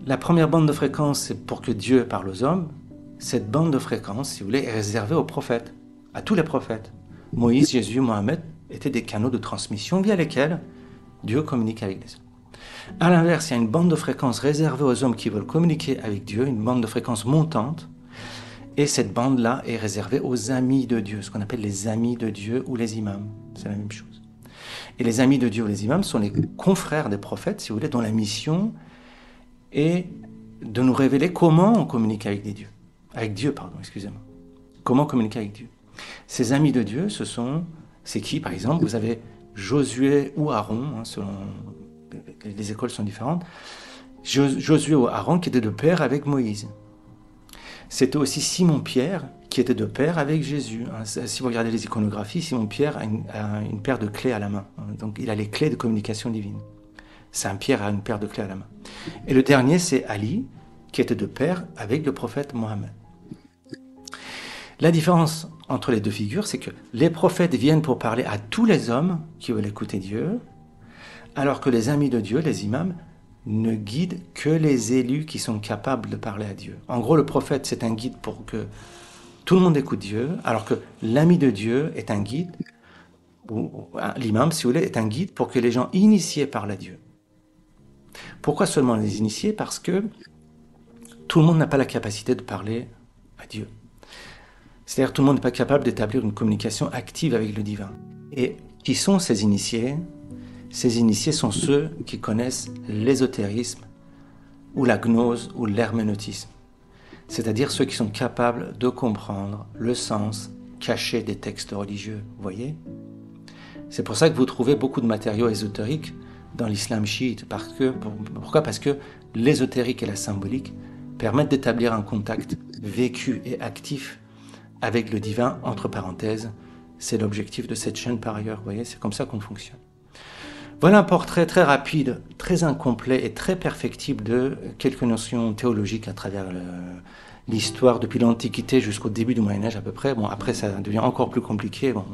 La première bande de fréquence, c'est pour que Dieu parle aux hommes. Cette bande de fréquence, si vous voulez, est réservée aux prophètes, à tous les prophètes. Moïse, Jésus, Mohammed étaient des canaux de transmission via lesquels Dieu communique avec les hommes. À l'inverse, il y a une bande de fréquence réservée aux hommes qui veulent communiquer avec Dieu, une bande de fréquence montante, et cette bande-là est réservée aux amis de Dieu, ce qu'on appelle les amis de Dieu ou les imams. C'est la même chose. Et les amis de Dieu ou les imams sont les confrères des prophètes, si vous voulez, dont la mission est de nous révéler comment on communique avec Dieu. Avec Dieu, pardon, excusez-moi. Comment communiquer avec Dieu. Ces amis de Dieu, c'est qui, par exemple? Vous avez Josué ou Aaron, selon les écoles sont différentes. Josué ou Aaron qui était de pair avec Moïse. C'était aussi Simon-Pierre qui était de pair avec Jésus. Si vous regardez les iconographies, Simon-Pierre a une paire de clés à la main. Donc il a les clés de communication divine. Saint-Pierre a une paire de clés à la main. Et le dernier, c'est Ali, qui était de pair avec le prophète Mohammed. La différence entre les deux figures, c'est que les prophètes viennent pour parler à tous les hommes qui veulent écouter Dieu, alors que les amis de Dieu, les imams, ne guident que les élus qui sont capables de parler à Dieu. En gros, le prophète, c'est un guide pour que tout le monde écoute Dieu, alors que l'ami de Dieu est un guide, ou l'imam, si vous voulez, est un guide pour que les gens initiés parlent à Dieu. Pourquoi seulement les initiés? Parce que tout le monde n'a pas la capacité de parler à Dieu. C'est-à-dire tout le monde n'est pas capable d'établir une communication active avec le divin. Et qui sont ces initiés? Ces initiés sont ceux qui connaissent l'ésotérisme ou la gnose ou l'herméneutisme, c'est-à-dire ceux qui sont capables de comprendre le sens caché des textes religieux, vous voyez ? C'est pour ça que vous trouvez beaucoup de matériaux ésotériques dans l'islam chiite. Pourquoi ? Parce que l'ésotérique et la symbolique permettent d'établir un contact vécu et actif avec le divin, entre parenthèses. C'est l'objectif de cette chaîne par ailleurs, vous voyez, c'est comme ça qu'on fonctionne. Voilà un portrait très rapide, très incomplet et très perfectible de quelques notions théologiques à travers l'histoire depuis l'Antiquité jusqu'au début du Moyen-Âge à peu près. Bon, après ça devient encore plus compliqué, bon,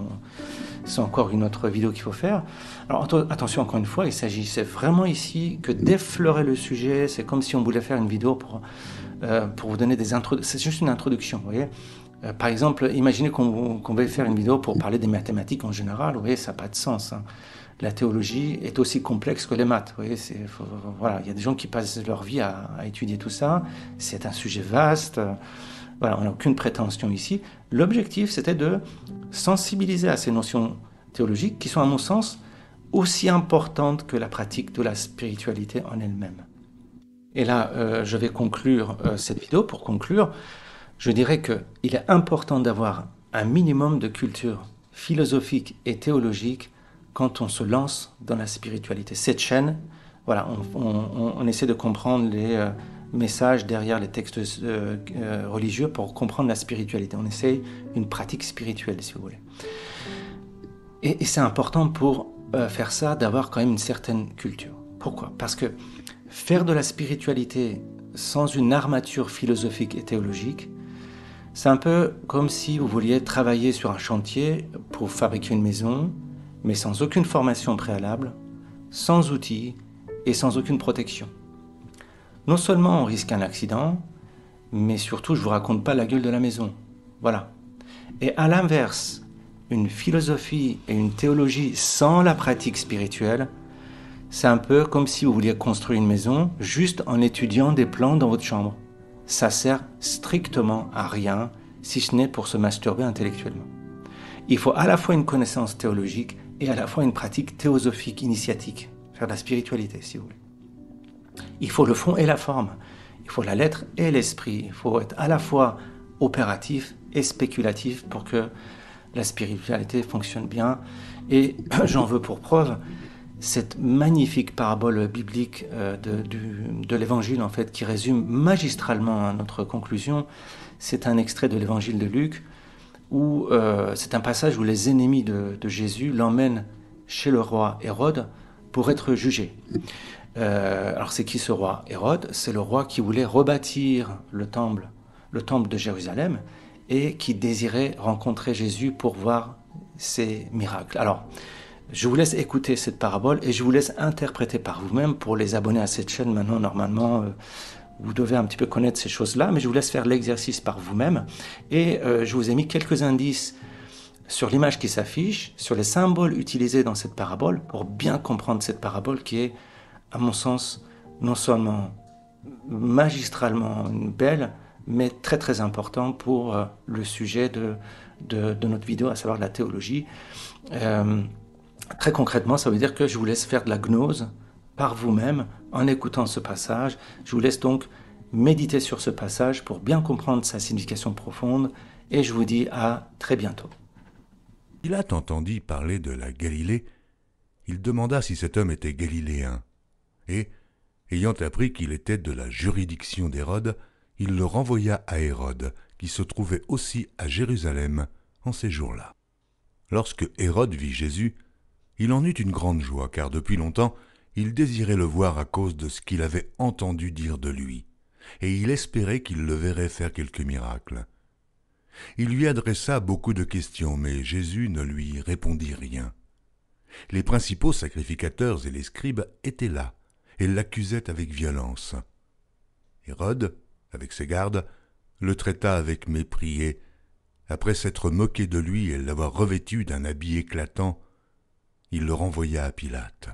c'est encore une autre vidéo qu'il faut faire. Alors attention, encore une fois, il s'agissait vraiment ici que d'effleurer le sujet. C'est comme si on voulait faire une vidéo pour vous donner des introductions. C'est juste une introduction, vous voyez. Par exemple, imaginez qu'on veuille faire une vidéo pour parler des mathématiques en général, vous voyez, ça n'a pas de sens, hein. La théologie est aussi complexe que les maths. Vous voyez, voilà, il y a des gens qui passent leur vie à étudier tout ça. C'est un sujet vaste. Voilà, on n'a aucune prétention ici. L'objectif, c'était de sensibiliser à ces notions théologiques qui sont, à mon sens, aussi importantes que la pratique de la spiritualité en elle-même. Et là, je vais conclure cette vidéo. Pour conclure, je dirais qu'il est important d'avoir un minimum de culture philosophique et théologique quand on se lance dans la spiritualité. Cette chaîne, voilà, on essaie de comprendre les messages derrière les textes religieux pour comprendre la spiritualité. On essaye une pratique spirituelle, si vous voulez. Et c'est important pour faire ça, d'avoir quand même une certaine culture. Pourquoi ? Parce que faire de la spiritualité sans une armature philosophique et théologique, c'est un peu comme si vous vouliez travailler sur un chantier pour fabriquer une maison, mais sans aucune formation préalable, sans outils et sans aucune protection. Non seulement on risque un accident, mais surtout je ne vous raconte pas la gueule de la maison. Voilà. Et à l'inverse, une philosophie et une théologie sans la pratique spirituelle, c'est un peu comme si vous vouliez construire une maison juste en étudiant des plans dans votre chambre. Ça sert strictement à rien, si ce n'est pour se masturber intellectuellement. Il faut à la fois une connaissance théologique et à la fois une pratique théosophique, initiatique, faire de la spiritualité, si vous voulez. Il faut le fond et la forme, il faut la lettre et l'esprit, il faut être à la fois opératif et spéculatif pour que la spiritualité fonctionne bien. Et j'en veux pour preuve cette magnifique parabole biblique de l'Évangile, en fait, qui résume magistralement notre conclusion. C'est un extrait de l'Évangile de Luc, où c'est un passage où les ennemis de Jésus l'emmènent chez le roi Hérode pour être jugé. Alors c'est qui ce roi Hérode ? C'est le roi qui voulait rebâtir le temple de Jérusalem et qui désirait rencontrer Jésus pour voir ses miracles. Alors, je vous laisse écouter cette parabole et je vous laisse interpréter par vous-même. Pour les abonnés à cette chaîne, maintenant, normalement, vous devez un petit peu connaître ces choses-là, mais je vous laisse faire l'exercice par vous-même. Et je vous ai mis quelques indices sur l'image qui s'affiche, sur les symboles utilisés dans cette parabole, pour bien comprendre cette parabole qui est, à mon sens, non seulement magistralement belle, mais très très important pour le sujet de notre vidéo, à savoir la théologie. Très concrètement, ça veut dire que je vous laisse faire de la gnose par vous-même en écoutant ce passage. Je vous laisse donc méditer sur ce passage pour bien comprendre sa signification profonde et je vous dis à très bientôt. Pilate entendit parler de la Galilée. Il demanda si cet homme était galiléen. Et, ayant appris qu'il était de la juridiction d'Hérode, il le renvoya à Hérode, qui se trouvait aussi à Jérusalem en ces jours-là. Lorsque Hérode vit Jésus, il en eut une grande joie, car depuis longtemps, il désirait le voir à cause de ce qu'il avait entendu dire de lui, et il espérait qu'il le verrait faire quelques miracles. Il lui adressa beaucoup de questions, mais Jésus ne lui répondit rien. Les principaux sacrificateurs et les scribes étaient là, et l'accusaient avec violence. Hérode, avec ses gardes, le traita avec mépris et, après s'être moqué de lui et l'avoir revêtu d'un habit éclatant, il le renvoya à Pilate.